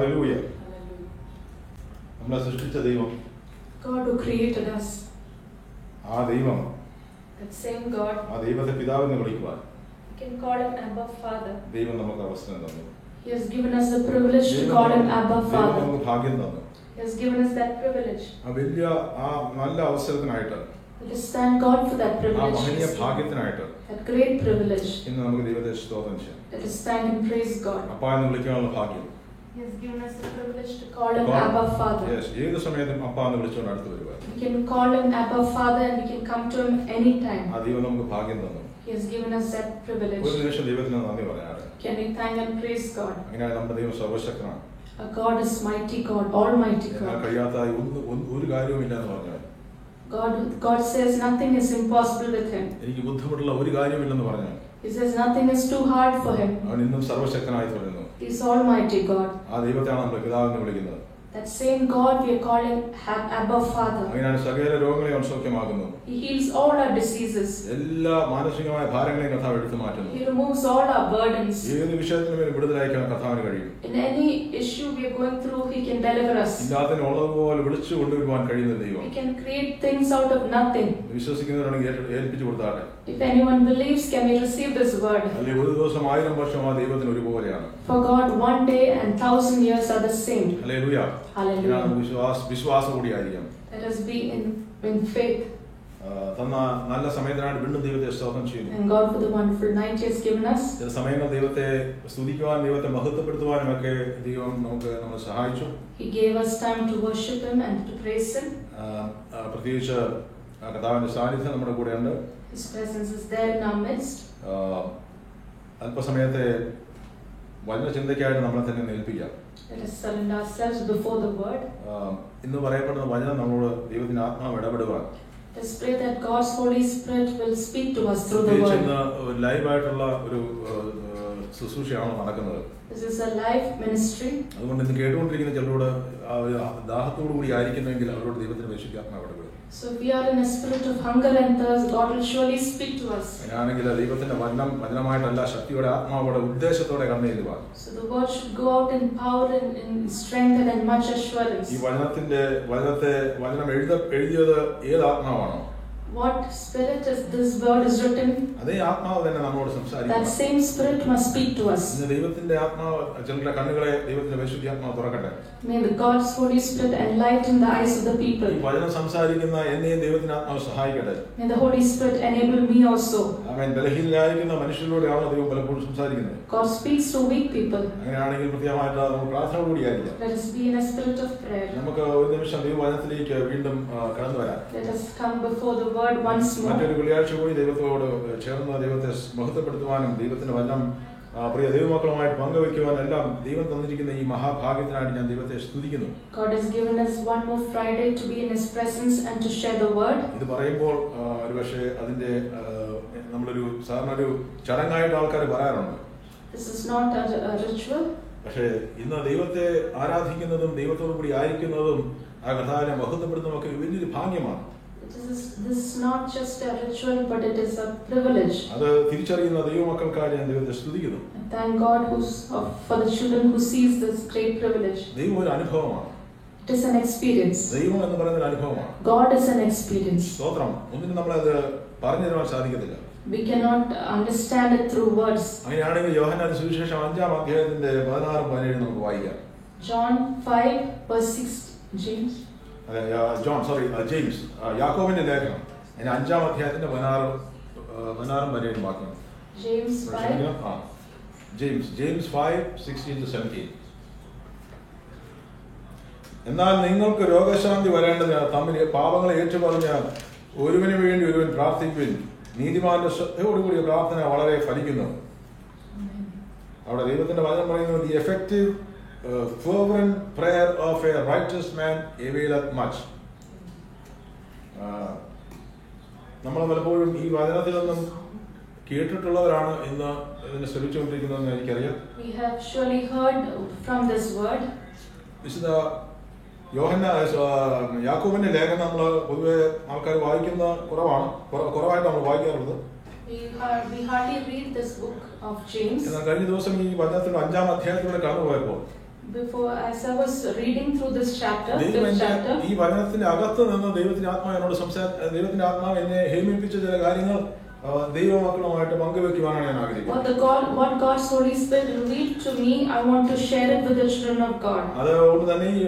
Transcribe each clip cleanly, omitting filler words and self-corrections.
Hallelujah. നമ്മളെ സൃഷ്ടിച്ച ദൈവം, God who created us, ആ ദൈവം, that same God, ആ ദൈവത്തെ പിതാവെന്ന് വിളിക്കുവാൻ we can call him Abba Father. ദൈവം നമുക്ക് അവസരം തന്നു. He has given us the privilege to call him Abba ദൈവം Father. നമുക്ക് ഭാഗ്യം തന്നു. He has given us that privilege. ആ വലിയ ആ നല്ല അവസരത്തിനായിട്ട്, Let us thank God for that ആ privilege. മഹനീയ ഭാഗ്യത്തിനായിട്ട് That great privilege. ഇന്ന് നമുക്ക് ദൈവത്തെ സ്തോത്രം ചെയ്യാം. Let us thank and praise God. അപ്പാ എന്ന് വിളിക്കാനുള്ള ഭാഗ്യം. He has given us the privilege to call him Abba Father. Yes, ഏത് സമയത്തും അപ്പാ എന്ന് വിളിച്ചുകൊണ്ട് അടുത്ത് വരുക. We can call him Abba Father and we can come to him anytime. ആ ദൈവം നമുക്ക് ഭാഗ്യം തന്നു. He has given us that privilege. ഒരു നിമിഷം ദൈവത്തിന് നന്ദി പറയാറ്. Can we thank and praise God? അങ്ങനെ നമ്മുടെ ദൈവം സർവശക്തനാണ്. Our God is mighty God, almighty എന്നാൽ God. കഴിയാത്ത ഒരു കാര്യവും ഇല്ലെന്ന് പറഞ്ഞാൽ, God says nothing is impossible with him. എനിക്ക് ബുദ്ധിമുട്ടുള്ള ഒരു കാര്യമില്ലെന്ന് പറഞ്ഞാൽ, He says nothing is too hard for him. അവൻ ഇന്നും സർവശക്തനായി തുടരുന്നു. He is almighty God. ആ ദൈവത്തെയാണ് നമ്മൾ പിതാവെന്ന് വിളിക്കുന്നത്. That same God we are calling Abba Father. അങ്ങനെയാണ് സകല രോഗങ്ങളെയും അവൻ സൗഖ്യമാക്കുന്നു. He heals all our diseases. എല്ലാ മാനസികമായ ഭാരങ്ങളെയും കർത്താവ് എടുത്തു മാറ്റുന്നു. He removes all our burdens. ഏത് വിഷയത്തിനും വിടുതലയക്കാൻ കർത്താവിന് കഴിയും. In any issue we are going through, He can deliver us. ഇല്ലാത്തതിനെ ഉള്ളതുപോലെ വിളിച്ചു കൊണ്ടുവരുവാൻ കഴിയുന്ന ദൈവം. He can create things out of nothing. വിശ്വസിക്കുന്നവരാണെങ്കിൽ ഏൽപ്പിച്ചു കൊടുത്താട്ടെ. If anyone believes, can we receive this word? അല്ലെങ്കിൽ ഒരു ദിവസം 1000 വർഷം ആ ദൈവത്തിന് ഒരുപോലെയാണ്. For God, 1 day and 1,000 years are the same. Hallelujah. Hallelujah. വിശ്വാസം കൂടിയായിരിക്കാം. Let us be in faith. തന്ന നല്ല സമയത്തിനായിട്ട് വീണ്ടും ദൈവത്തെ സ്തോത്രം ചെയ്യുന്നു. And God for the wonderful night He has given us. ചില സമയങ്ങൾ ദൈവത്തെ സ്തുതിക്കുവാൻ, ദൈവത്തെ മഹത്വപ്പെടുത്തുവാനും ഒക്കെ ദൈവം നമ്മളെ സഹായിച്ചു. He gave us time to worship Him and to praise Him. പ്രത്യേകിച്ച് കർത്താവിന്റെ സാന്നിധ്യം നമ്മുടെ കൂടെയുണ്ട്. His presence is there in our midst. അല്പസമയത്തെ വചന ചിന്തയ്ക്കായിട്ട് നമ്മളെ തന്നെ ഏൽപ്പിക്കാം. Let us surrender ourselves before the word. ഇന്ന് പറയപ്പെടുന്ന വചനം നമ്മളോട് ദൈവത്തിന്റെ ആത്മാവ് ഇടപെടുവാൻ. Let us pray that God's Holy Spirit will speak to us through the word. ലൈവായിട്ടുള്ള ഒരു ശുശ്രൂഷയാണ് നടക്കുന്നത്. This is a live ministry. അതുകൊണ്ട് ഇന്ന് കേട്ടുകൊണ്ടിരിക്കുന്ന ചിലരോട് ദാഹത്തോടു കൂടി ആയിരിക്കുന്നെങ്കിൽ അവരോട് ദൈവത്തിന് വിശ്വസിക്കാൻ ഇടപെടും. So if we are in a spirit of hunger and thirst, God will surely speak to us. അങ്ങനെയാണെങ്കിൽ ദൈവത്തിന്റെ വചനമായിട്ടല്ല, ശക്തിയോടെ ആത്മാവോടെ ഉദ്ദേശത്തോടെ കടന്നു ചെല്ലുക. So the word should go out in power and in strength and in much assurance. ഈ വചനം എഴുതിയത് ഏത് ആത്മാവാണോ, what spirit is this word is written, അതേ ആത്മാവ് തന്നെ നമ്മോട് സംസാരിക്കും. that same spirit must speak to us. ഇന്ന് ദൈവത്തിന്റെ ആത്മാവ് ചിലരുടെ കണ്ണുകളെ ദൈവത്തിന്റെ പരിശുദ്ധ ആത്മാവ് തുറക്കട്ടെ. May the God's Holy Spirit enlighten the eyes of the people. ഈ വചനം സംസാരിക്കുന്ന എന്നെയും ദൈവത്തിന്റെ ആത്മാവ് സഹായിക്കട്ടെ. May the Holy Spirit enable me also. ആമേൻ. ബലഹീനരായിരിക്കുന്ന മനുഷ്യരിലൂടെയാണ് ദൈവം പലപ്പോഴും സംസാരിക്കുന്നത്. God speaks to weak people. അങ്ങനെയാണെങ്കിൽ പ്രത്യേകമായിട്ട് നമുക്ക് പ്രാർത്ഥനയോടുകൂടിയായിരിക്കാം. Let us be in a spirit of prayer. നമുക്ക് ഒരു നിമിഷം ദൈവവചനത്തിലേക്ക് വീണ്ടും കടന്നു വരാം. Let us come before the word once more. മറ്റൊരു വെള്ളിയാഴ്ച കൂടി ദൈവത്തോട് ചേർന്ന് ദൈവത്തെ മഹത്വപ്പെടുത്തുവാനും ദൈവത്തിന്റെ വചനം പ്രിയ ദൈവമക്കളുമായിട്ട് പങ്കുവയ്ക്കുവാനും എല്ലാം ദൈവം തന്നിരിക്കുന്ന ഈ മഹാഭാഗ്യത്തിനായിട്ട് ഞാൻ ദൈവത്തെ സ്തുതിക്കുന്നു. God has given us one more Friday to be in His presence and to share the word. ഇത് പറയുമ്പോൾ ഒരുപക്ഷെ അതിന്റെ നമ്മളൊരു സാധാരണ ഒരു ചടങ്ങായിട്ട് ആൾക്കാർ പറയാറുണ്ട്. This is not a ritual. പക്ഷേ ഇന്ന് ദൈവത്തെ ആരാധിക്കുന്നതും ദൈവത്തോടു കൂടി ആയിരിക്കുന്നതും ആ കർത്താവിനെ മഹത്വപ്പെടുത്തുന്നതും ഒക്കെ വലിയൊരു ഭാഗ്യമാണ്. This is not just a ritual, but it is a privilege. അത് തിരിച്ചറിയുന്ന ദൈവമക്കൾക്കായി ഞാൻ ദൈവത്തെ സ്തുതിക്കുന്നു. Thank God for the children who sees this great privilege. ദൈവം ഒരു അനുഭവമാണ്. It is an experience. ദൈവം എന്ന് പറയുന്ന ഒരു അനുഭവമാണ്. God is an experience. സ്തോത്രം. ഒന്നിനും നമ്മളത് പറഞ്ഞു തരുവാൻ സാധിക്കത്തില്ല. We cannot understand it through words. അങ്ങനെയാണെങ്കിൽ യോഹന്നാന്റെ സുവിശേഷം 5-ാം അധ്യായത്തിന്റെ 16-17 നമുക്ക് വായിക്കാം. John 5 verse 6. ജെയിംസ് യാക്കോബിന്റെ ലേഖനം അതിന് 5-ാം അധ്യായത്തിന്റെ 16 വരെയും വാക്യം. ജെയിംസ് 5:16-17. എന്നാൽ നിങ്ങൾക്ക് രോഗശാന്തി വരേണ്ടതിന് തമ്മിൽ പാപങ്ങളെ ഏറ്റുപറഞ്ഞാൽ ഒരുവന് വേണ്ടി ഒരുവൻ പ്രാർത്ഥിക്കുവിൻ. നീതിമാന്റെ ശ്രദ്ധയോടുകൂടിയ പ്രാർത്ഥന വളരെ ഫലിക്കുന്നു. അവിടെ ദൈവത്തിന്റെ വചനം പറയുന്നത് the effective fervent prayer of a righteous man availeth much. നമ്മൾ പലപ്പോഴും ഈ വചനത്തിൽ നിന്നും കേട്ടിട്ടുള്ളവരാണ് ഇന്ന് ഇതിനെ ശ്രമിച്ചുകൊണ്ടിരിക്കുന്നതെന്ന് എനിക്കറിയാം. We have surely heard from this word. വിശുദ്ധ യാക്കോബിന്റെ ലേഖനം നമ്മൾ പൊതുവെ ആൾക്കാർ വായിക്കുന്ന കുറവായിട്ട് നമ്മൾ വായിക്കാറുള്ളത്. We hardly read this book of James. എന്നാൽ കഴിഞ്ഞ ദിവസം ഈ വചനത്തിന്റെ 5-ാം അധ്യായത്തിലൂടെ കടന്നുപോയപ്പോൾ Before, as I was reading through this chapter, ദൈവം fifth chapter, ഈ വചനത്തിന്റെ അകത്ത് നിന്ന് ദൈവത്തിന്റെ ആത്മാവ് എന്നോട് ദൈവത്തിന്റെ ആത്മാവ് എന്നെ ഹേമിപ്പിച്ച ചില കാര്യങ്ങൾ ദൈവമക്കളുമായിട്ട് പങ്കുവെക്കുവാനാണ് ഞാൻ ആഗ്രഹിക്കുന്നത്. what God's Holy Spirit revealed to me, I want to share it with the children of God. അതുകൊണ്ട് തന്നെ ഈ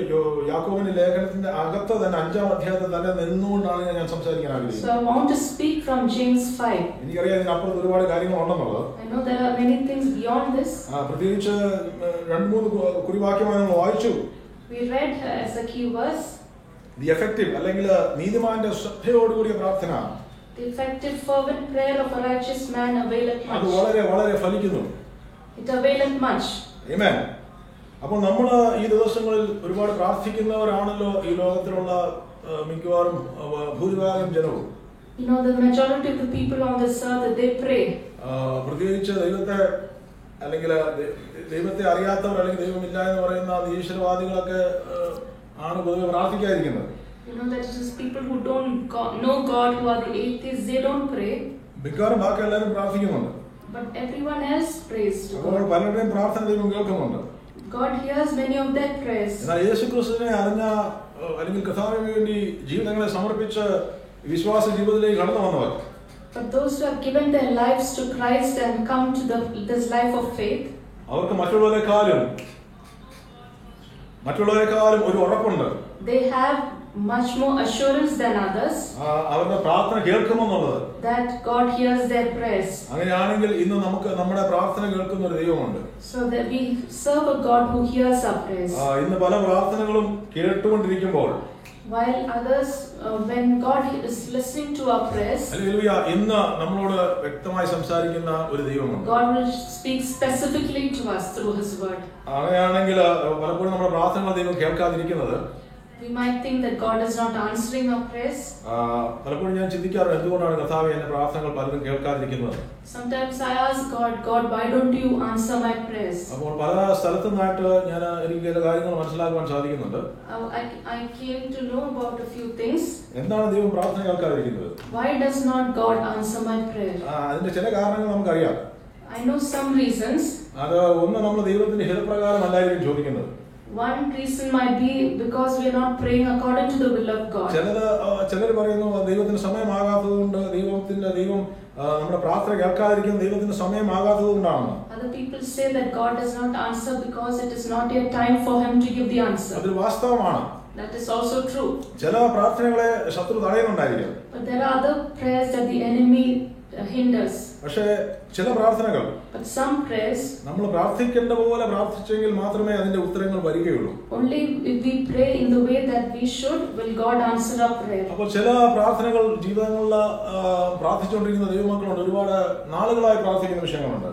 യാക്കോബിന്റെ ലേഖനത്തിന്റെ അകത്ത് തന്നെ 5-ാം അധ്യായത്തിൽ തന്നെ നിന്നുകൊണ്ടാണ് ഞാൻ സംസാരിക്കാൻ ആഗ്രഹിക്കുന്നത്. So I want to speak from James 5. എനിക്കറിയാം ഇതിനപ്പുറത്ത് ഒരുപാട് കാര്യങ്ങൾ ഉണ്ടെന്നുള്ളത്. I know there are many things beyond this. പ്രത്യേകിച്ച് 2-3 കുറിവാക്യമായി നമ്മൾ വായിച്ചു. We read as a key verse. The effective അല്ലെങ്കിൽ നീതിമാന്റെ ശ്രദ്ധയോടുകൂടിയ പ്രാർത്ഥന. The effective fervent prayer of a righteous man availeth much. അത് വളരെ വളരെ ഫലിക്കുന്നു. It availeth much. Amen. അപ്പോൾ നമ്മൾ ഈ ദിവസങ്ങളിൽ ഒരുപാട് പ്രാർത്ഥിക്കുന്നവരാണല്ലോ ഈ ലോകത്തിലുള്ള മിക്കവാറും ഭൂരിഭാഗം ജനവും. You know, the majority of the people on this earth, they pray. പ്രത്യേകിച്ച് ദൈവത്തെ അറിയാത്തവർ അല്ലെങ്കിൽ ദൈവമില്ല എന്ന് പറയുന്ന ഈശ്വരവാദികളൊക്കെ ആണ് പൊതുവെ പ്രാർത്ഥിക്കാതിരിക്കുന്നത്. You know that it is people who don't know God, who are the atheists, they don't pray. മിക്കവാറും ബാക്കി എല്ലാവരും പ്രാർത്ഥിക്കുന്നുണ്ട്. But everyone else prays to അപ്പോൾ God. പലരുടെയും പ്രാർത്ഥന ദൈവം കേൾക്കുന്നുണ്ട്. God hears many of their prayers. എന്നാൽ യേശുക്രിസ്തുവിനെ അറിഞ്ഞ അല്ലെങ്കിൽ കർത്താവിന് വേണ്ടി ജീവിതങ്ങളെ സമർപ്പിച്ച് വിശ്വാസ ജീവിതത്തിലേക്ക് കടന്നു വന്നവർ, But those who have given their lives to Christ and come to this life of faith, അവർക്ക് മറ്റുള്ളവരെക്കാളും ഒരു ഉറപ്പുണ്ട്. they have much more assurance than others അവരുടെ പ്രാർത്ഥന കേൾക്കുമെന്നുള്ളത്. that God hears their prayers. അങ്ങനെയാണെങ്കിൽ ഇന്ന് നമുക്ക് നമ്മുടെ പ്രാർത്ഥന കേൾക്കുന്ന ഒരു ദൈവമുണ്ട്. So that we serve a God who hears our prayers. ഇന്ന് പല പ്രാർത്ഥനകളും കേട്ടുകൊണ്ടിരിക്കുമ്പോൾ, while others, when God is listening to our prayers, hallelujah, ഇന്ന് നമ്മളോട് വ്യക്തമായി സംസാരിക്കുന്ന ഒരു ദൈവമുണ്ട്. God will speak specifically to us through His word. അങ്ങനെയാണെങ്കിൽ പലപ്പോഴും നമ്മുടെ പ്രാർത്ഥനകൾ ദൈവം കേൾക്കാതിരിക്കുന്നത്, We might think that God is not answering our prayers. പലപ്പോഴും ഞാൻ ചിന്തിക്കാറുണ്ട്, എന്തുകൊണ്ടാണ് കർത്താവേ എന്റെ പ്രാർത്ഥനകൾ പലരും കേൾക്കാതിരിക്കുന്നത്. Sometimes I ask God, why don't you answer my prayers? അപ്പോൾ പല സ്ഥലത്തു നിന്നായിട്ട് എനിക്ക് ചില കാര്യങ്ങൾ മനസ്സിലാക്കുവാൻ സാധിക്കുന്നുണ്ട്. I came to know about a few things. എന്താണ് ദൈവം പ്രാർത്ഥന കേൾക്കാതിരിക്കുന്നത്? Why does not God answer my prayer? അതിന്റെ ചില കാരണങ്ങൾ നമുക്കറിയാം. I know some reasons. അത് ഒന്ന്, നമ്മൾ ദൈവത്തിന്റെ ഹിതപ്രകാരം അല്ലായിരിക്കും ചോദിക്കുന്നത്. One reason might be because we are not praying according to the will of God. ചിലർ പറയുന്നു ദൈവത്തിന് സമയമാകാത്തതുകൊണ്ട്, ദൈവം നമ്മുടെ പ്രാർത്ഥന കേൾക്കാതിരിക്കുന്നത് ദൈവത്തിന് സമയമാകാത്തതുകൊണ്ടാണ്. Other people say that God does not answer because it is not yet time for Him to give the answer. അത് വാസ്തവമാണ്. That is also true. ചില പ്രാർത്ഥനകളെ ശത്രു തടയുന്നുണ്ടായിരിക്കും. But there are other prayers that the enemy hinders. പക്ഷേ ചില പ്രാർത്ഥനകൾ, But some prayers, നമ്മൾ പ്രാർത്ഥിക്കേണ്ട പോലെ പ്രാർത്ഥിച്ചെങ്കിൽ മാത്രമേ അതിന്റെ ഉത്തരങ്ങൾ വരികയുള്ളൂ. only if we pray in the way that we should will God answer our prayer. അപ്പോൾ ചില പ്രാർത്ഥനകൾ ജീവിതങ്ങളിൽ പ്രാർത്ഥിച്ചുകൊണ്ടിരിക്കുന്ന ദൈവമക്കളുണ്ട്, ഒരുപാട് നാളുകളായി പ്രാർത്ഥിക്കുന്ന വിഷയങ്ങളുണ്ട്.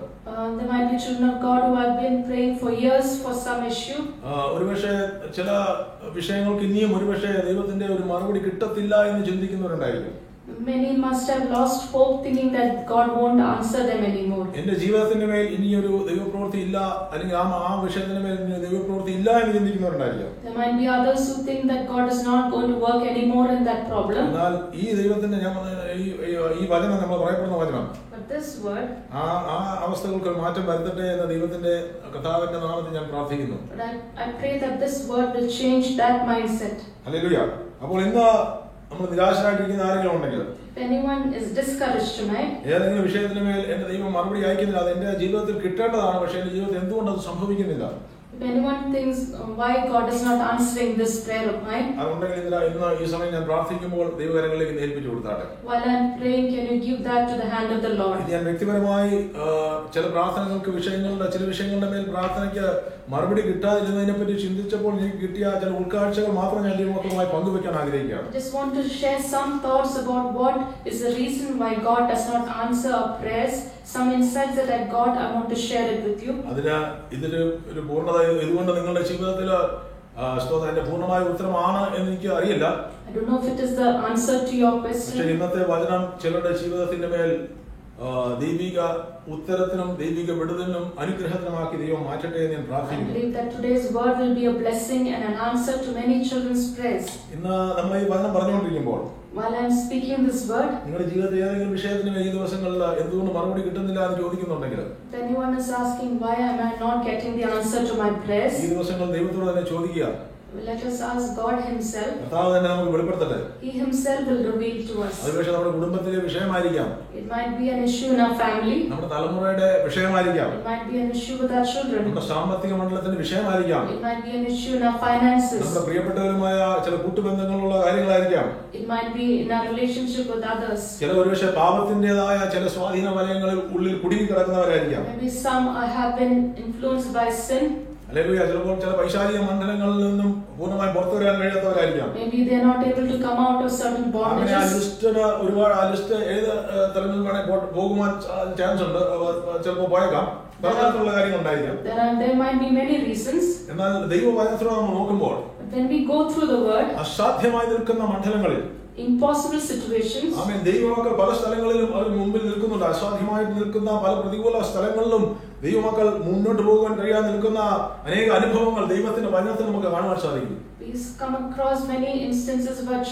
There might be children of God who have been praying for years for some issue. ഒരുപക്ഷെ ചില വിഷയങ്ങൾക്ക് ഇനിയും ഒരുപക്ഷെ ദൈവത്തിന്റെ ഒരു മറുപടി കിട്ടത്തില്ല എന്ന് ചിന്തിക്കുന്നവരുണ്ടായിരിക്കും. Many must have lost hope, thinking that God won't answer them anymore. എന്റെ ജീവിതത്തിന്റെ മേൽ ഇനിയൊരു ദൈവപ്രവൃത്തി ഇല്ല, അല്ലെങ്കിൽ ആ വിഷയത്തിന്റെ മേൽ ഇനി ദൈവപ്രവൃത്തി ഇല്ല എന്ന് ചിന്തിക്കുന്നവരുണ്ടായിരിക്കും. There might be others who think that God is not going to work anymore in that problem. എന്നാൽ ഈ ദൈവത്തിന്റെ ഈ വചനം നമ്മൾ പറയപ്പെടുന്ന വചനം, But this word, ആ അവസ്ഥകൾക്ക് ഒരു മാറ്റം വരുത്തട്ടെ എന്ന് ദൈവത്തിന്റെ കർത്താവിന്റെ നാമത്തിൽ ഞാൻ പ്രാർത്ഥിക്കുന്നു. but I pray that this word will change that mindset. Hallelujah. അപ്പോൾ ഇന്ന് നമ്മൾ നിരാശരായിട്ടിരിക്കുന്ന ആരെങ്കിലും ഉണ്ടെങ്കിൽ, If anyone is discouraged tonight, ഏതെങ്കിലും വിഷയത്തിന് മേൽ എന്റെ ദൈവം മറുപടി അയക്കുന്നില്ല, അത് എന്റെ ജീവിതത്തിൽ കിട്ടേണ്ടതാണ്, പക്ഷേ എന്റെ ജീവിതത്തിൽ എന്തുകൊണ്ട് അത് സംഭവിക്കുന്നില്ല, if anyone thinks why God is not answering this prayer of mine, അതുണ്ടെങ്കിൽ ഇന്ന് ഈ സമയം ഞാൻ പ്രാർത്ഥിക്കുമ്പോൾ ദൈവകരങ്ങളിലേക്ക് ഏൽപ്പിച്ചു കൊടുത്താട്ടെ. while I'm praying, can you give that to the hand of the Lord? ഞാൻ വ്യക്തിപരമായി ചില പ്രാർത്ഥനകൾക്ക് ചില വിഷയങ്ങളുടെ മേൽ പ്രാർത്ഥനയ്ക്ക് മറുപടി കിട്ടാതിരുന്നതിനെ പറ്റി ചിന്തിച്ചപ്പോൾ എനിക്ക് കിട്ടിയ ചില ഉൾക്കാഴ്ചകൾ മാത്രം ഞാൻ ദൈവമക്കളുമായി പങ്കുവെക്കാൻ ആഗ്രഹിക്കുകയാണ്. I just want to share some thoughts about what is the reason why God does not answer our prayers. Some insights that I got, I want to share it with you. ഇതിലൊരു പൂർണ്ണത ഇതുകൊണ്ട് നിങ്ങളുടെ ജീവിതത്തിൽ അതിന്റെ പൂർണ്ണമായ ഉത്തരമാണ് എന്ന് എനിക്ക് അറിയില്ല. I don't know if it is the answer to your question. പക്ഷേ ഇന്നത്തെ വചനം ചിലരുടെ ജീവിതത്തിന്റെ മേൽ ദൈവിക ഉത്തരത്തിനും ദൈവിക വിടുതലിനും അനുഗ്രഹത്തിനുമാക്കി ദൈവം മാറ്റട്ടെ എന്ന് ഞാൻ I പ്രാർത്ഥിക്കുന്നു. believe that today's word will be a blessing and an answer to many children's prayers. ഇന്ന് നമ്മൾ ഈ വചനം പറഞ്ഞുകൊണ്ടിരിക്കുമ്പോൾ While I am speaking this word, നിങ്ങളുടെ ജീവിതത്തിൽ ഏതെങ്കിലും വിഷയത്തിന് ഈ ദിവസങ്ങളിൽ എന്തുകൊണ്ട് മറുപടി കിട്ടുന്നില്ല എന്ന് ചോദിക്കുന്നുണ്ടെങ്കിൽ, if anyone is asking why am I not getting the answer to my prayers, ഈ ദിവസങ്ങൾ ദൈവത്തോട് തന്നെ ചോദിക്കുക. let us ask God Himself. കർത്താവ് തന്നെ നമുക്ക് വെളിപ്പെടുത്തട്ടെ. He Himself will reveal to us. അത് പക്ഷേ നമ്മുടെ കുടുംബത്തിലെ വിഷയമായിരിക്കാം, It might be an issue in our family. നമ്മുടെ തലമുറയുടെ വിഷയമായിരിക്കാം, It might be an issue with our children. നമ്മുടെ സാമ്പത്തിക മണ്ഡലത്തിന്റെ വിഷയമായിരിക്കാം, It might be an issue in our finances. നമ്മുടെ പ്രിയപ്പെട്ടവരുമായ ചില കൂട്ടുബന്ധങ്ങളുള്ള കാര്യങ്ങളായിരിക്കാം, It might be in our relationship with others. ചില ഒരുപക്ഷെ പാപത്തിൻ്റെതായ ചില സ്വാധീന വലയങ്ങളിൽ ഉള്ളിൽ കുടുങ്ങി കിടക്കുന്നവരായിരിക്കാം. Maybe some have been influenced by sin. അല്ലെങ്കിൽ ചിലപ്പോൾ ചില പൈശാചിക മണ്ഡലങ്ങളിൽ നിന്നും പൂർണ്ണമായി പുറത്തു വരാൻ കഴിയാത്തവരായിരിക്കാം. Maybe they are not able to come out of certain അങ്ങനെ ആ bondages. ലിസ്റ്റിന് ഒരുപാട് ആ ലിസ്റ്റ് ഏത് തലങ്ങളിൽ വേണേൽ പോകുവാൻ ചാൻസ് ഉണ്ട്. ചിലപ്പോൾ പോയേക്കാം, പലതരത്തിലുള്ള കാര്യങ്ങൾ ഉണ്ടായിരിക്കാം. There might be many reasons. എന്നാൽ ദൈവവചനത്തിലൂടെ നമ്മൾ നോക്കുമ്പോൾ But when we go through the word, അസാധ്യമായി നിൽക്കുന്ന മണ്ഡലങ്ങളിൽ impossible situations, ആമേൻ, ദൈവമക്കൾ പല സ്ഥലങ്ങളിലും അവർ മുമ്പിൽ നിൽക്കുന്നുണ്ട്. അസാധ്യമായിട്ട് നിൽക്കുന്ന പല പ്രതികൂല സ്ഥലങ്ങളിലും ദൈവമക്കൾ മുന്നോട്ട് പോകാൻ കഴിയാതെ നിൽക്കുന്ന അനേക അനുഭവങ്ങൾ ദൈവത്തിന്റെ വചനത്തിൽ നമുക്ക് കാണുവാൻ സാധിക്കും. we come across many instances where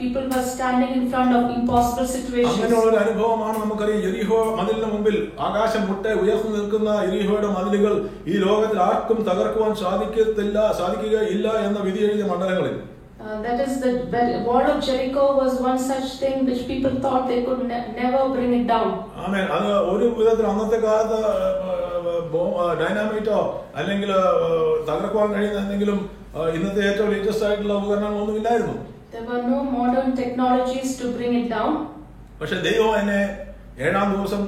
people were standing in front of impossible situations. അങ്ങനെയുള്ള ഒരു അനുഭവമാണ് നമുക്കറിയാം. യെരിഹോ മതിലിന് മുമ്പിൽ ആകാശം മുട്ടെ ഉയർന്നു നിൽക്കുന്ന യെരിഹോയുടെ മതിലുകൾ ഈ ലോകത്തിൽ ആർക്കും തകർക്കുവാൻ സാധിക്കുകയില്ല എന്ന വിധി എഴുതിയ മണ്ഡലങ്ങളിൽ That is the wall of Jericho was one such thing which people thought they could never bring it down. ആമേൻ. അത് ഒരു വിധത്തിൽ അന്നത്തെ കാലത്ത് ഡൈനാമൈറ്റോ അല്ലെങ്കിൽ തകർക്കുവാൻ കഴിയുന്ന എന്തെങ്കിലും ഇന്നത്തെ ഏറ്റവും ലേറ്റസ്റ്റ് ആയിട്ടുള്ള ഉപകരണങ്ങളൊന്നും ഇല്ലായിരുന്നു. There were no modern technologies to bring it down. പക്ഷെ ദൈവം എന്നെ 7-ാം ദിവസം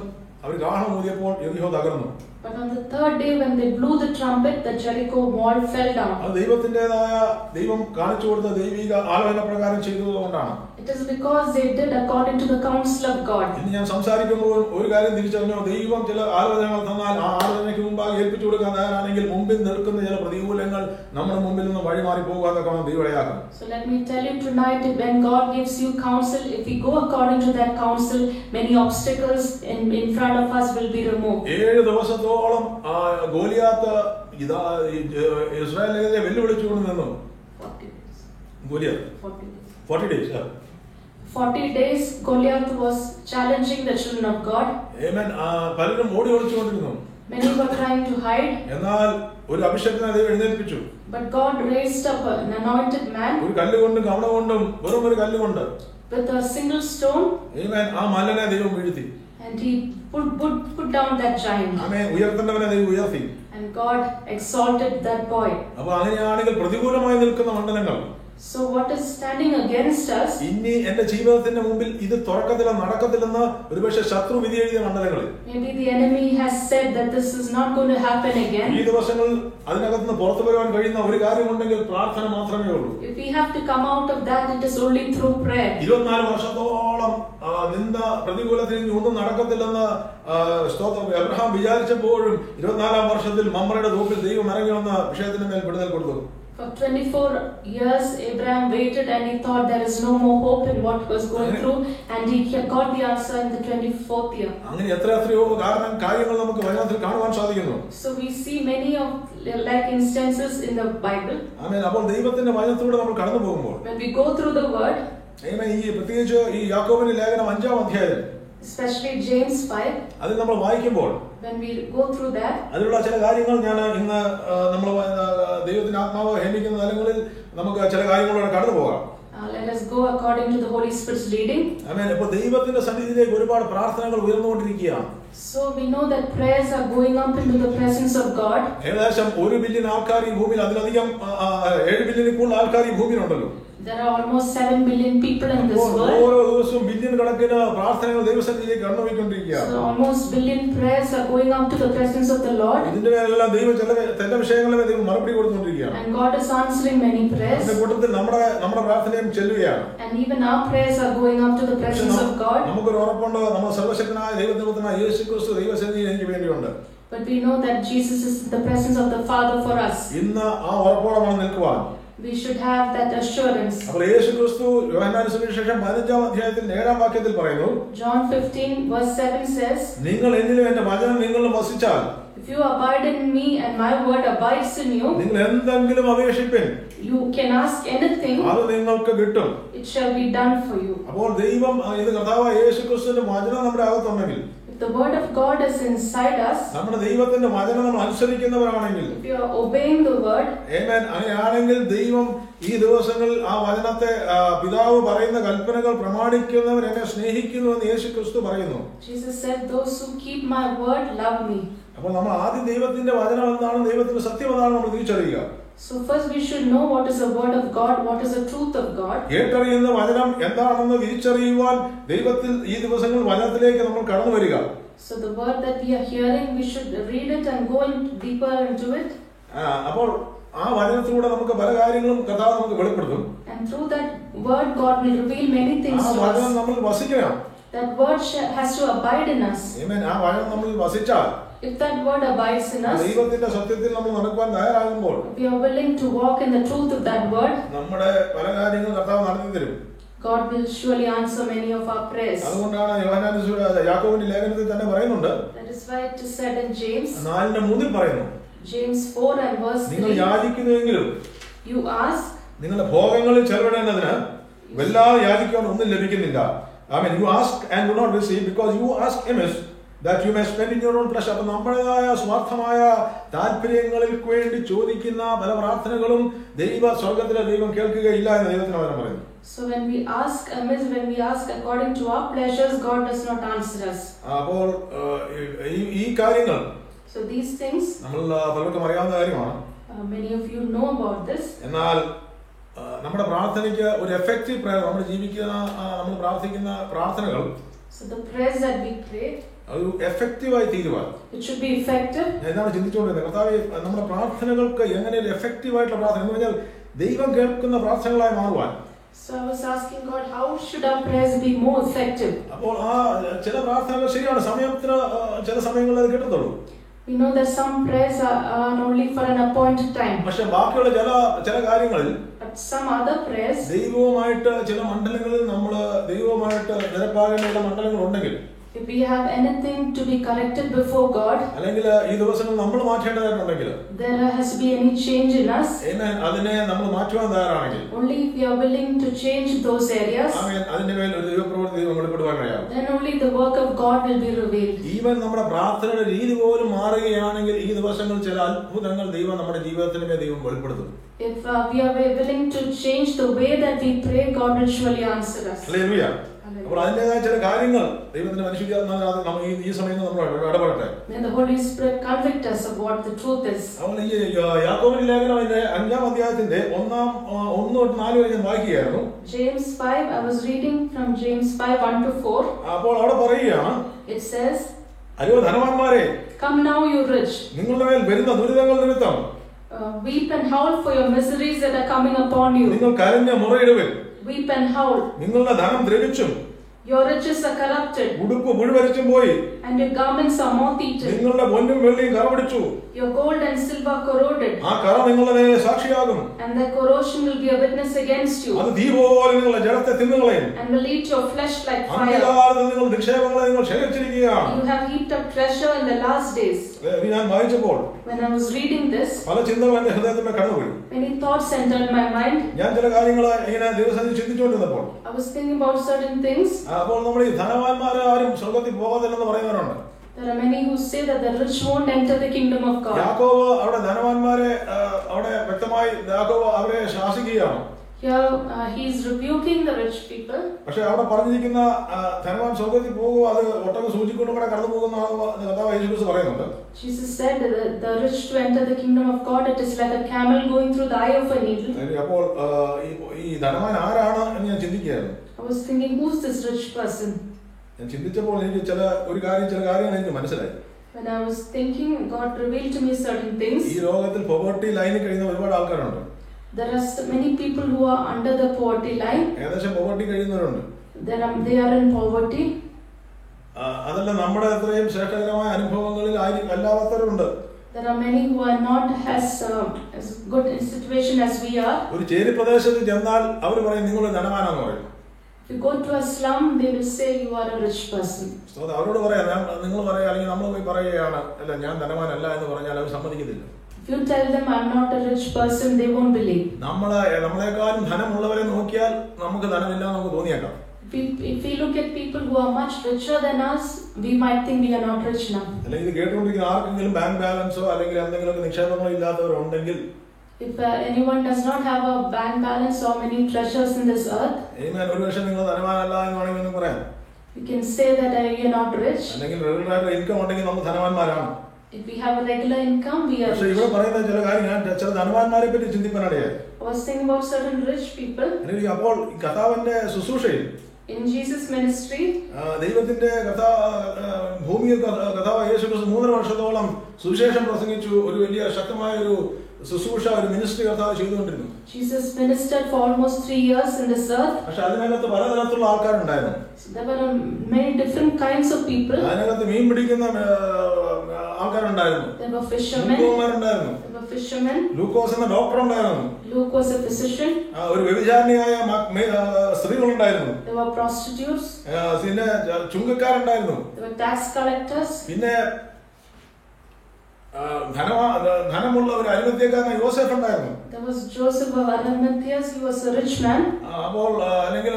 അവർ കാഹളം ഊതിയപ്പോൾ യെരിഹോ തകർന്നു. But on the third day, when they blew the trumpet, the Jericho wall fell down. അത് ദൈവം കാണിച്ചു കൊടുത്ത ദൈവിക ആലോചന പ്രകാരം ചെയ്തതുകൊണ്ടാണ്. It is because they did according to the counsel of God. ഇന്ന് ഞാൻ സംസാരിക്കുമ്പോൾ ഒരു കാര്യം തിരിച്ചറിഞ്ഞു. ദൈവം ചില ആലോചനകൾ തന്നാൽ ആ ആലോചനയ്ക്ക് മുമ്പാകെ ഏൽപ്പിച്ചു കൊടുക്കാൻ തയ്യാറാണെങ്കിൽ മുമ്പിൽ നിൽക്കുന്ന ചില പ്രതികൂലങ്ങൾ നമ്മുടെ മുമ്പിൽ നിന്ന് വഴിമാറി പോകാതെ ദൈവം ഇടയാക്കും. So let me tell you tonight, when God gives you counsel, if we go according to that counsel, many obstacles in front of us will be removed. 7 ദിവസത്തോളം ഗോലിയാത്ത് ഇസ്രായേലിനെ വെല്ലുവിളിച്ചുകൊണ്ട് നിന്നു. 40 days. 40 days Goliath was challenging the children of God. Amen. പലരും ഓടി ഒളിച്ചുകൊണ്ടിരുന്നു. Many were trying to hide. എന്നാൽ ഒരു അഭിഷേകനെ ദൈവം എഴുന്നേൽപ്പിച്ചു. But God raised up an anointed man. ഒരു കല്ലുകൊണ്ടും കവണകൊണ്ടും വെറും ഒരു കല്ലുകൊണ്ട് with a single stone. Amen. ആ മലനെ ദൈവം വീഴ്ത്തി. And he put down that giant. ആമേൻ. ഉയർത്തേണ്ടവനെ ദൈവം ഉയർത്തി. And God exalted that boy. അപ്പോൾ അങ്ങനെയാണെങ്കിൽ പ്രതികൂലമായി നിൽക്കുന്ന മണ്ഡലങ്ങൾ, so what is standing against us, ഇനി എന്റെ ജീവിതത്തിന്റെ മുമ്പിൽ ഇത് തുറക്കത്തില്ല നടക്കത്തില്ലെന്ന് ഒരുപക്ഷെ ശത്രു വിധി എഴുതിയ മണ്ഡലങ്ങളിൽ, maybe the enemy has said that this is not going to happen again. ഈ ദിവസങ്ങളിൽ അതിനകത്ത് നിന്ന് പുറത്തു വരാൻ കഴിയുന്ന ഒരു കാര്യമുണ്ടെങ്കിൽ പ്രാർത്ഥന മാത്രമേ ഉള്ളൂ. If we have to come out of that, it is only through prayer. 24 വർഷത്തോളം നിന്ന പ്രതികൂലത്തിൽ ഒന്നും നടക്കത്തില്ലെന്ന് അബ്രഹാം വിചാരിച്ചപ്പോഴും 24-ാം വർഷത്തിൽ മമ്രയുടെ തോപ്പിൽ ദൈവം ഇറങ്ങി വന്ന വിഷയത്തിന് മേൽ വിടുതൽ കൊടുത്തു. For 24 years, Abraham waited and he thought there is no more hope in what was going through, and he got the answer in the 24th year. അങ്ങനെ എത്രയോ കാര്യങ്ങൾ നമുക്ക് വചനത്തിൽ കാണുവാൻ സാധിക്കുന്നു. So we see many of like instances in the Bible. ആമേൻ. അപ്പോൾ ദൈവത്തിന്റെ വചനത്തിലൂടെ നമ്മൾ കടന്നു പോകുമ്പോൾ, when we go through the word, ഈ പ്രത്യേകിച്ച് ഈ യാക്കോബിന്റെ ലേഖനം 5-ാം അധ്യായം, especially James 5, അതിൽ നമ്മൾ വായിക്കുമ്പോൾ, when we go through that, അതിലുള്ള ചില കാര്യങ്ങൾ ഞാൻ ഇന്ന് നമ്മൾ ദൈവത്തിന്റെ ആത്മാവ് ഹേമിക്കുന്ന തലങ്ങളിൽ നമുക്ക് ചില കാര്യങ്ങളോടെ കടന്നു പോകാം. let us go according to the Holy Spirit's leading. ആമേൻ. ഇപ്പോൾ ദൈവത്തിന്റെ സന്നിധിയിലേക്ക് ഒരുപാട് പ്രാർത്ഥനകൾ ഉയർന്നുകൊണ്ടിരിക്കുകയാണ്. So we know that prayers are going up into the presence of God. ഏകദേശം 1 ബില്യൺ ആൾക്കാർ ഈ ഭൂമിയിൽ, അതിലധികം 7 ബില്യണിൽ കൂടുതൽ ആൾക്കാർ ഈ ഭൂമിയിലുണ്ടല്ലോ. There are almost 7 billion people in this world. ഓരോ ദിവസവും ബില്യൺ കണക്കിന് പ്രാർത്ഥനകൾ ദൈവസന്നിധിയിലേക്ക് കടന്നുപോയിക്കൊണ്ടിരിക്കുകയാണ്. So almost billion prayers are going up to the presence of the Lord. ഇതിന്റെ മേലെല്ലാം ദൈവം ചില വിഷയങ്ങളെ ദൈവം മറുപടി കൊടുത്തുകൊണ്ടിരിക്കുകയാണ്. And God is answering many prayers. അതിന്റെ കൂട്ടത്തിൽ നമ്മുടെ പ്രാർത്ഥനയും ചെല്ലുകയാണ്. And even our prayers are going up to the presence of God. നമുക്കൊരു ഉറപ്പുണ്ട്, നമ്മുടെ സർവശക്തനായ ദൈവത്തിനായ യേശുക്രിസ്തു ദൈവസന്നിധിയിൽ എനിക്ക് വേണ്ടിയുണ്ട്. But we know that Jesus is in the presence of the Father for us. ഇന്ന് ആ ഉറപ്പോടെ നമ്മൾ നിൽക്കുവാൻ, We should have that assurance. അപ്പോൾ യേശുക്രിസ്തു യോഹന്നാന്റെ സുവിശേഷം 15-ാം അധ്യായത്തിൽ 7-ാം വാക്യത്തിൽ പറയുന്നു, John 15 verse 7 says, നിങ്ങൾ എന്നിലും എന്റെ വചനം നിങ്ങളിൽ വസിച്ചാൽ if you abide in me and my word abides in you, നിങ്ങൾ എന്തെങ്കിലും അപേക്ഷിപ്പിൻ, you can ask anything, അത് നിങ്ങൾക്ക് കിട്ടും. it shall be done for you. അപ്പോൾ ദൈവം, ഇത് കർത്താവായ യേശുക്രിസ്തുവിന്റെ വചനം നമ്മുടെ അകത്തുണ്ടെങ്കിൽ, If the word of God is inside us, നമ്മുടെ ദൈവത്തിന്റെ വചനം നമ്മൾ അനുസരിക്കുന്നവരാണെങ്കിൽ, if you are obeying the word, ആമേൻ, അങ്ങനെയാണെങ്കിൽ ദൈവം ഈ ദിവസങ്ങളിൽ ആ വചനത്തെ, പിതാവ് പറയുന്ന കൽപ്പനകൾ പ്രമാണിക്കുന്നവർ എന്നെ സ്നേഹിക്കുന്നുവെന്ന് യേശുക്രിസ്തു പറയുന്നു. Jesus said, those who keep my word love me. അപ്പോൾ നമ്മൾ ആദ്യം ദൈവത്തിന്റെ വചനം എന്താണ്, ദൈവത്തിന്റെ സത്യം എന്താണ് നമ്മൾ തിരിച്ചറിയുക. So first we should know what is the word of God, what is the truth of God. കേട്ടറിയുന്ന വചനം എന്താണെന്ന് തിരിച്ചറിയുവാൻ ദൈവത്തിൽ ഈ ദിവസങ്ങളിൽ വചനത്തിലേക്ക് നമ്മൾ കടന്നു വരിക. So the word that we are hearing, we should read it and go in deeper into it. അപ്പോൾ ആ വചനത്തിലൂടെ നമുക്ക് പല കാര്യങ്ങളും കർത്താവ് നമുക്ക് വെളിപ്പെടുത്തും. And through that word God will reveal many things ആ to വചനം us. നമ്മൾ വസിക്കണം. That word has to abide in us. ആമേൻ. ആ വചനം നമ്മൾ വസിച്ചാൽ, If that word abides in us, ദൈവത്തിന്റെ സത്യത്തിൽ നമ്മൾ നടക്കുവാൻ തയ്യാറാകുമ്പോൾ, we are willing to walk in the truth of that word, നമ്മുടെ പല കാര്യങ്ങളും കർത്താവ് നടത്തി തരും. God will surely answer many of our prayers. അതുകൊണ്ടാണ് യാക്കോബിന്റെ ലേഖനത്തിൽ തന്നെ പറയുന്നുണ്ട്, That is why it is said in James 4:3 പറയുന്നു, James 4 and verse നിങ്ങൾ 3, യാചിക്കുന്നുവെങ്കിലും you ask, നിങ്ങളുടെ ഭോഗങ്ങളിൽ ചെലവിടേണ്ടതിന് വല്ലാതെ യാചിക്കാൻ ഒന്നും ലഭിക്കുന്നില്ല. I mean, you ask and do not receive because you ask amiss that you may spend in your own pleasure. അപ്പോൾ നമ്മുടേതായ സ്വാർത്ഥമായ താല്പര്യങ്ങൾക്ക് വേണ്ടി ചോദിക്കുന്ന പല പ്രാർത്ഥനകളും സ്വർഗത്തിലെ ദൈവം കേൾക്കുകയില്ല എന്ന് ദൈവത്തിന് വചനം പറയുന്നു. So when we ask amiss, when we ask according to our pleasures, God does not answer us. അപ്പോൾ ഈ കാര്യങ്ങൾ, So these things, നമ്മൾ പലർക്കും അറിയാവുന്ന കാര്യമാണ്. many of you know about this. എന്നാൽ നമ്മുടെ പ്രാർത്ഥനയ്ക്ക് ഒരു എഫക്റ്റീവ് പ്രയർ, നമ്മൾ നമ്മൾ പ്രാർത്ഥിക്കുന്ന പ്രാർത്ഥനകൾ, So the prayers that we pray, ഒരു എഫക്റ്റീവായി തീരുവാൻ, it should be effective. എന്താണ് ചിന്തിച്ചുകൊണ്ടിരുന്നത്, കർത്താവേ നമ്മുടെ പ്രാർത്ഥനകൾക്ക് എങ്ങനെ ഒരു എഫക്റ്റീവായിട്ടുള്ള പ്രാർത്ഥന എന്ന് പറഞ്ഞാൽ ദൈവം കേൾക്കുന്ന പ്രാർത്ഥനകളായി മാറുവാൻ. So I was asking God, how should our prayers be more effective? അപ്പോൾ ചില പ്രാർത്ഥനകൾ ശരിയാണ്, സമയത്തിന് ചില സമയങ്ങളിൽ അത് കിട്ടത്തുള്ളൂ. We know that some prayers are only for an appointed time. പക്ഷെ ബാക്കിയുള്ള ചില കാര്യങ്ങളിൽ, But some other prayers, ദൈവവുമായിട്ട് ചില മണ്ഡലങ്ങളിൽ നമ്മൾ ദൈവവുമായിട്ട് നിരപ്പാകേണ്ട മണ്ഡലങ്ങൾ ഉണ്ടെങ്കിൽ, if we have anything to be corrected before God, അല്ലെങ്കിൽ ഈ ദിവസങ്ങൾ നമ്മൾ മാറ്റേണ്ടതായിട്ടുണ്ടെങ്കിൽ, there has to be any change in us. അതിനെ നമ്മൾ മാറ്റുവാൻ തയ്യാറാണെങ്കിൽ, Only if we are willing to change those areas, അതിന്റെ മേൽ ഒരു ദൈവപ്രവൃത്തി ദൈവം വെളിപ്പെടുവാൻ കഴിയാം. then only the work of God will be revealed. Even നമ്മുടെ പ്രാർത്ഥനയുടെ രീതി പോലും മാറുകയാണെങ്കിൽ ഈ ദിവസങ്ങളിൽ ചില അത്ഭുതങ്ങൾ ദൈവം നമ്മുടെ ജീവിതത്തിന് മേൽ ദൈവം വെളിപ്പെടുത്തും. If we are willing to change the way that we pray, God will surely answer us. Hallelujah. അപ്പോൾ അതിൻ്റെതായ ചില കാര്യങ്ങൾ ദൈവത്തിന്റെ മനുഷ്യത്വം ഈ സമയത്ത് നമ്മൾ ഇടപെടട്ടെ. May the Holy Spirit convict us of what the truth is. അപ്പോൾ ഈ യാക്കോബിന്റെ ലേഖനം അതിന്റെ 5-ാം അധ്യായത്തിന്റെ 1-4 വരെ ഞാൻ വായിക്കുകയായിരുന്നു. James 5, I was reading from James 5, 1-4. അപ്പോൾ അവിടെ പറയുകയാണ്, It says, അയ്യോ ധനവാന്മാരെ, come now you rich, നിങ്ങളുടെ മേൽ വരുന്ന ദുരിതങ്ങൾ നിമിത്തം weep and howl for your miseries that are coming upon you. നിങ്ങൾ കരഞ്ഞ മുറയിടുവിൻ. Weep and howl. നിങ്ങളുടെ ധനം ദ്രവിച്ചും Your riches are corrupted, ഉടുപ്പ് മുഴുവരിച്ചും പോയി. and your garments are moth-eaten. നിങ്ങളുടെ പൊന്നും വെള്ളിയും കറപിടിച്ചു. Your gold and silver corroded, ആ കറ നിങ്ങളുടെ നേരെ സാക്ഷിയാകും. and their corrosion will be a witness against you, അത് തീ പോലെ നിങ്ങളുടെ ജഡത്തെ തിന്നുകളയും. and will eat your flesh like fire. അന്ത്യകാലത്ത് നിങ്ങൾ നിക്ഷേപങ്ങളെ നിങ്ങൾ ശേഖരിച്ചിരിക്കുകയാണ്. You have heaped up treasure in the last days. ഞാൻ വായിച്ചപ്പോൾ When I was reading this, പല ചിന്തകൾ എന്റെ ഹൃദയത്തിൽ കടന്നുപോയി. many thoughts entered my mind. ഞാൻ ചില കാര്യങ്ങൾ ഇങ്ങനെ ദിവസം ചിന്തിച്ചുകൊണ്ടിരുന്നപ്പോൾ I was thinking about certain things. അപ്പോൾ നമ്മൾ ഈ ധനവാന്മാരെ ആരും സ്വർഗ്ഗത്തിൽ പോകാതില്ലെന്ന് പറയുന്നവരുണ്ട്. There are many who say that the rich won't enter the kingdom of God. യാക്കോബ് അവിടെ ധനവാന്മാരെ അവിടെ വ്യക്തമായി യാക്കോബ് അവരെ ശാസിക്കുകയാണ്. Here he is rebuking the rich people. പക്ഷെ അവിടെ പറഞ്ഞിരിക്കുന്ന ധനവാൻ സ്വർഗ്ഗത്തിൽ പോകുക, അത് ഒട്ടകം സൂചിക്കൊണ്ടും കൂടെ കടന്നു പോകുന്ന കർത്താവ് യേശുക്രിസ്തു പറയുന്നുണ്ട്. Jesus said that the rich to enter the kingdom of God, it is like a camel going through the eye of a needle. അപ്പോൾ ഈ ധനവാൻ ആരാണ് എന്ന് ഞാൻ ചിന്തിക്കുകയായിരുന്നു. I was thinking, who's this rich person? ഞാൻ ചിന്തിച്ചപ്പോൾ എനിക്ക് ചില കാര്യങ്ങൾ എനിക്ക് മനസ്സിലായി. When I was thinking, God revealed to me certain things. ഈ ലോകത്തിൽ പോവർട്ടി ലൈനിൽ കഴിയുന്ന ഒരുപാട് ആൾക്കാരുണ്ട്. There are many people who are under the poverty line. ഏകദേശം poverty കഴിയുന്നവരുണ്ട്. They are in poverty. അതല്ല, നമ്മുടെ അത്രയും ശ്രേഷ്ഠകരമായ അനുഭവങ്ങളിൽ അല്ലാത്തവരുണ്ട്. There are many who are not as good in situation as we are. ഒരു ചേരി പ്രദേശത്ത് ചെന്നാൽ അവർ പറയും നിങ്ങൾ ധനവാനാന്ന് പറയും. If you go to a slum, they will say you are a rich person. So അവരോട് പറയാം നിങ്ങൾ പറയാ അല്ലെങ്കിൽ നമ്മൾ പോയി പറയുകയാണ് അല്ല ഞാൻ ധനവാനല്ല എന്ന് പറഞ്ഞാൽ അവർ സമ്മതിക്കത്തില്ല. If you tell them I'm not a rich person, they won't believe. നമ്മളെക്കാളും ധനമുള്ളവരെ നോക്കിയാൽ നമുക്ക് ധനമില്ല നമുക്ക് തോന്നിയേക്കാം. If we look at people who are much richer than us, we might think we are not rich now. അല്ലെങ്കിൽ കേട്ടുകൊണ്ടിരിക്കുന്ന ആർക്കെങ്കിലും bank ബാലൻസോ അല്ലെങ്കിൽ എന്തെങ്കിലും നിക്ഷേപങ്ങളോ ഇല്ലാത്തവരുണ്ടെങ്കിൽ, if anyone does not have a bank balance or many treasures in this earth, ഒരുപക്ഷെ നിങ്ങൾ ധനവാനല്ല എന്ന് വേണമെങ്കിൽ പറയാം. you can say that you are not rich. അല്ലെങ്കിൽ റെഗുലർ ഇൻകം ഉണ്ടെങ്കിൽ നമ്മൾ ധനവാന്മാരാണ്. If we have a regular income, we are. പക്ഷേ ഇവിടെ പറയുന്ന ചില കാര്യം ഞാൻ ചില ധനവാന്മാരെ പറ്റി ചിന്തിക്കാനിടയായി. I was thinking about certain rich people. അപ്പോൾ കർത്താവിന്റെ ശുശ്രൂഷയിൽ in Jesus ministry, ദൈവത്തിന്റെ ഭൂമിയിൽ കർത്താവ് യേശുക്രിസ്തു 3 വർഷത്തോളം സുവിശേഷം പ്രസംഗിച്ചു. ഒരു വലിയ ശക്തമായ ഒരു ശുശ്രൂഷ ഒരു മിനിസ്ട്രി കർത്താവ് ചെയ്തുകൊണ്ടിരുന്നു. Jesus ministered for almost 3 years in this earth. പക്ഷേ അതിനകത്ത് പലതരത്തിലുള്ള ആൾക്കാരുണ്ടായിരുന്നു. There were many different kinds of people. അതിനകത്ത് മീൻ പിടിക്കുന്ന ആൾക്കാരുണ്ടായിരുന്നു. There were fishermen. There were fishermen. ലൂക്കോസ് എന്ന ഡോക്ടർ ഉണ്ടായിരുന്നു. Luke was a physician. ഒരു വ്യഭിചാരിണിയായ സ്ത്രീകളുണ്ടായിരുന്നു. There were prostitutes. പിന്നെ ചുങ്കക്കാരുണ്ടായിരുന്നു. There were tax collectors. പിന്നെ ധനമുള്ള ഒരു അരിമത്യക്കാരൻ യോസേഫ് ഉണ്ടായിരുന്നു. There was Joseph of Arimathea. He was a rich man. അപ്പോൾ അല്ലെങ്കിൽ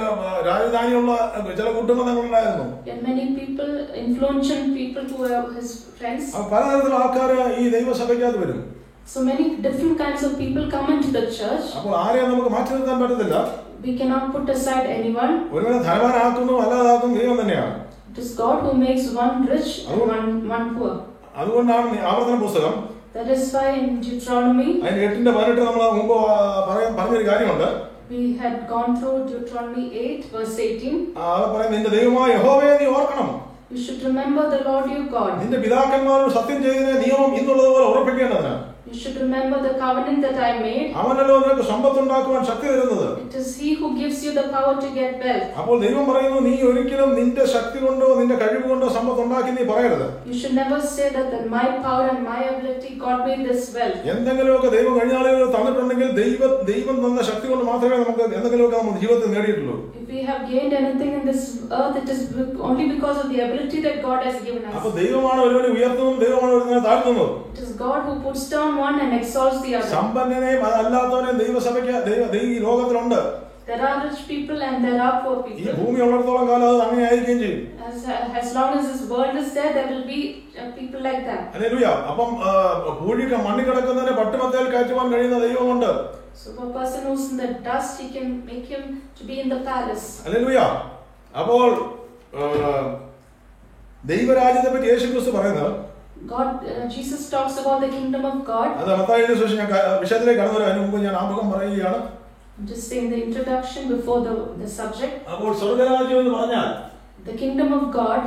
രാജധാനിയുള്ള ചില കുടുംബങ്ങളുണ്ടായിരുന്നു. Many people, influential people who were his friends. പലതരത്തിലുള്ള ആൾക്കാർ ഈ ദൈവസഭയ്ക്കകത്ത് വരും. So many different kinds of people come into the church. അപ്പോൾ ആരെയും നമുക്ക് മാറ്റി നിർത്താൻ പറ്റത്തില്ല. We cannot put aside anyone. ഒരുവനെ ധനവാനാക്കുന്നു അല്ലാതാക്കും ദൈവം തന്നെയാണ്. It is God who makes one rich and one poor. അതുകൊണ്ടാണ് ആവർത്തന പുസ്തകം. That is why in Deuteronomy, അതിന്റെ 8:18 നമ്മൾ മുമ്പ് പറഞ്ഞൊരു കാര്യമുണ്ട്. we had gone through Deuteronomy 8 verse 18. അത് പറയുന്നത് നിന്റെ ദൈവമായ യഹോവയെ നീ ഓർക്കണം. You should remember the Lord your God. നിന്റെ പിതാക്കന്മാരോട് സത്യം ചെയ്തതിനെ നിയമം ഇന്നുള്ളതുപോലെ ഉറപ്പിക്കേണ്ടതിന്. You should remember the covenant that I made. അവനല്ലോ നിനക്ക് സമ്പത്ത് ഉണ്ടാക്കുവാൻ ശക്തി തരുന്നത്. It is he who gives you the power to get wealth. അപ്പോൾ ദൈവം പറയുന്നു നീ ഒരിക്കലും നിന്റെ ശക്തി കൊണ്ടോ നിന്റെ കഴിവ് കൊണ്ടോ സമ്പത്ത് ഉണ്ടാക്കി നീ പറയരുത്. You should never say that my power and my ability God made this wealth. എന്തെങ്കിലുമൊക്കെ ദൈവം കഴിഞ്ഞ ആളുകൾ തന്നിട്ടുണ്ടെങ്കിൽ ദൈവം തന്ന ശക്തി കൊണ്ട് മാത്രമേ നമുക്ക് എന്തെങ്കിലുമൊക്കെ നമ്മുടെ ജീവിതത്തിൽ നേടിയിട്ടുള്ളൂ. If we have gained anything in this earth, it is only because of the ability that God has given us. അപ്പോൾ ദൈവമാണ് ഒരുവനെ ഉയർത്തുന്നതും ദൈവമാണ് ഒരുവനെ താഴ്ത്തുന്നതും. It is God who puts down one and exalts the other. സമ്പന്നനെയും അതല്ലാത്തവനെയും ദൈവസഭയ്ക്ക് ഈ ലോകത്തിലുണ്ട്. There are rich people and there are poor people. ഈ ഭൂമി ഉള്ളിടത്തോളം കാലം അത് അങ്ങനെ ആയിരിക്കുകയും ചെയ്യും. As long as this world is there will be people like that. Hallelujah. അപ്പം പൂഴിക്ക് മണ്ണിൽ കിടക്കുന്നതിനെ പട്ടുമത്തേൽ കയറ്റുവാൻ കഴിയുന്ന ദൈവമുണ്ട്. So a person who's in the dust, he can make him to be in the palace. Hallelujah. അപ്പോൾ ദൈവരാജ്യത്തെ പറ്റി യേശുക്രിസ്തു പറയുന്നത് Jesus talks about the kingdom of God. അത് മത്തായിയുടെ സുവിശേഷം ഞാൻ വിഷയത്തിലേക്ക് കടന്നുവരാൻ മുമ്പ് ഞാൻ ആമുഖം പറയുകയാണ്. I'm just saying the introduction before the subject. അപ്പോൾ സ്വർഗ്ഗരാജ്യം എന്ന് പറഞ്ഞാൽ the kingdom of God,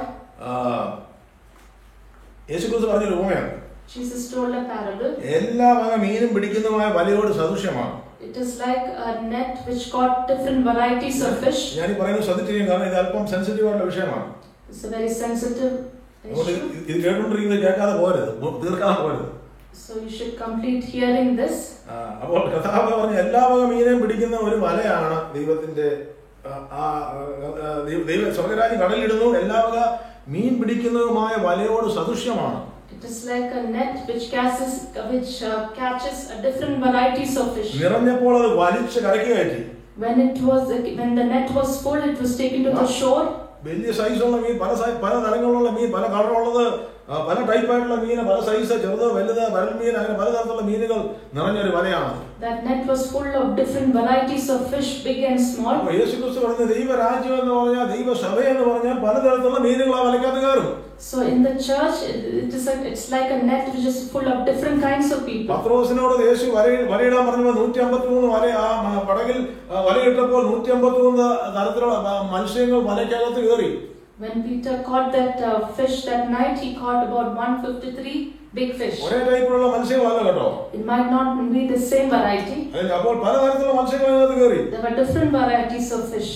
യേശുക്രിസ്തു പറഞ്ഞ ഉപമയാണ്. Jesus told a parable. എല്ലാ വക മീനും പിടിക്കുന്നതുമായ വലയോട് സദൃശ്യമാണ്. It is like a net which caught different varieties of fish. ഞാൻ ഈ പറയുന്നത് ശ്രദ്ധിച്ചിരിക്കും, കാരണം ഇത് അല്പം സെൻസിറ്റീവ് ആയിട്ടുള്ള വിഷയമാണ്. It's a very sensitive issue. ഇത് കേട്ടുകൊണ്ടിരിക്കുന്നത് കേൾക്കാതെ പോരുത്, തീർക്കാതെ പോരുത്. So you should complete hearing this. അപ്പോൾ കർത്താവ് പറഞ്ഞ എല്ലാ വക മീനെയും പിടിക്കുന്ന ഒരു വലയാണ് ദൈവത്തിന്റെ സ്വർഗ്ഗരാജ്യം കടലിടുന്നു. എല്ലാ വക മീൻ പിടിക്കുന്നതുമായ വലയോട് സദൃശ്യമാണ്. It is like a net which catches a different varieties of fish. നിറഞ്ഞപ്പോൾ അത് വലിച്ച് കരയ്ക്ക് കയറ്റി. When the net was full, it was taken to the shore. വലിയ സൈസുള്ള മീൻ, പല തരങ്ങളുള്ള മീൻ, പല കളറുള്ളത്, പല ടൈപ്പായിട്ടുള്ള മീൻ, പല സൈസ്, ചെറുത് വലുത്, വരൽ മീൻ, അങ്ങനെ പലതരത്തിലുള്ള മീനുകൾ നിറഞ്ഞൊരു വലയാണ്. That net was full of different varieties of fish, big and small. യേശുക്രിസ്തു പറഞ്ഞ ദൈവരാജ്യം എന്ന് പറഞ്ഞാൽ, ദൈവസഭ എന്ന് പറഞ്ഞാൽ പലതരത്തിലുള്ള മീനുകൾ ആ വലയ്ക്കകത്ത് കയറും. So in the church, it's like a net which is full of different kinds of people. പത്രോസിനോട് യേശു വലയിടാൻ പറഞ്ഞപ്പോൾ 153 വല ആ പടകിൽ വലയിട്ടപ്പോൾ 153 തരത്തിലുള്ള മത്സ്യങ്ങൾ വലയ്ക്കകത്ത് കയറി. When Peter caught that fish that night, he caught about 153 big fish. ഒരേ ടൈപ്പിലുള്ള മത്സ്യങ്ങളല്ല കേട്ടോ. It might not be the same variety. അപ്പോൾ പലതരത്തിലുള്ള മത്സ്യങ്ങൾ അതിനകത്ത് കയറി. There were different varieties of fish.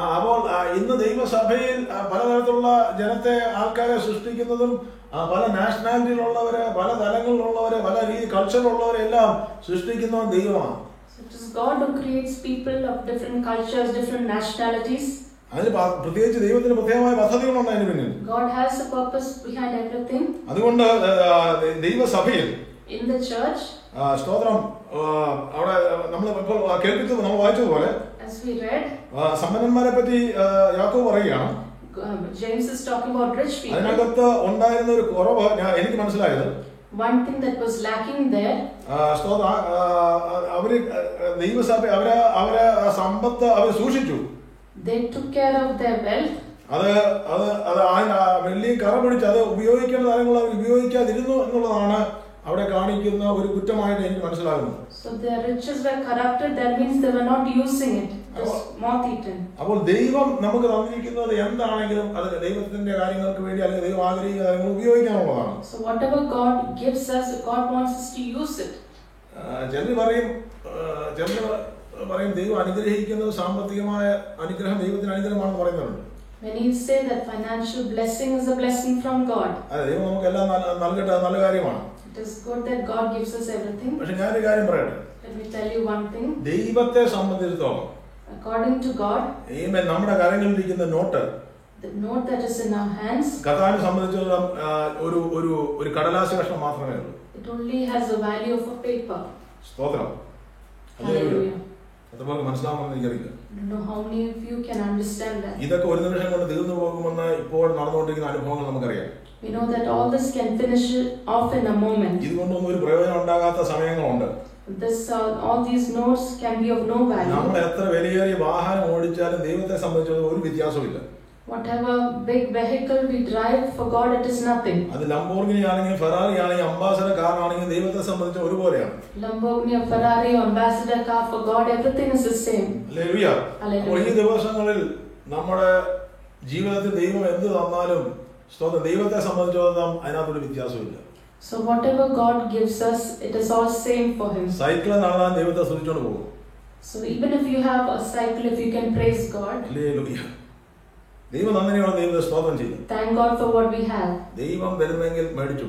അപ്പോൾ ഇന്ന് ദൈവസഭയിൽ പലതരത്തിലുള്ള ജനത്തെ ആൾക്കാരെ സൃഷ്ടിക്കുന്നതും പല നാഷണാലിറ്റിയിലുള്ളവരെ, പല തലങ്ങളിലുള്ളവരെ, പല രീതി കൾച്ചറിലുള്ളവരെ എല്ലാം സൃഷ്ടിക്കുന്നതും ദൈവമാണ്. It is God who creates people of different cultures, different nationalities. അതിന് പ്രത്യേകിച്ച് ദൈവത്തിന് പ്രത്യേകമായ പദ്ധതികളുണ്ട് അതിന് പിന്നിൽ. God has a purpose behind everything. അതുകൊണ്ട് ദൈവസഭയിൽ In the church, സ്തോത്രം, അവിടെ നമ്മൾ ഇപ്പോൾ കേൾപ്പിച്ചത് നമ്മൾ വായിച്ചതുപോലെ as we read, സമ്പന്നന്മാരെ പറ്റി യാക്കോബ് പറയുകയാണ്. James is talking about rich people. അതിനകത്ത് ഉണ്ടായിരുന്ന ഒരു കുറവ് എനിക്ക് മനസ്സിലായത്, one thing that was lacking there, അവര് ദൈവസഭ അവരെ സമ്പത്ത് അവർ സൂക്ഷിച്ചു. they took care of their wealth. അത് വെള്ളി കറ പിടിച്ച് അത് ഉപയോഗിക്കേണ്ട കാര്യങ്ങൾ അവർ ഉപയോഗിക്കാതിരുന്നു എന്നുള്ളതാണ് അവിടെ കാണിക്കുന്ന ഒരു കുറ്റമായിട്ട് എനിക്ക് മനസ്സിലാകുന്നത്. So their riches were corrupted. That means they were not using it. It was moth eaten. അപ്പോൾ ദൈവം നമുക്ക് തന്നിരിക്കുന്നത് എന്താണെങ്കിലും അത് ദൈവത്തിന്റെ കാര്യങ്ങൾക്ക് വേണ്ടി അല്ലെങ്കിൽ ദൈവം ആഗ്രഹിക്കുന്ന കാര്യങ്ങൾ ഉപയോഗിക്കാനുള്ളതാണ്. So whatever God gives us, God wants us to use it. ചിലർ പറയും ദൈവം അനുഗ്രഹിക്കുന്നത് സാമ്പത്തികമായ അനുഗ്രഹം ദൈവത്തിന് അനുഗ്രഹമാണെന്ന് പറയുന്നുണ്ട്. When you say that financial blessing is a blessing from God, ദൈവം നമുക്ക് എല്ലാം നൽകട്ടെ, നല്ല കാര്യമാണ്. it is good that God gives us everything. പക്ഷെ ഞാനൊരു കാര്യം പറയട്ടെ, Let me tell you one thing. ദൈവത്തെ സംബന്ധിച്ചിടത്തോളം According to God, നമ്മുടെ കരങ്ങളിലിരിക്കുന്ന not, the note that is in our hands, കർത്താവിനെ സംബന്ധിച്ചിടത്തോളം ഒരു കടലാസ് കഷ്ണം മാത്രമേ ഉള്ളൂ. it only has the value of a paper. സ്തോത്രം. Hallelujah. അത് നമുക്ക് മനസ്സിലാവുമെന്ന് എനിക്കറിയില്ല. I don't know how many of you can understand that. ഇതൊക്കെ ഒരു നിമിഷം കൊണ്ട് തീർന്നു പോകുമെന്ന് ഇപ്പോൾ നടന്നുകൊണ്ടിരിക്കുന്ന അനുഭവങ്ങൾ നമുക്കറിയാം. We know that all this can finish off in a moment. ഇതുകൊണ്ടൊന്നും ഒരു പ്രയോജനം ഉണ്ടാകാത്ത സമയങ്ങളുണ്ട്. All these notes can be of no value. നമ്മൾ എത്ര വലിയ വാഹനം ഓടിച്ചാലും ദൈവത്തെ സംബന്ധിച്ചിടത്തോളം ഒരു വ്യത്യാസമില്ല. Whatever big vehicle we drive, for God it is nothing. അത് ലംബോർഗിനി ആണെങ്കിലും ഫെറാറി ആണെങ്കിലും അംബാസഡർ കാർ ആണെങ്കിലും ദൈവത്തെ സംബന്ധിച്ച് ഒരുപോലെയാണ്. Lamborghini or Ferrari or ambassador car, for God everything is the same. Hallelujah. അപ്പോൾ ഈ ദിവസങ്ങളിൽ നമ്മുടെ ജീവിതത്തിൽ ദൈവം എന്ത് തന്നാലും ദൈവത്തെ സംബന്ധിച്ചിടത്തോളം അതിനകത്തൊരു വ്യത്യാസമില്ല. So whatever God gives us, it is all same for Him. Cycle നടന്നാൽ ദൈവത്തെ സ്തുതിച്ചുകൊണ്ട് പോകും. So even if you have a cycle, if you can praise God, hallelujah. ദൈവം നന്ദിയോടെ ദൈവത്തെ സ്തോത്രം ചെയ്യും. thank God for what we have. ദൈവം തരുന്നെങ്കിൽ മേടിച്ചു.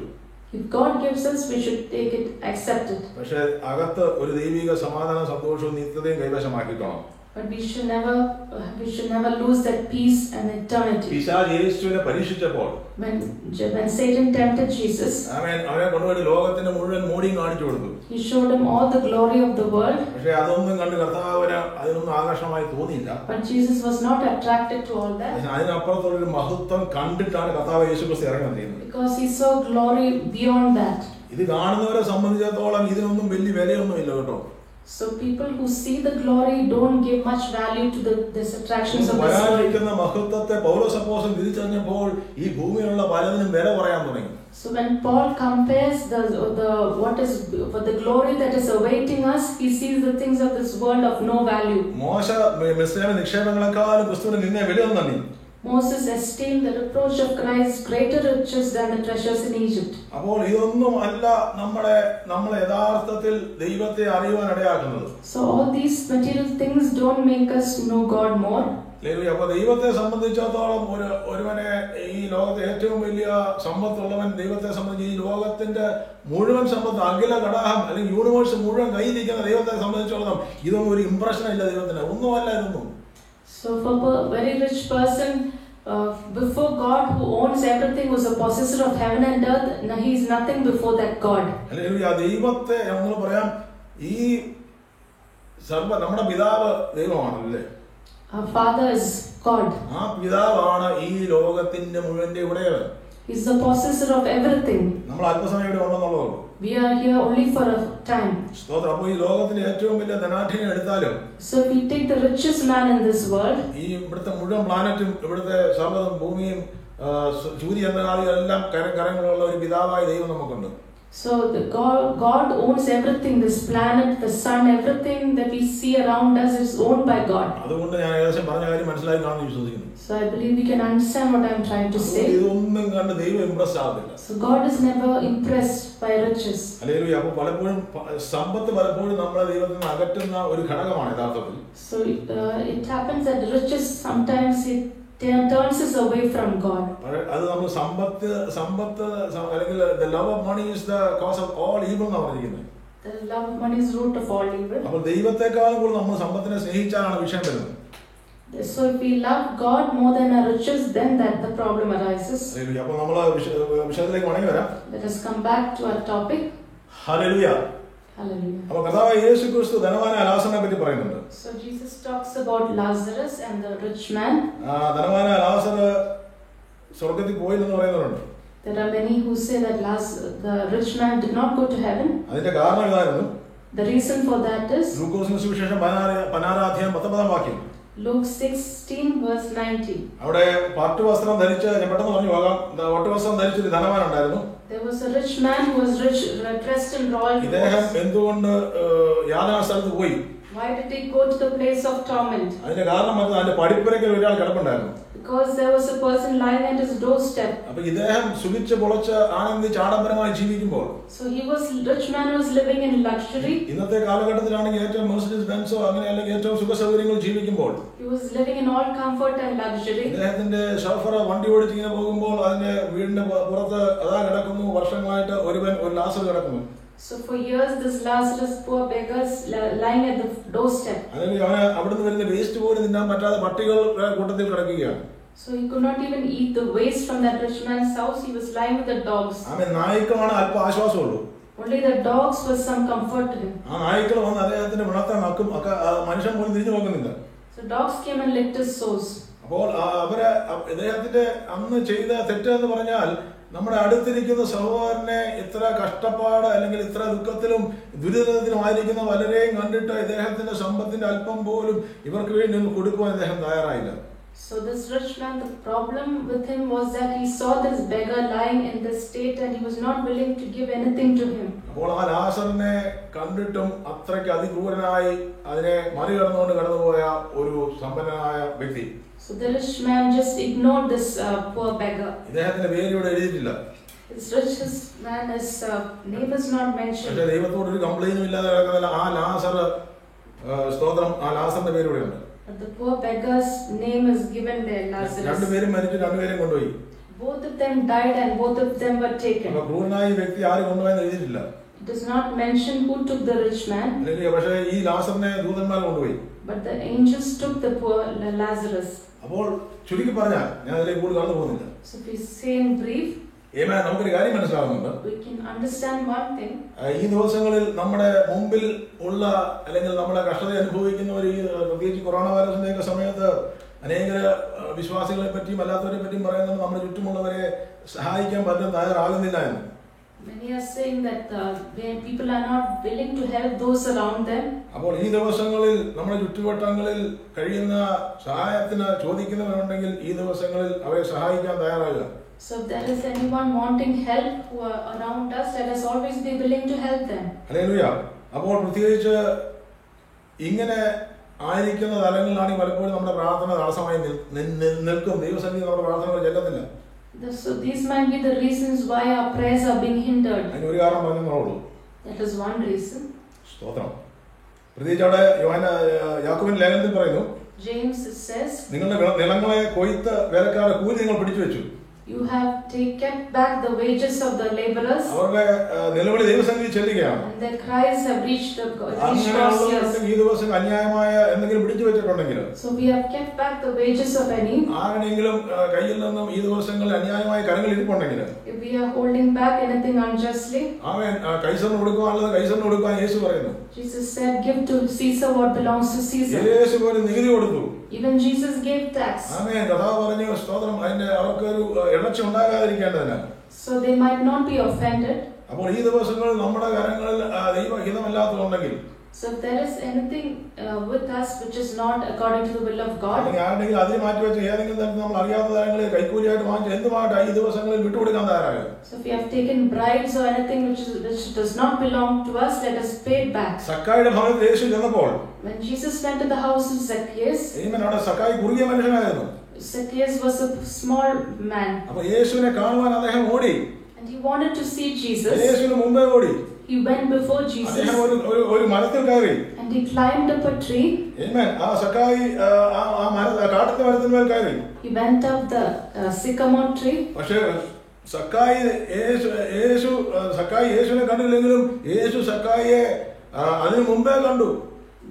If God gives us, we should take it, accept it. പക്ഷേ അകത്ത് ഒരു ദൈവിക സമാധാനം, സന്തോഷവും നിത്യതയും കൈവശമാക്കിക്കണം. But we should never lose that peace and eternity. പിശാച് യേശുവിനെ പരീക്ഷിച്ചപ്പോൾ, When Satan tempted Jesus, അവനെ കൊണ്ടുപോയി ലോകത്തിന്റെ മുഴുവൻ മോടിയും കാണിച്ചു കൊടുത്തു. he showed him all the glory of the world. പക്ഷേ അതൊന്നും കണ്ട് കർത്താവിന് അതിനൊന്നും ആകർഷണമായി തോന്നിയില്ല. But Jesus was not attracted to all that. അതിനപ്പുറത്തുള്ളൊരു മഹത്വം കണ്ടിട്ടാണ് കർത്താവ് യേശുക്രിസ്തു ഇറങ്ങി വന്നിരുന്നത്. Because he saw glory beyond that. ഇത് കാണുന്നവരെ സംബന്ധിച്ചിടത്തോളം ഇതിനൊന്നും വലിയ വിലയൊന്നും ഇല്ല കേട്ടോ. So people who see the glory don't give much value to these attractions of this world. വരാനിരിക്കുന്ന മഹത്വത്തെ പൗലോസ് അപ്പോസ്തലൻ തിരിച്ചറിഞ്ഞപ്പോൾ ഈ ഭൂമിയിലുള്ള പലതിനും വില പറയാൻ തുടങ്ങി. So when Paul compares for the glory that is awaiting us, he sees the things of this world of no value. മോശ മിസ്രൈമിലെ നിക്ഷേപങ്ങളെക്കാളും ക്രിസ്തുവിനെ നിന്നെ വിലയൊന്നും നന്ദി. Moses esteemed the reproach of Christ greater riches than the treasures in Egypt. അപ്പോൾ ഇതൊന്നും അല്ല നമ്മളെ യഥാർത്ഥത്തിൽ ദൈവത്തെ അറിയുവാൻ ഇടയാക്കുന്നത്. So all these material things don't make us know God more. അപ്പോൾ ദൈവത്തെ സംബന്ധിച്ചിടത്തോളം ഒരുവനെ ഈ ലോകത്തെ ഏറ്റവും വലിയ സമ്പത്തുള്ളവൻ ദൈവത്തെ സംബന്ധിച്ച് ഈ ലോകത്തിന്റെ മുഴുവൻ സമ്പത്ത് അഖില ഘടകം അല്ലെങ്കിൽ യൂണിവേഴ്സ് മുഴുവൻ കയ്യിലിരിക്കുന്ന ദൈവത്തെ സംബന്ധിച്ചിടത്തോളം ഇതൊന്നും ഒരു ഇംപ്രഷൻ ഇല്ല ദൈവത്തിന്. ഒന്നുമല്ല ഇതൊന്നും. So for a very rich person, before God who owns everything, who is a possessor of heaven and earth, he is nothing before that God. Hallelujah. ദൈവത്തെ നമ്മൾ പറയാം, ഈ നമ്മുടെ പിതാവ് ദൈവമാണല്ലേ. Our Father is God. ആ പിതാവാണ് ഈ ലോകത്തിന്റെ മുഴുവന്റെ ഉടയവൻ. He is the possessor of everything. നമ്മൾ അല്പസമയം ഇവിടെ ഉണ്ടെന്നുള്ളൂ. We are here only for a time. സ്തോത്രം. അപ്പോൾ ഈ ലോകത്തിന്റെ ഏറ്റവും വലിയ ധനാഠ്യനെ എടുത്താലും, So if we take the richest man in this world, ഈ ഇവിടുത്തെ മുഴുവൻ പ്ലാനറ്റും ഇവിടുത്തെ സർവ്വതും ഭൂമിയും സൂര്യ എന്ന എല്ലാം കരങ്ങളുള്ള ഒരു പിതാവായ ദൈവം നമുക്കുണ്ട്. So God owns everything, this planet, the sun, everything that we see around us is owned by God. അതുകൊണ്ട് ഞാൻ ഏകദേശം പറഞ്ഞ കാര്യം മനസ്സിലായി കാണുമെന്ന് വിശ്വസിക്കുന്നു. So I believe we can understand what I am trying to say. ഇതൊന്നും കണ്ട് ദൈവം ഇംപ്രസ് ആവില്ല. So God is never impressed by riches. Hallelujah. അപ്പോൾ പലപ്പോഴും സമ്പത്ത് പലപ്പോഴും നമ്മളെ ദൈവത്തിൽ നിന്ന് അകറ്റുന്ന ഒരു ഘടകമാണ് യഥാർത്ഥത്തിൽ. So it happens that riches sometimes it turns us away from God. അത് നമ്മൾ സമ്പത്ത് അല്ലെങ്കിൽ the love of money is the cause of all evil എന്നാണ് പറഞ്ഞിരിക്കുന്നത്. The love of money is root of all evil. അപ്പോൾ ദൈവത്തെക്കാളും കൂടുതൽ നമ്മൾ സമ്പത്തിനെ സ്നേഹിച്ചാലാണ് വിഷയം വരുന്നത്. So if we love God more than our riches, then that the problem arises. Hallelujah. അപ്പോൾ നമ്മൾ വിഷയത്തിലേക്ക് മടങ്ങി വരാം. Let us come back to our topic. Hallelujah. Hallelujah. അപ്പോൾ കർത്താവായ യേശുക്രിസ്തു ധനവാനായ ലാസറിനെ പറ്റി പറയുന്നുണ്ട്. So Jesus talks about Lazarus and the rich man. ധനവാനായ ലാസർ സ്വർഗ്ഗത്തിൽ പോയില്ലെന്ന് പറയുന്നുണ്ട്. There are many who say that the rich man did not go to heaven. അതിന്റെ കാരണം ഇതായിരുന്നു. The reason for that is ലൂക്കോസിന്റെ സുവിശേഷം 16:19 Luke 16 verse 19. അവിടെ പട്ടുവസ്ത്രം ധരിച്ച് ഞാൻ പെട്ടെന്ന് പറഞ്ഞു പോകാം. പട്ടുവസ്ത്രം ധരിച്ചൊരു ധനവാൻ ഉണ്ടായിരുന്നു. There was a rich man who was rich, dressed in royal ഇദ്ദേഹം clothes. എന്തുകൊണ്ട് യാതനാ സ്ഥലത്ത് പോയി? Why did he go to the place of torment? അതിന്റെ കാരണം അതിന്റെ പടിപ്പുരയ്ക്കൽ ഒരാൾ കിടപ്പുണ്ടായിരുന്നു. Because there was a person lying at his doorstep. അപ്പൊ ഇദ്ദേഹം സുഖിച്ച് പൊളച്ച് ആനന്ദിച്ച് ആഡംബരമായി ജീവിക്കുമ്പോൾ So rich man was living in luxury. ഇന്നത്തെ കാലഘട്ടത്തിലാണെങ്കിൽ ഏറ്റവും മെർസിഡീസ് ബെൻസോ അങ്ങനെ അല്ലെങ്കിൽ ഏറ്റവും സുഖ സൗകര്യങ്ങൾ ജീവിക്കുമ്പോൾ He was living in all comfort and luxury. ഇദ്ദേഹത്തിന്റെ ഷോഫർ വണ്ടി ഓടിച്ച് ഇങ്ങനെ പോകുമ്പോൾ അതിന്റെ വീടിന്റെ പുറത്ത് അതാ കിടക്കുന്നു വർഷങ്ങളായിട്ട് ഒരു ലാസർ കിടക്കുന്നു. So for years this Lazarus poor beggar lying at the doorstep. അല്ലെങ്കിൽ അവന് അവിടുന്ന് വരുന്ന വേസ്റ്റ് പോലും തിന്നാൻ പറ്റാതെ പട്ടികളുടെ കൂട്ടത്തിൽ കിടക്കുകയാണ്. So he could not even eat the waste from that rich man's house. He was lying with the dogs. നായ്ക്കളാണ് അല്പം ആശ്വാസമുള്ളൂ. Only the dogs was some comfort to him. ആ നായ്ക്കൾ വന്ന് അദ്ദേഹത്തിന്റെ വിളത്തെ നക്കും ഒക്കെ മനുഷ്യൻ പോലും തിരിഞ്ഞു നോക്കുന്നില്ല. So dogs came and licked his sores. അപ്പോൾ അവര് ഇദ്ദേഹത്തിന്റെ അന്ന് ചെയ്ത തെറ്റെന്ന് പറഞ്ഞാൽ നമ്മുടെ അടുത്തിരിക്കുന്ന സഹോദരനെ ഇത്ര കഷ്ടപ്പാട് അല്ലെങ്കിൽ ഇത്ര ദുഃഖത്തിലും ദുരിതത്തിലുമായിരിക്കുന്ന പലരെയും കണ്ടിട്ട് ഇദ്ദേഹത്തിന്റെ സമ്പത്തിന്റെ അല്പം പോലും ഇവർക്ക് വേണ്ടി ഒന്ന് കൊടുക്കുവാൻ ഇദ്ദേഹം തയ്യാറായില്ല. So this rich man, the problem with him was that he saw this beggar lying in this state and he was not willing to give anything to him. അപ്പോൾ ആ ലാസറിനെ കണ്ടിട്ടും അത്രയ്ക്ക് അതിക്രൂരനായി അതിനെ മറികടന്നുകൊണ്ട് കടന്നുപോയ ഒരു സമ്പന്നനായ വ്യക്തി. So the rich man just ignored this poor beggar. ഇദ്ദേഹത്തിന്റെ പേര് ഇവിടെ എഴുതിയിട്ടില്ല. This rich man's name is not mentioned. പക്ഷേ ദൈവത്തോട് ഒരു കംപ്ലൈന്റും ഇല്ലാതെ കിടക്കുന്ന ആ ലാസർ സ്തോത്രം ആ ലാസറിന്റെ പേര് ഇവിടെ ഉണ്ട്. But the poor beggar's name is given there, Lazarus. രണ്ടുപേരും മരിച്ചു രണ്ടുപേരും കൊണ്ടുപോയി. Both of them died and both of them were taken. അപ്പോൾ ക്രൂരനായ വ്യക്തി ആര് കൊണ്ടുപോയെന്ന് എഴുതിയിട്ടില്ല. It does not mention who took the rich man. പക്ഷേ ഈ ലാസറിനെ ദൂതന്മാർ കൊണ്ടുപോയി. But the angels took the poor Lazarus. അപ്പോൾ ചുരുക്കി പറഞ്ഞാൽ ഞാൻ അതിലേക്ക് കൂടുതൽ കടന്നു പോകുന്നില്ല. So if we say in brief, നമുക്കൊരു കാര്യം മനസ്സിലാവുന്നുണ്ട്. we can understand one thing. ഈ ദിവസങ്ങളിൽ നമ്മുടെ മുമ്പിൽ ഉള്ള അല്ലെങ്കിൽ നമ്മളെ കഷ്ടത അനുഭവിക്കുന്നവർ ഈ പ്രത്യേകിച്ച് കൊറോണ വൈറസിന്റെ ഒക്കെ സമയത്ത് അനേക വിശ്വാസികളെ പറ്റിയും അല്ലാത്തവരെ പറ്റിയും പറയുന്നത് നമ്മുടെ ചുറ്റുമുള്ളവരെ സഹായിക്കാൻ പറ്റുന്ന തയ്യാറാകുന്നില്ല എന്ന്. Many are saying that people are not willing to help those around them. അപ്പോൾ ഈ ദിവസങ്ങളിൽ നമ്മുടെ ചുറ്റുവട്ടങ്ങളിൽ കഴിയുന്ന സഹായത്തിന് ചോദിക്കുന്നവരുണ്ടെങ്കിൽ ഈ ദിവസങ്ങളിൽ അവരെ സഹായിക്കാൻ തയ്യാറാകുക. So if there is anyone wanting help who are around us, let us always be willing to help them. Hallelujah. അപ്പോൾ പ്രത്യേകിച്ച് ഇങ്ങനെ ആയിരിക്കുന്ന തലങ്ങളിലാണ് പലപ്പോഴും നമ്മുടെ പ്രാർത്ഥന തടസ്സമായി നിൽക്കും. ദൈവസന്നിധി നമ്മുടെ പ്രാർത്ഥനകൾ ചെല്ലുന്നില്ല. So these might be the reasons why our prayers are being hindered. അതിന് ഒരു കാരണം പറഞ്ഞേ ഉള്ളൂ. That is one reason. സ്തോത്രം. പ്രത്യേകിച്ച് അവിടെ യാക്കോബിന്റെ ലേഖനത്തിൽ പറയുന്നു, James says, നിങ്ങളുടെ നിലങ്ങളെ കൊയ്ത്ത് വേലക്കാരുടെ കൂലി നിങ്ങൾ പിടിച്ചു വെച്ചു. You have kept back the wages of the laborers. അവരുടെ നിലവിളി ദൈവസന്നിധി ചെല്ലുകയാണ്. And their cries have reached God's ears. ഈ ദിവസം അന്യായമായ എന്തെങ്കിലും പിടിച്ചു വെച്ചിട്ടുണ്ടെങ്കിൽ, So we have kept back the wages of any. ആരെങ്കിലും കയ്യിൽ നിന്നും ഈ ദിവസങ്ങളിൽ അന്യായമായ കരങ്ങൾ ഇരിപ്പുണ്ടെങ്കിൽ, If we are holding back anything unjustly, അവൻ കൈസറിന് കൊടുക്കുവാനുള്ളത് കൈസറിന് കൊടുക്കാൻ യേശു പറയുന്നു. Jesus said, give to Caesar what belongs to Caesar. യേശു പോലും നികുതി കൊടുത്തു. Even Jesus gave tax. ആമേൻ. കർത്താവ് പറഞ്ഞു സ്തോത്രം, അതിന്റെ അവർക്കൊരു ഇടർച്ച ഉണ്ടാകാതിരിക്കേണ്ടതിന്. So they might not be offended. അപ്പോൾ ഈ ദിവസങ്ങളിൽ നമ്മുടെ കരങ്ങളിൽ ദൈവഹിതമല്ലാത്തതുണ്ടെങ്കിൽ, So if there is anything with us which is not according to the will of God, അല്ലെങ്കിൽ ആരുടെങ്കിലും അതിന് മാറ്റി വെച്ച് ഏതെങ്കിലും തരത്തിൽ നമ്മൾ അറിയാവുന്ന കാര്യങ്ങളിൽ കൈക്കൂലിയായിട്ട് വാങ്ങിച്ച് എന്തുമായിട്ട് ഈ ദിവസങ്ങളിൽ വിട്ടുകൊടുക്കാൻ തയ്യാറാകും. so if we have taken bribes or anything which does not belong to us, let us pay it back. സക്കായിയുടെ ഭവനത്തിൽ യേശു ചെന്നപ്പോൾ When Jesus went to the house of Zacchaeus, അവിടെ സക്കായി കുറുകിയ മനുഷ്യനായിരുന്നു. Zacchaeus was a small man. അപ്പോൾ യേശുവിനെ കാണുവാൻ അദ്ദേഹം ഓടി. And he wanted to see Jesus. യേശുവിന് മുമ്പേ ഓടി. He went before Jesus. അദ്ദേഹം ഒരു മരത്തിൽ കയറി. And he climbed up a tree. ആമേൻ. ആ സക്കായി ആ കാട്ടിലെ മരത്തിന്മേൽ കയറി. He went up the sycamore tree. പക്ഷേ സക്കായി യേശുവിനെ കണ്ടില്ലെങ്കിലും യേശു സക്കായിയെ അതിനു മുമ്പേ കണ്ടു.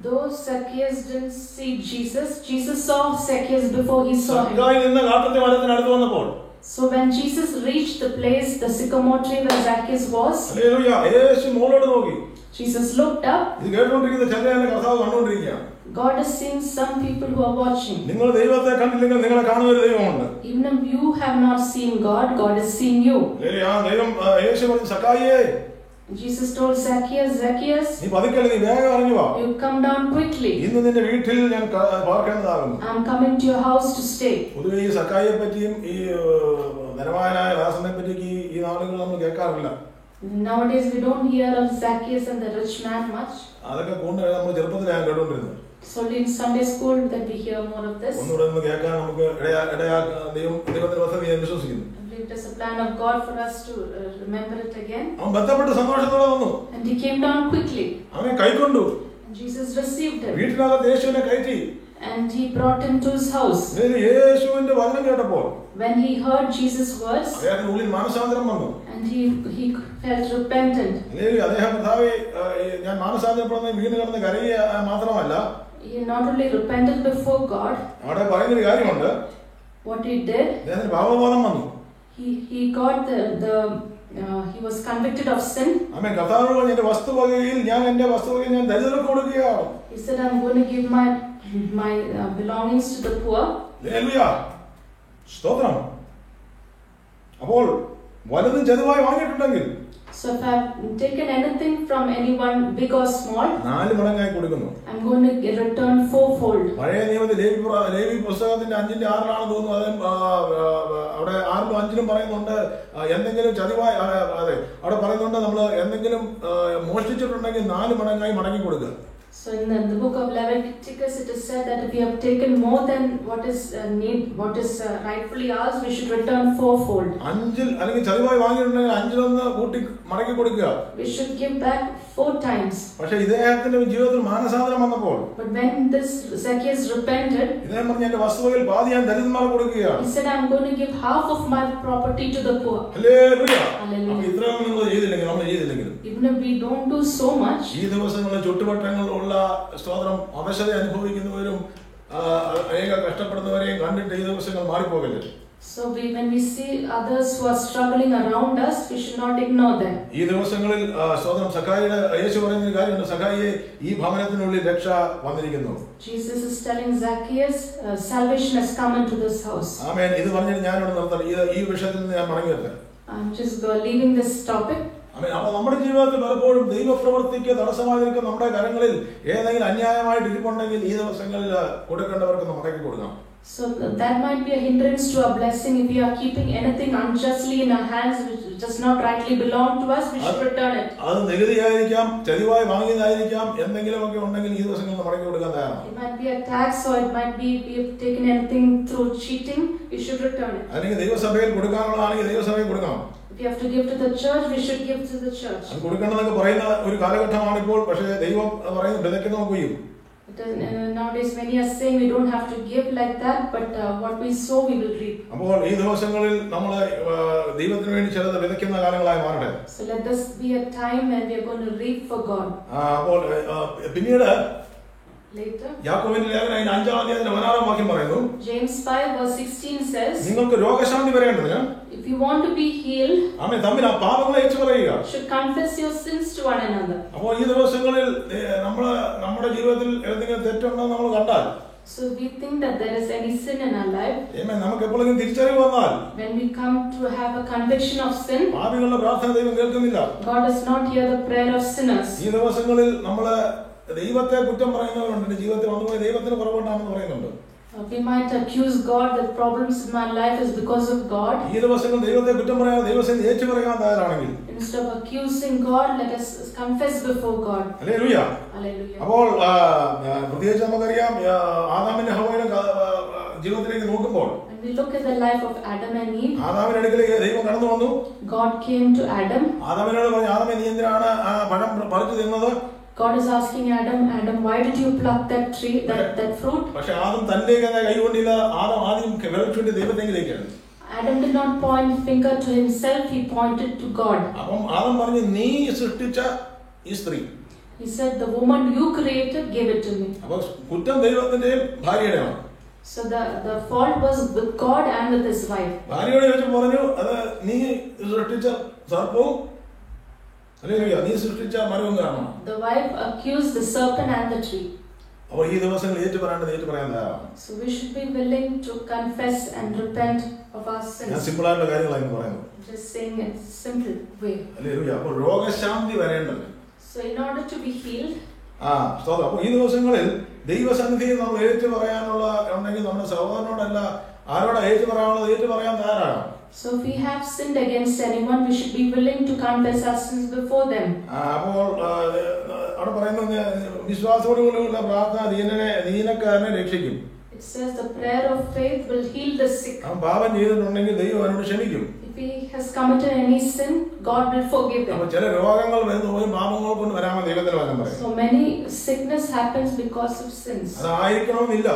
Though Zacchaeus didn't see Jesus, Jesus saw Zacchaeus before he saw him. സക്കായി നിന്ന് കാട്ടിലെ മരത്തിനടുത്ത് വന്നപ്പോൾ, so when Jesus reached the place, the sycamore tree where Zacchaeus was, hallelujah, Yeshu മുകളിലോട്ട് നോക്കി. Jesus looked up. ഇത് കേട്ടുകൊണ്ടിരിക്കുന്ന ചിലരെ കർത്താവ് കണ്ടുകൊണ്ടിരിക്കുകയാണ്. God is seeing some people who are watching. നിങ്ങൾ ദൈവത്തെ കണ്ടില്ലെങ്കിൽ നിങ്ങളെ കാണുന്ന ഒരു ദൈവമുണ്ട്. Even if you have not seen God, God is seeing you. ആ ദൈവം യേശു പറഞ്ഞു, സക്കായിയേ, Jesus told Zacchaeus, Zacchaeus, നീ പതുക്കെ നീ വേഗം ഇറങ്ങി വാ. you come down quickly. ഇന്ന് നിന്റെ വീട്ടിൽ ഞാൻ പാർക്കേണ്ടതാകുന്നു. I'm coming to your house to stay. പൊതുവെ ഈ സക്കായിയെ പറ്റിയും ഈ ധനവാനായ ദാസനെ പറ്റിയും ഈ നാളുകൾ നമ്മൾ കേൾക്കാറില്ല. Nowadays we don't hear of Zacchaeus and the rich man much. അതൊക്കെ കൂടുതൽ നമ്മൾ ചെറുപ്പത്തിലാണ് കേട്ടുകൊണ്ടിരുന്നത്. So in Sunday school that we hear more of this. ഒന്നുകൂടെ ഒന്ന് കേൾക്കാൻ നമുക്ക് ദൈവത്തിന്റെ വസതി ഞാൻ വിശ്വസിക്കുന്നു. It is a plan of God for us to remember it again. അവൻ ബന്ധപ്പെട്ട് സന്തോഷത്തോടെ വന്നു. And he came down quickly. അവനെ കൈക്കൊണ്ടു. And Jesus received him. വീട്ടിനകത്ത് യേശുവിനെ കയറ്റി. And he brought him to his house. യേശുവിന്റെ വചനം കേട്ടപ്പോൾ, when he heard Jesus' words, അദ്ദേഹത്തിന്റെ ഉള്ളിൽ മാനസാന്തരം വന്നു. and he felt repentant. അദ്ദേഹം കർത്താവേ, ഞാൻ മാനസാന്തരപ്പെടുന്ന വീണ് കിടന്ന് കരയുക മാത്രമല്ല, he not only repented before God, അവിടെ പറയുന്നൊരു കാര്യമുണ്ട്. what he did, അദ്ദേഹത്തിന് പാപബോധം വന്നു. he got he was convicted of sin. ആമേൻ. കർത്താവിനോട് എന്റെ വസ്തുവകയിൽ ഞാൻ ദരിദ്രർക്ക് കൊടുക്കുകയാണ്. He said, I'm going to give my belongings to the poor. Hallelujah, സ്തോത്രം. അപ്പോൾ വലുതും ചെറുതുമായി വാങ്ങിയിട്ടുണ്ടെങ്കിൽ, so if I've taken anything from anyone, big or small, 4 മടങ്ങായി കൊടുക്കുന്നു. I'm going to return fourfold. പഴയ നിയമത്തിൽ ലേവി പുസ്തകത്തിന്റെ 5:6 തോന്നുന്നു. അവിടെ 6:5 പറയുന്നുണ്ട്, എന്തെങ്കിലും ചതിവായി, അതെ, അവിടെ പറയുന്നുണ്ട് നമ്മൾ എന്തെങ്കിലും മോഷ്ടിച്ചിട്ടുണ്ടെങ്കിൽ 4 മടങ്ങായി മടങ്ങി കൊടുക്കുക. So in the book of Leviticus it is said that if we have taken more than what is rightfully ours, we should return fourfold. 5 അല്ലെങ്കിൽ ചതിവായി വാങ്ങിയിട്ടുണ്ടെങ്കിൽ 5 കൂട്ടി മടക്കി കൊടുക്കുക. We should give back 4 times. പക്ഷേ ഇദ്ദേഹത്തിന്റെ ജീവിതത്തിൽ മാനസാന്തരം വന്നപ്പോൾ, but when this Zacchaeus repented, ഇദ്ദേഹം പറഞ്ഞു, എന്റെ വസ്തുവകയിൽ പാതി ഞാൻ ദരിദ്രന്മാർക്ക് കൊടുക്കുകയാണ്. he said, I'm going to give half of my property to the poor. Hallelujah. Hallelujah. അപ്പോൾ ഇത്രയും നമ്മൾ ചെയ്തില്ലെങ്കിൽ even if we don't do so much, ഈ ദിവസങ്ങളിൽ ചുറ്റുവട്ടങ്ങളിലുള്ള സ്തോത്രം അവശത അനുഭവിക്കുന്നവരും അനേക കഷ്ടപ്പെടുന്നവരെയും കണ്ടിട്ട് ഈ ദിവസങ്ങൾ മാറിപ്പോകല്ലേ. so when we see others who are struggling around us, we should not ignore them. ഈ ദിവസങ്ങളിൽ സ്തോത്രം സക്കായിയുടെ യേശു പറയുന്ന ഒരു കാര്യമുണ്ട്, സക്കായിയെ ഈ ഭവനത്തിനുള്ളിൽ രക്ഷ വന്നിരിക്കുന്നു. Jesus is telling Zacchaeus, salvation has come into this house. ആമേൻ. ഇത് പറഞ്ഞിട്ട് ഞാൻ ഇവിടെ നിർത്താം. ഈ വിഷയത്തിൽ നിന്ന് ഞാൻ മടങ്ങി വരട്ടെ. I'm just leaving this topic. അപ്പോൾ നമ്മുടെ ജീവിതത്തിൽ പലപ്പോഴും ദൈവപ്രവൃത്തിക്ക് തടസ്സമായി നിൽക്കുന്ന നമ്മുടെ കരങ്ങളിൽ ഏതെങ്കിലും അന്യായമായിട്ട് ഇരിപ്പുണ്ടെങ്കിൽ ഈ ദിവസങ്ങളിൽ കൊടുക്കേണ്ടവർക്ക് മടക്കി കൊടുക്കാം. so that might be a hindrance to our blessing. If we are keeping anything unjustly in our hands which does not rightly belong to us, we should return it. അത് നികുതിയായിരിക്കാം, ചതിവായി വാങ്ങിയതായിരിക്കാം, എന്തെങ്കിലുമൊക്കെ ഉണ്ടെങ്കിൽ ഈ ദിവസങ്ങളിൽ മടക്കി കൊടുക്കാൻ തയ്യാറാണ്. It might be a tax, or it might be we have taken anything through cheating, we should return it. അല്ലെങ്കിൽ ദൈവസഭയിൽ കൊടുക്കാനുള്ളതാണെങ്കിൽ ദൈവസഭയിൽ കൊടുക്കണം. If you have to give to the church, we should give to the church. അത് കൊടുക്കണമെന്നൊക്കെ പറയുന്ന ഒരു കാലഘട്ടമാണ് ഇപ്പോൾ. പക്ഷേ ദൈവം പറയുന്നത് വിതയ്ക്കുന്നവൻ കൊയ്യും. Nowadays many are saying we don't have to give like that, but what we sow we will reap. അപ്പോൾ ഈ ദിവസങ്ങളിൽ നമ്മൾ ദൈവത്തിന് വേണ്ടി ചിലത് വിതയ്ക്കുന്ന കാലങ്ങളായി മാറട്ടെ. So let this be a time when we are going to reap for God. അപ്പോൾ പിന്നീട് later, യാക്കോബിന്റെ ലേഖനം 5-ാം അധ്യായത്തിന്റെ 16-ാം വാക്യം പറയുന്നു, James 5:16 says, നിങ്ങൾക്ക് രോഗശാന്തി വരേണ്ടതിന്, if you want to be healed, ആമേൻ, തമ്മിൽ ആ പാപങ്ങളെ ഏറ്റുപറയുക, should confess your sins to one another. അപ്പോൾ ഈ ദിവസങ്ങളിൽ നമ്മുടെ ജീവിതത്തിൽ എന്തെങ്കിലും തെറ്റുണ്ടെന്ന് നമ്മൾ കണ്ടാൽ, so we think that there is any sin in our life, ആമേൻ, നമുക്ക് എപ്പോഴെങ്കിലും തിരിച്ചറിവ് വന്നാൽ, when we come to have a conviction of sin, പാപികളുടെ പ്രാർത്ഥന ദൈവം കേൾക്കുന്നില്ല. God does not hear the prayer of sinners. ഈ ദിവസങ്ങളിൽ നമ്മൾ ദൈവത്തെ കുറ്റം പറയുന്നവരുണ്ട്, ജീവിതത്തിൽ വന്നുപോയി ദൈവത്തിന് കുറവുണ്ടാണെന്ന് പറയുന്നുണ്ട്. We might accuse God that problems in my life is because of God. ഈ ദിവസങ്ങൾ ദൈവത്തെ കുറ്റം പറയാൻ, ദൈവത്തെ ഏറ്റു പറയാൻ തയ്യാറാണെങ്കിൽ, Instead of accusing God, let us confess before God. Hallelujah. Hallelujah. അപ്പോൾ പ്രത്യേകിച്ച് നമുക്കറിയാം, ആദാമിന്റെ ഹവ്വയുടെ ജീവിതത്തിലേക്ക് നോക്കുമ്പോൾ, When we look at the life of Adam and Eve, ആദാമിന്റെ അടുക്കലേക്ക് ദൈവം കടന്നു വന്നു. God came to Adam. ആദാമിനോട് പറഞ്ഞു, ആദാമേ നീ എന്തിനാണ് ആ പഴം പറിച്ചു തിന്നത്? God is asking Adam, why did you pluck that tree, that fruit? പക്ഷെ ആദം തന്നിലേക്ക് കൈ കൊണ്ടില്ല. ആദം ആദ്യം വിരൽ ദൈവത്തെങ്കിലേക്കാണ്. Adam did not point finger to himself, he pointed to God. അപ്പം ആദം പറഞ്ഞു, നീ സൃഷ്ടിച്ച ഈ സ്ത്രീ. He said, the woman you created gave it to me. അപ്പോൾ കുറ്റം ദൈവത്തിന്റെയും ഭാര്യയുടെയാണ്. So the fault was with God and with his wife. ഭാര്യയോട് ചോദിച്ചു പറഞ്ഞു, അത് നീ സൃഷ്ടിച്ച സർപ്പവും നീ സൃഷ്ടിച്ച മരവും കാരണം. The wife accused the serpent and the tree. അപ്പോൾ ഈ ദിവസങ്ങൾ ഏറ്റു പറയാൻ തയ്യാറാണ്. So we should be willing to confess and repent of our sins. ഞാൻ സിമ്പിൾ ആയിട്ടുള്ള കാര്യങ്ങളാണ് പറയുന്നത്. Just saying it simple way. Hallelujah. അപ്പോൾ രോഗശാന്തി വരേണ്ടത്. So in order to be healed, അപ്പോൾ ഈ ദിവസങ്ങളിൽ ദൈവസന്നിധിയിൽ നമ്മൾ ഏറ്റു പറയാനുള്ള ഉണ്ടെങ്കിൽ നമ്മുടെ സഹോദരനോടല്ല, ആരോടാ ഏറ്റു പറയാനുള്ളത് ഏറ്റു പറയാൻ തയ്യാറാണ്. so if we have sinned against anyone, we should be willing to confess our sins before them. അപ്പോൾ അവിടെ പറയുന്നത് വിശ്വാസത്തോടുകൂടിയുള്ള പ്രാർത്ഥന ദീനക്കാരനെ രക്ഷിക്കും. It says the prayer of faith will heal the sick. അവൻ പാപം ചെയ്തിട്ടുണ്ടെങ്കിൽ ദൈവം അവനോട് ക്ഷമിക്കും. If he has committed any sin, God will forgive him. അപ്പോൾ ചില രോഗങ്ങൾ വരുന്ന പാപങ്ങൾ കൊണ്ട് വരാമെന്ന് ദൈവത്തിന്റെ വചനം പറയും. So many sickness happens because of sins. അതായിരിക്കണമെന്നില്ല.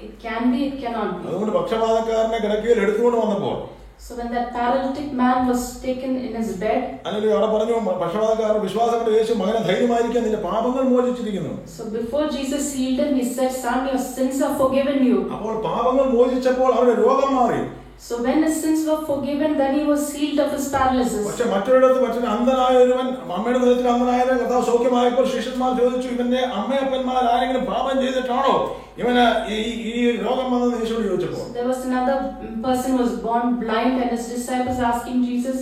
It can be, it cannot be. അതുകൊണ്ട് പക്ഷപാതക്കാരനെ കിടക്കയിൽ എടുത്തുകൊണ്ട് വന്നപ്പോൾ, so when that paralytic man was taken in his bed, അല്ലെങ്കിൽ അവിടെ പറഞ്ഞു പക്ഷപാതക്കാരൻ വിശ്വാസം കൊണ്ട് യേശു മകനെ ധൈര്യമായിരിക്കാൻ നിന്റെ പാപങ്ങൾ മോചിച്ചിരിക്കുന്നു. so before Jesus healed him, he said, son, your sins are forgiven you. അപ്പോൾ പാപങ്ങൾ മോചിച്ചപ്പോൾ അവരുടെ രോഗം മാറി. so when his sins were forgiven, then he was healed of his paralysis. പക്ഷെ മറ്റൊരിടത്ത് മറ്റൊരു അന്ധനായ ഒരുവൻ, അമ്മയുടെ വിധത്തിൽ അന്ധനായ കർത്താവ് സൗഖ്യമായപ്പോൾ ശിഷ്യന്മാർ ചോദിച്ചു, ഇവന്റെ അമ്മയപ്പന്മാർ ആരെങ്കിലും പാപം ചെയ്തിട്ടാണോ ഇവന് ഈ രോഗം വന്നെന്ന് യേശുവോട് ചോദിച്ചപ്പോൾ, there was another person who was born blind, and his disciples asking Jesus,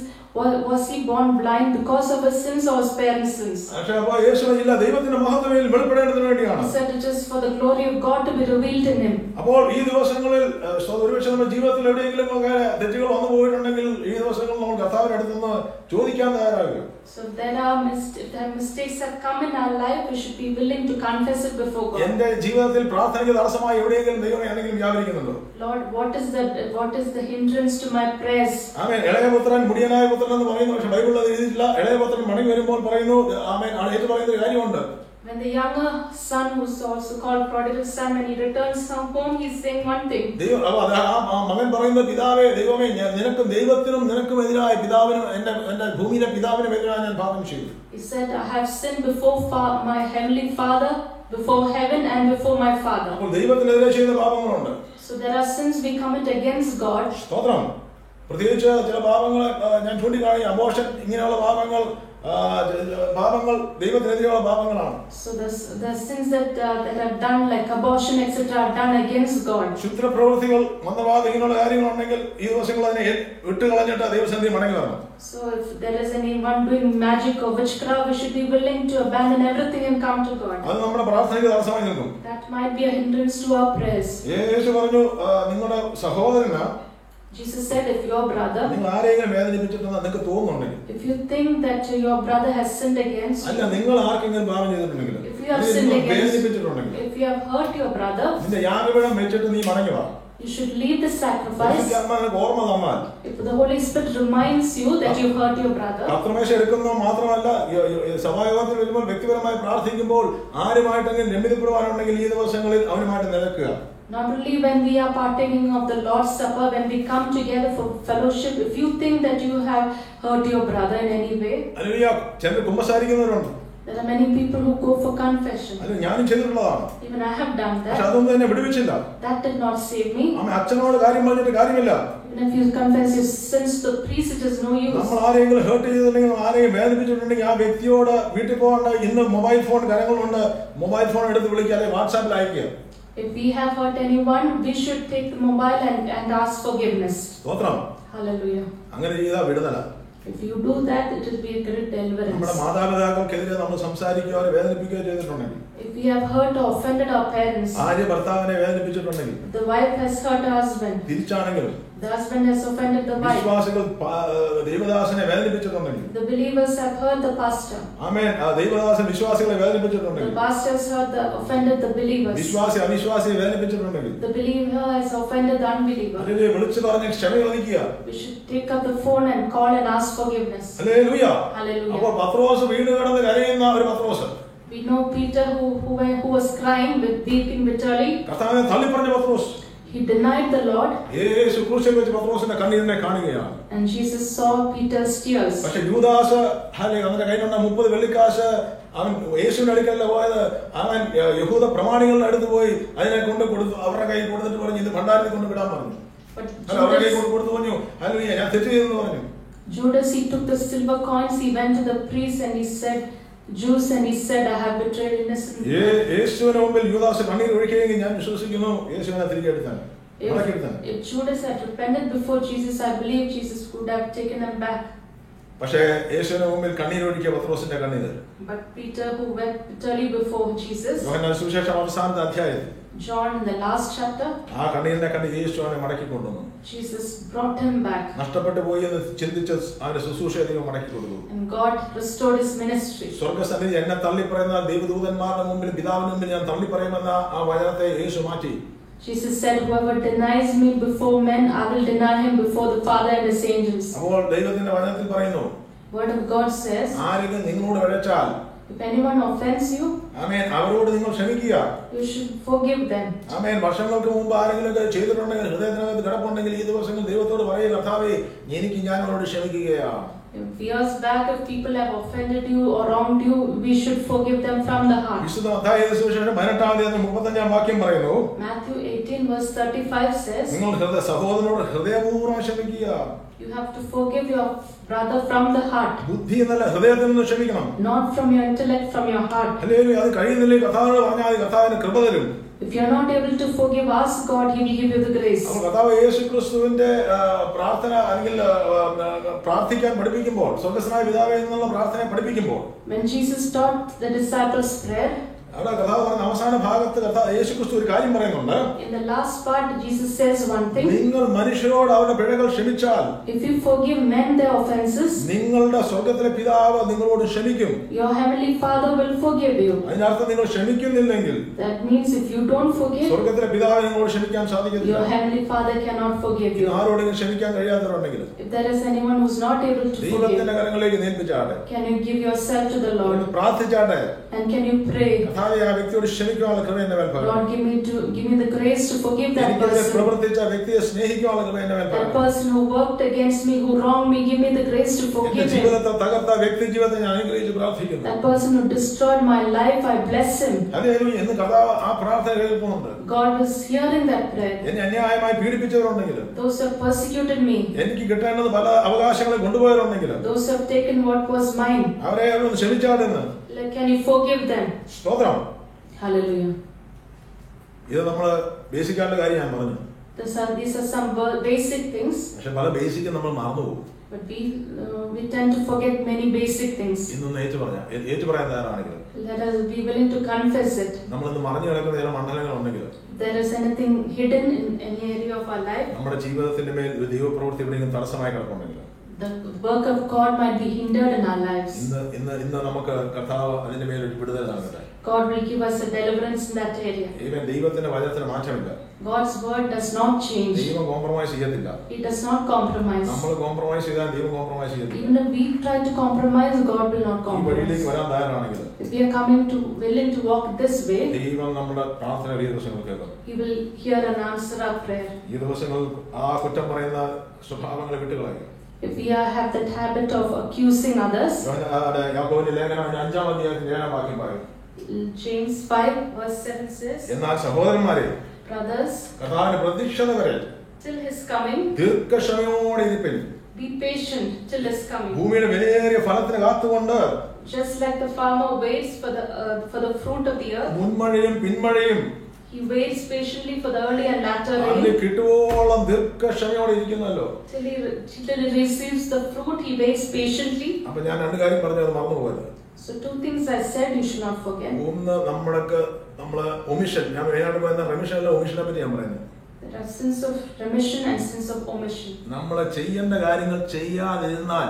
was he born blind because of his sins or his parents' sins? പക്ഷേ അപ്പോൾ യേശു ഇല്ല, ദൈവത്തിന്റെ മഹത്വം വെളിപ്പെടേണ്ടതിന് വേണ്ടിയാണ്. He said it is for the glory of God to be revealed in him. അപ്പോൾ ഈ ദിവസങ്ങളിൽ ഒരുപക്ഷെ നമ്മുടെ ജീവിതത്തിൽ എവിടെയെങ്കിലും തെറ്റുകൾ വന്നു പോയിട്ടുണ്ടെങ്കിൽ ഈ ദിവസങ്ങളിൽ നമ്മൾ കർത്താവിന്റെ അടുത്ത് നിന്ന് ചോദിക്കാൻ തയ്യാറാകുക. so there are mistakes that come in our life, we should be willing to confess it before God. എന്റെ ജീവിതത്തിൽ പ്രാർത്ഥനയ്ക്ക് തടസ്സമായി എവിടെയെങ്കിലും ദൈവം എന്തെങ്കിലും വ്യാപരിക്കുന്നുണ്ടോ? Lord, what is the hindrance to my prayers? ആമേൻ. ഇളയപുത്രൻ മുടിയനായ പുത്രൻ എന്ന് പറയുന്നു, പക്ഷെ ബൈബിളിൽ അത് എഴുതിയിട്ടില്ല. ഇളയപുത്രൻ മടങ്ങി വരുമ്പോൾ പറയുന്നു, ആമേൻ, ഏറ്റു പറയുന്ന ഒരു കാര്യമുണ്ട്. when the younger son, who's also called prodigal son, when he returns home, he's saying one thing. മകൻ പറയുന്ന, പിതാവേ, ദൈവമേ, നിനക്കും ദൈവത്തിനും നിനക്കും എതിരായ പിതാവിനും എന്റെ ഭൂമിയിലെ പിതാവിനും എതിരായ ഞാൻ പാപം ചെയ്തു. He said, I have sinned before my heavenly Father, before heaven and before my Father. അപ്പോൾ ദൈവത്തിനെതിരെ ചെയ്ത പാപങ്ങളുണ്ട്. so there are sins we commit against God. സ്തോത്രം. പ്രത്യേകിച്ച് ചില പാപങ്ങൾ ഞാൻ ചൂണ്ടിക്കാണി, അബോർഷൻ, ഇങ്ങനെയുള്ള പാപങ്ങൾ ദൈവത്തിനെതിരെയുള്ള പാപങ്ങളാണ്. so the sins that are done, like abortion etc., are done against God. ക്ഷുദ്രപ്രവൃത്തികൾ, മന്ത്രവാദം, ഇങ്ങനെയുള്ള കാര്യങ്ങളുണ്ടെങ്കിൽ ഈ ദിവസങ്ങൾ അതിനെ വിട്ടുകളഞ്ഞിട്ട് ദൈവസന്നിധിയിൽ മടങ്ങി വരണം. so if there is anyone doing magic or witchcraft, we should be willing to abandon everything and come to God. അത് നമ്മുടെ പ്രാർത്ഥനയ്ക്ക് തടസ്സമായി നിൽക്കും. that might be a hindrance to our prayers. യേശു പറഞ്ഞു, നിങ്ങളുടെ സഹോദരന്, Jesus said, if your brother, നിങ്ങൾ ആരെങ്കിലും വേദനിപ്പിച്ചിട്ടുണ്ടെന്ന് നിങ്ങൾക്ക് തോന്നുന്നുണ്ടെങ്കിൽ, if you think that your brother has sinned against you, അല്ല, നിങ്ങൾ ആർക്കെങ്കിലും പാപം ചെയ്തിട്ടുണ്ടെങ്കിൽ, if you have sinned against, വേദനിപ്പിച്ചിട്ടുണ്ടെങ്കിൽ, if you have hurt your brother, നിന്റെ യാഗപീഠം വെച്ചിട്ട് നീ മടങ്ങി വാ. you should leave the sacrifice. ഓർമ്മ തന്നാൽ, if the Holy Spirit reminds you that you hurt your brother, കർത്തൃമേശ എടുക്കുന്നത് മാത്രമല്ല, സഭായോഗത്തിൽ വരുമ്പോൾ വ്യക്തിപരമായി പ്രാർത്ഥിക്കുമ്പോൾ ആരുമായിട്ടെങ്കിലും രമ്യതപ്പെടുവാനുണ്ടെങ്കിൽ ഈ ദിവസങ്ങളിൽ അവനുമായിട്ട് നിരക്കുക. not only when we are partaking of the Lord's Supper, when we come together for fellowship, if you think that you have hurt your brother in any way, ചിലർ കുമ്പസാരിക്കുന്നവരുണ്ട്. there are many people who go for confession. അത് ഞാനും ചെയ്തിട്ടുള്ളതാണ്. even I have done that. പക്ഷെ അതൊന്നും എന്നെ വിടുവിച്ചില്ല. that did not save me. അച്ഛനോട് കാര്യം പറഞ്ഞിട്ട് കാര്യമില്ല. even if you confess your sins to the priest, it is no use. നമ്മൾ ആരെങ്കിലും ഹേർട്ട് ചെയ്തിട്ടുണ്ടെങ്കിൽ, ആരെയും വേദനിപ്പിച്ചിട്ടുണ്ടെങ്കിൽ, ആ വ്യക്തിയോട് വീട്ടിൽ പോകണ്ട. ഇന്ന് മൊബൈൽ ഫോൺ കരങ്ങളുണ്ട്, മൊബൈൽ ഫോൺ എടുത്ത് വിളിക്കുക, അല്ലെങ്കിൽ വാട്സാപ്പിൽ അയക്കുക. if we have hurt anyone, we should take the mobile and ask forgiveness. സ്തോത്രം. hallelujah. അങ്ങനെ ചെയ്താൽ വിടുതല. if you do that, it will be a great deliverance. നമ്മുടെ മാതാപിതാക്കൾക്കെതിരെ നമ്മൾ സംസാരിക്കുകയോ വേദനിപ്പിക്കുകയോ ചെയ്തിട്ടുണ്ടെങ്കിൽ, If we have hurt or offended our parents, ഭാര്യ ഭർത്താവിനെ വേദനിപ്പിച്ചിട്ടുണ്ടെങ്കിൽ, the wife has hurt her husband, തിരിച്ചാണെങ്കിലും the husband has offended the wife, വിശ്വാസികൾ ദൈവദാസനെ വേദനിപ്പിച്ചിട്ടുണ്ടെങ്കിൽ, the believers have hurt the pastor, ആമേൻ, ദൈവദാസൻ വിശ്വാസികളെ വേദനിപ്പിച്ചിട്ടുണ്ടെങ്കിൽ, the pastor has offended the believers, വിശ്വാസി അവിശ്വാസിയെ വേദനിപ്പിച്ചിട്ടുണ്ടെങ്കിൽ, the believer has offended the unbeliever, അതിനെ വിളിച്ചു പറഞ്ഞ് ക്ഷമ ചോദിക്കുക. we should take up the phone and call and ask forgiveness. Hallelujah. Hallelujah. അപ്പോൾ പത്രോസ് വീണ് കിടന്ന് കരയുന്ന ഒരു പത്രോസ്, We know Peter who was crying, weeping bitterly. കർത്താവിനെ തള്ളിപ്പറഞ്ഞ പത്രോസ്, He denied the Lord, യേശു ക്രൂശിൽ വെച്ച് പത്രോസിന്റെ കണ്ണീരിനെ കാണുകയാണ്. and Jesus saw Peter's tears. പക്ഷെ യൂദാസ് അവന്റെ കയ്യിലുള്ള 30 വെള്ളിക്കാശ് അവൻ യേശുവിന്റെ അടുക്കല്ല പോയത്, അവൻ യഹൂദ പ്രമാണികളുടെ അടുത്ത് പോയി അതിനെ കൊണ്ട് കൊടുത്തു, അവരുടെ കയ്യിൽ കൊടുത്തിട്ട് പറഞ്ഞു ഇത് ഭണ്ഡാരത്തിൽ കൊണ്ട് വിടാൻ പറഞ്ഞു. അവരുടെ കയ്യിൽ കൊടുത്തു പറഞ്ഞു, ഹല്ലേലൂയ, ഞാൻ തെറ്റ് ചെയ്തെന്ന് പറഞ്ഞു. Judas, he took the silver coins, he went to the priest and he said, Jews, and he said, I have betrayed innocent people. യേശുവിന്റെ മുമ്പിൽ യൂദാസ് കണ്ണീർ ഒഴുക്കിയെങ്കിൽ ഞാൻ വിശ്വസിക്കുന്നു യേശുവിനെ തിരികെ എടുത്താണ്. If Judas had repented before Jesus, I believe Jesus would have taken him back. പക്ഷേ യേശുവിന്റെ മുമ്പിൽ കണ്ണീർ ഒഴുക്കിയ പത്രോസിന്റെ കണ്ണീർ, But Peter, who wept bitterly before Jesus, യോഹന്നാൻ സുവിശേഷം അവസാനത്തെ അധ്യായത്തിൽ John in the last chapter, ആ കണ്ണീരിനെ കണ്ട് യേശു അവനെ മടക്കി കൊണ്ടുവന്നു. Jesus brought him back. നഷ്ടപ്പെട്ടു പോയി എന്ന് ചിന്തിച്ച് അവന്റെ ശുശ്രൂഷയെ ദൈവം മടക്കി കൊടുത്തു. And God restored his ministry. സ്വർഗ്ഗസന്നിധി എന്നെ തള്ളിപ്പറയുന്ന ദൈവദൂതന്മാരുടെ മുമ്പിൽ പിതാവിന് മുമ്പിൽ ഞാൻ തള്ളിപ്പറയുമെന്ന ആ വചനത്തെ യേശു മാറ്റി. Jesus said, whoever denies me before men, I will deny him before the Father and his angels. അപ്പോൾ ദൈവത്തിന്റെ വചനത്തിൽ പറയുന്നു, Word of God says, ആരെങ്കിലും നിങ്ങളോട് വഴച്ചാൽ, if anyone offends you, ആമേൻ, അവരോട് നിങ്ങൾ ക്ഷമിക്കുക. you should forgive them. ആമേൻ. വർഷങ്ങൾക്ക് മുമ്പ് ആരെങ്കിലും ചെയ്തിട്ടുണ്ടെങ്കിൽ, ഹൃദയത്തിനകത്ത് കിടപ്പുണ്ടെങ്കിൽ ഈ ദിവസങ്ങൾ ദൈവത്തോട് പറയുക, കർത്താവേ എനിക്ക് ഞാൻ അവരോട് ക്ഷമിക്കുകയാണ്. Years back, if people have offended you or wronged you, we should forgive them from the heart. വിശുദ്ധ മത്തായി സുവിശേഷം 18-35 വാക്യം പറയുന്നു, Matthew 18 verse 35 says, നിങ്ങൾ സഹോദരനോട് ഹൃദയപൂർവ്വം ക്ഷമിക്കുക. you have to forgive your brother from the heart. ബുദ്ധി എന്നല്ല, ഹൃദയത്തിൽ നിന്ന് ക്ഷമിക്കണം. Not from your intellect, from your heart. Hallelujah. അത് കഴിയുന്നില്ലേ കർത്താവിനോട് പറഞ്ഞാൽ കർത്താവിന് കൃപ തരും. If you are not able to forgive, ask God, He will give you the grace. അപ്പോൾ കർത്താവ് യേശുക്രിസ്തുവിന്റെ പ്രാർത്ഥന അല്ലെങ്കിൽ പ്രാർത്ഥിക്കാൻ പഠിപ്പിക്കുമ്പോൾ, സ്വർഗ്ഗസ്ഥനായ പിതാവേ എന്നുള്ള പ്രാർത്ഥന പഠിപ്പിക്കുമ്പോൾ, when Jesus taught the disciples prayer, അവിടെ കർത്താവ് പറഞ്ഞ അവസാന ഭാഗത്ത് യേശുക്രിസ്തു ഒരു കാര്യം പറയുന്നുണ്ട്. in the last part Jesus says one thing, നിങ്ങൾ മനുഷ്യരോട് അവരുടെ പിഴകൾ ക്ഷമിച്ചാൽ, if you forgive men their offenses, നിങ്ങളുടെ സ്വർഗ്ഗത്തിലെ പിതാവ് നിങ്ങളോട് ക്ഷമിക്കും. your heavenly Father will forgive you. അതിനർത്ഥം നിങ്ങൾ ക്ഷമിക്കുന്നില്ലെങ്കിൽ, That means if you don't forgive, സ്വർഗ്ഗത്തിലെ പിതാവ് നിങ്ങളോട് ക്ഷമിക്കാൻ സാധിക്കില്ല. your heavenly Father cannot forgive you. ആരോടെങ്കിലും ക്ഷമിക്കാൻ കഴിയാത്തവരുണ്ടെങ്കിൽ If there is anyone who's not able to forgive, ദൈവത്തിന്റെ കരങ്ങളിലേക്ക് ഏൽപ്പിച്ചാട്ടെ, can you give yourself to the Lord പ്രാർത്ഥിച്ചാട്ടെ, and can you pray, ആ വ്യക്തിയോട് ക്ഷമിക്കാനുള്ള കൃപ എന്നെ മേൽ പകരണം. Lord, give me the grace to forgive that person. പ്രവർത്തിച്ച വ്യക്തിയെ സ്നേഹിക്കാനുള്ള കൃപ എന്നെ മേൽ That പകരണം. person who worked against me, who wronged me, give me the grace to എന്റെ forgive him. ജീവിതത്തെ തകർത്ത വ്യക്തി ജീവിതത്തെ ഞാൻ അനുഗ്രഹിച്ച് പ്രാർത്ഥിക്കുന്നു. That person who destroyed my life, I bless him. Hallelujah. എന്ന് കർത്താവ് ആ പ്രാർത്ഥന കേൾക്കുന്നുണ്ട്. God was hearing that prayer. എന്നെ അന്യായമായി പീഡിപ്പിച്ചവരുണ്ടെങ്കിൽ, Those who have persecuted me, എനിക്ക് കിട്ടേണ്ടത് പല അവകാശങ്ങളെ കൊണ്ടുപോയവരുണ്ടെങ്കിൽ, those who have taken what was mine, അവരെ ഒന്ന് ക്ഷമിച്ചാടെന്ന്. can you forgive them? സ്തോത്രം. Hallelujah. ഇത് നമ്മള് ബേസിക് ആയിട്ടുള്ള കാര്യം ഞാൻ പറഞ്ഞു. These are some basic things. പക്ഷെ പല ബേസിക്കും നമ്മൾ മറന്നുപോകും. But we tend to forget many basic things. ഇന്നൊന്ന് ഏറ്റു പറയാൻ തയ്യാറാണെങ്കിൽ, Let us be willing to confess it. നമ്മളിന്ന് മറഞ്ഞു കിടക്കുന്ന ചില മണ്ഡലങ്ങൾ ഉണ്ടെങ്കിൽ, There is anything hidden in any area of our life, നമ്മുടെ ജീവിതത്തിന്റെ മേൽ ഒരു ദൈവപ്രവൃത്തി എവിടെയെങ്കിലും തടസ്സമായി കിടക്കുന്നുണ്ടെങ്കിൽ, the work of God might be hindered in our lives. ഇന്ന് നമുക്ക് കർത്താവ് അതിന്റെ മേൽ ഒരു വിടുതൽ നൽകട്ടെ. God will give us a deliverance in that area. ദൈവത്തിന്റെ വചനത്തിന് മാറ്റമില്ല. God's word does not change. ദൈവം കോംപ്രമൈസ് ചെയ്യത്തില്ല. He does not compromise. നമ്മൾ കോംപ്രമൈസ് ചെയ്താൽ ദൈവം കോംപ്രമൈസ് ചെയ്യത്തില്ല. Even if we try to compromise, God will not ഈ compromise. വഴിയിലേക്ക് വരാൻ തയ്യാറാണെങ്കിൽ, If we are willing to walk this way, ദൈവം നമ്മുടെ പ്രാർത്ഥന ഈ ദിവസങ്ങൾ കേൾക്കും. He will hear and answer our prayer. ഈ ദിവസങ്ങൾ ആ കുറ്റം പറയുന്ന സ്വഭാവങ്ങളെ വിട്ടുകളയുക. If we have that habit of accusing others, യാക്കോബിന്റെ ലേഖനം 5-ാം അധ്യായത്തിന്റെ 7-ാം വാക്യം പറയും, James 5 verse 7 says, എന്നാൽ സഹോദരന്മാരെ, brothers, കർത്താവിന്റെ പ്രത്യക്ഷത വരെ till His coming, ദീർഘക്ഷമയോടെ ഇരിപ്പിൻ. be patient till His coming. ഭൂമിയുടെ വിലയേറിയ ഫലത്തിന് കാത്തുകൊണ്ട്, Just like the farmer waits for the fruit of the earth, മുൻമഴയും പിന്മഴയും he waits patiently for the early and latter അതിന് rain. കിട്ടുവോളം ദീർഘക്ഷമയോടെ ഇരിക്കുന്നല്ലോ. Till he receives the fruit, he waits patiently. അപ്പൊ ഞാൻ രണ്ട് കാര്യം പറഞ്ഞു, അത് മറന്നു പോയത്. So two things I said you should not forget. ഒന്ന് നമ്മള് ഒമിഷൻ, ഞാൻ മെയിനായിട്ട് പറയുന്ന റെമിഷനിലെ ഒമിഷനെ പറ്റി ഞാൻ പറയുന്നത്. There are sins of remission and sins of omission. നമ്മൾ ചെയ്യേണ്ട കാര്യങ്ങൾ ചെയ്യാതിരുന്നാൽ,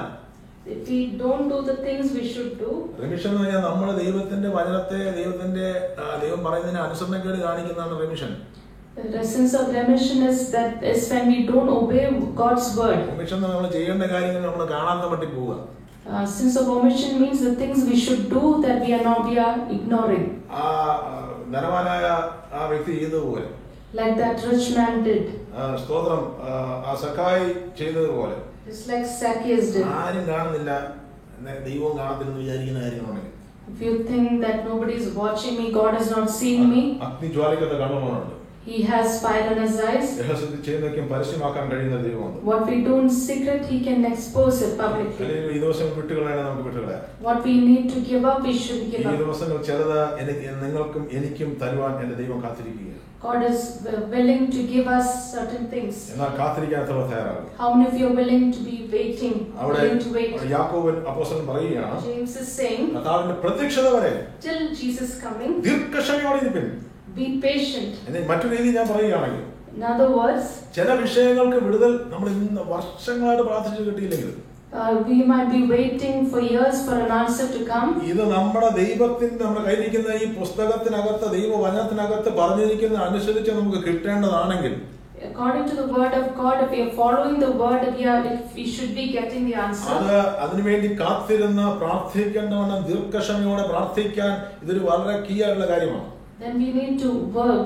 if we don't do the things we should do, remission എന്ന് പറഞ്ഞാൽ നമ്മൾ ദൈവത്തിന്റെ വചനത്തെ ദൈവം പറയുന്നതിന് അനുസരണക്കേട് കാണിക്കുന്നതാണ് remission. The sins of remission is when we don't obey God's word. Omission നമ്മൾ ചെയ്യേണ്ട കാര്യങ്ങൾ നമ്മൾ കാണാത്ത മട്ടി പോവുക. Sins of omission means the things we should do that we are ignoring. ധനവാനായ ആ വ്യക്തി ചെയ്തതുപോലെ, like that rich man did. സ്തോത്രം, ആ സഖായി ചെയ്തതുപോലെ. It's like Zacchaeus did. ആരും കാണുന്നില്ല, ദൈവവും കാണത്തില്ലെന്ന് വിചാരിക്കുന്ന കാര്യങ്ങളുണ്ടെങ്കിൽ, if you think that nobody is watching me, God is not seeing me, അഗ്നി ജ്വാലിക്കുന്ന കണ്ണുകളുണ്ട്. He has fire in his eyes. രഹസ്യത്തിൽ ചെയ്യുന്നതൊക്കെ പരസ്യമാക്കാൻ കഴിയുന്ന ദൈവമുണ്ട്. What we do in secret, He can expose it publicly. ഈ ദിവസം വിട്ടുകളയാണ് നമുക്ക് വിട്ടുകളയാം. What we need to give up, we should give up. ഈ ദിവസങ്ങൾ ചിലത് നിങ്ങൾക്കും എനിക്കും തരുവാൻ എന്റെ ദൈവം കാത്തിരിക്കുകയാണ്. God is willing to give us certain things. എന്നാൽ കാത്തിരിക്കാൻ എത്ര തയ്യാറാകും? How many of you are willing to be waiting? Willing to wait? യാക്കോബ് അപ്പോസ്തലൻ പറയുകയാണ്, James is saying, കർത്താവിന്റെ പ്രത്യക്ഷത വരെ till Jesus coming, ദീർഘക്ഷമയോടെ ഇരിപ്പിൻ. be patient. മറ്റൊരു രീതി ഞാൻ പറയുകയാണെങ്കിൽ, in other words, ചില വിഷയങ്ങൾക്ക് വിടുതൽ നമ്മൾ ഇന്ന് വർഷങ്ങളായിട്ട് പ്രാർത്ഥിച്ചു കിട്ടിയില്ലെങ്കിൽ, we might be waiting for years for an answer to come. ഇത് നമ്മുടെ ദൈവത്തിന്റെ നമ്മുടെ കയ്യിലിരിക്കുന്ന ഈ പുസ്തകത്തിനകത്ത്, ദൈവവചനത്തിനകത്ത് പറഞ്ഞിരിക്കുന്ന അനുസരിച്ച് നമുക്ക് കിട്ടേണ്ടതാണെങ്കിൽ, according to the word of God, if we are following the word, we should be getting the answer. അതിനുവേണ്ടി കാത്തിരുന്ന് പ്രാർത്ഥിക്കേണ്ടവണ്ണം ദീർഘക്ഷമയോടെ പ്രാർത്ഥിക്കാൻ ഇതൊരു വളരെ കീ ആയിട്ടുള്ള കാര്യമാണ്. Then we need to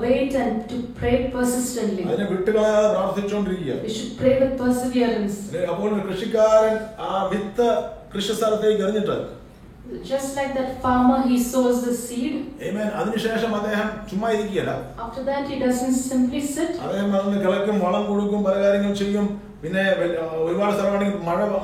wait and to pray persistently. അതിനെ വിട്ടുകളയാതെ പ്രാർത്ഥിച്ചുകൊണ്ടിരിക്കുക. We should pray with perseverance. അപ്പോൾ കൃഷിക്കാരൻ ആ വിത്ത് കൃഷിസ്ഥലത്തേക്ക് എറിഞ്ഞിട്ട്, just like that farmer, he sows the seed. Amen. അതിനുശേഷം അദ്ദേഹം ചുമ്മാ ഇരിക്കുകയല്ല. After that, he doesn't simply sit. അദ്ദേഹം അതിന് കിളക്കും, വളം കൊടുക്കും, പല കാര്യങ്ങൾ ചെയ്യും. പിന്നെ ഒരുപാട് സ്ഥലമാണെങ്കിൽ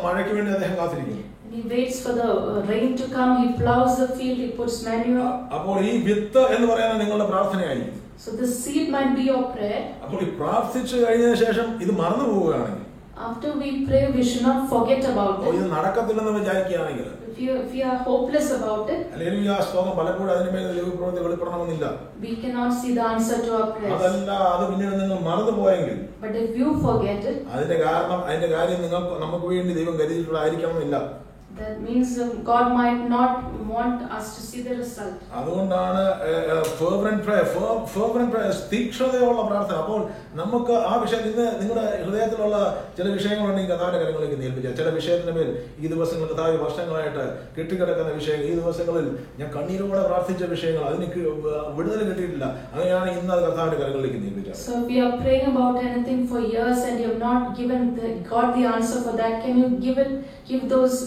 മഴയ്ക്ക് വേണ്ടി അദ്ദേഹം കാത്തിരിക്കും. He waits for the rain to come. He plows the field. He puts manure. അപ്പോൾ ഈ വിത്ത് എന്ന് പറയുന്നത് നിങ്ങളുടെ പ്രാർത്ഥനയായിരിക്കും. So the seed might be your prayer. അപ്പോൾ ഈ പ്രാർത്ഥിച്ചു കഴിഞ്ഞതിന് ശേഷം ഇത് മറന്നു പോവുകയാണെങ്കിൽ, after we pray, we should not forget about it. ഇത് നടക്കത്തില്ലെന്ന് വിചാരിക്കുകയാണെങ്കിൽ, if we are hopeless about it, അല്ലെങ്കിൽ ആ സ്തോത്രം പലപ്പോഴും അതിനുമേൽ ദൈവപ്രവൃത്തി വെളിപ്പെടണമെന്നില്ല. we cannot see the answer to our prayers. അതല്ല, അത് പിന്നീട് നിങ്ങൾ മറന്നു പോയെങ്കിൽ, but if you forget it, അതിന്റെ കാര്യം നമുക്ക് വേണ്ടി ദൈവം കരുതിയിട്ടുള്ളതായിരിക്കണമെന്നില്ല. that means God might not want us to see the result. അതുകൊണ്ടാണ് fervent prayer, തീക്ഷ്ണതയുള്ള പ്രാർത്ഥന. അപ്പോൾ നമുക്ക് ആ വിഷയത്തിൽ ഇന്ന് നിങ്ങളുടെ ഹൃദയത്തിലുള്ള ചില വിഷയങ്ങളുണ്ടെങ്കിൽ കർത്താവിന്റെ കരങ്ങളിലേക്ക് ഏൽപ്പിക്കുക. ചില വിഷയത്തിന്റെ മേൽ ഈ ദിവസങ്ങളിൽ കർത്താവ് വർഷങ്ങളായിട്ട് കെട്ടിക്കിടക്കുന്ന വിഷയങ്ങൾ, ഈ ദിവസങ്ങളിൽ ഞാൻ കണ്ണീരോടെ പ്രാർത്ഥിച്ച വിഷയങ്ങൾ, അതിന് വിടുതൽ കിട്ടിയിട്ടില്ല. അങ്ങനെയാണ് ഇന്ന് അത് കർത്താവിന്റെ കരങ്ങളിലേക്ക് ഏൽപ്പിക്കുക. So if we are praying about anything for years and you have not given God the answer for that, can you give those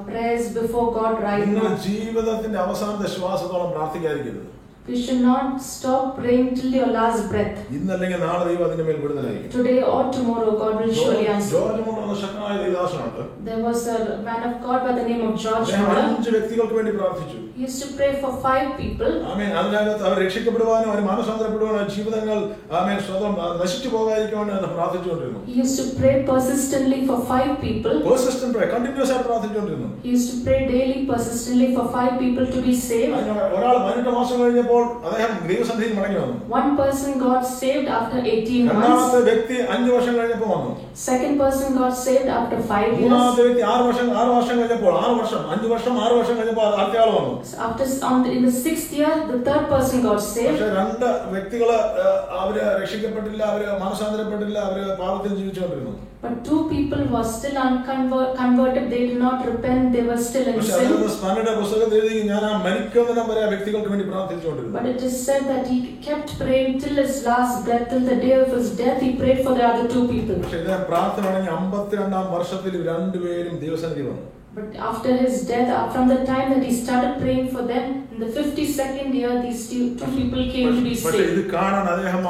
prayers before God right now? നിങ്ങൾ ജീവിതത്തിന്റെ അവസാനത്തെ ശ്വാസത്തോളം പ്രാർത്ഥിക്കാതിരിക്കരുത്. We should not stop praying till your last breath. ഇന്നല്ലെങ്കിൽ നാളെ ദൈവം അതിന്റെ മേൽ വിടുതലായിരിക്കും. Today or tomorrow God will surely answer. George മുള്ള ശക്തനായ ദൈവദാസനുണ്ട്. There was a man of God by the name of George Muller. 5 വ്യക്തികൾക്ക് വേണ്ടി പ്രാർത്ഥിച്ചു. He used to pray for 5 people. ആമേൻ. അതിനകത്ത് അവർ രക്ഷിക്കപ്പെടുവാനും അവർ മാനസാന്തരപ്പെടുവാനും ജീവിതങ്ങൾ ആമേൻ സ്വതം നശിച്ചു പോകാതിരിക്കുവാനും പ്രാർത്ഥിച്ചുകൊണ്ടിരുന്നു. He used to pray persistently for 5 people. Persistent prayer, continuous ആയിട്ട് പ്രാർത്ഥിച്ചുകൊണ്ടിരുന്നു. He used to pray daily persistently for 5 people to be saved. ഒരാൾ 18 മാസം കഴിഞ്ഞപ്പോൾ അദ്ദേഹം ദൈവസന്നിധിയിൽ മടങ്ങി വന്നു. One person got saved after 18 months. രണ്ടാമത്തെ വ്യക്തി 5 വർഷം കഴിഞ്ഞപ്പോൾ വന്നു. Second person got saved after 5 years. മൂന്നാമത്തെ വ്യക്തി 6 വർഷം കഴിഞ്ഞപ്പോൾ 6 വർഷം 5 വർഷം 6 വർഷം കഴിഞ്ഞപ്പോൾ അടുത്ത ആൾ വന്നു. In the 6th year, the third person got saved. പക്ഷേ രണ്ട് വ്യക്തികള് അവര് രക്ഷിക്കപ്പെട്ടില്ല, അവര് മാനസാന്തരപ്പെട്ടില്ല, അവര് പാപത്തിൽ ജീവിച്ചുകൊണ്ടിരുന്നു. But 2 people were still unconverted. They did not repent. They were still in sin. പുസ്തകത്തിൽ എഴുതി ഞാൻ ആ മരിക്കുന്നതിനും വരെ വ്യക്തികൾക്ക് വേണ്ടി പ്രാർത്ഥിച്ചുകൊണ്ടിരുന്നു. But it is said that he kept praying till his last breath, till the day of his death. He prayed for the other 2 people. പക്ഷേ ഇത് പ്രാർത്ഥന തുടങ്ങി 52-ാം വർഷത്തിൽ രണ്ടുപേരും ദൈവസന്നിധി വന്നു. But after his death, from the time that he started praying for them, in the 52nd year, these 2 people came to be saved. ഇത് കാണാൻ അദ്ദേഹം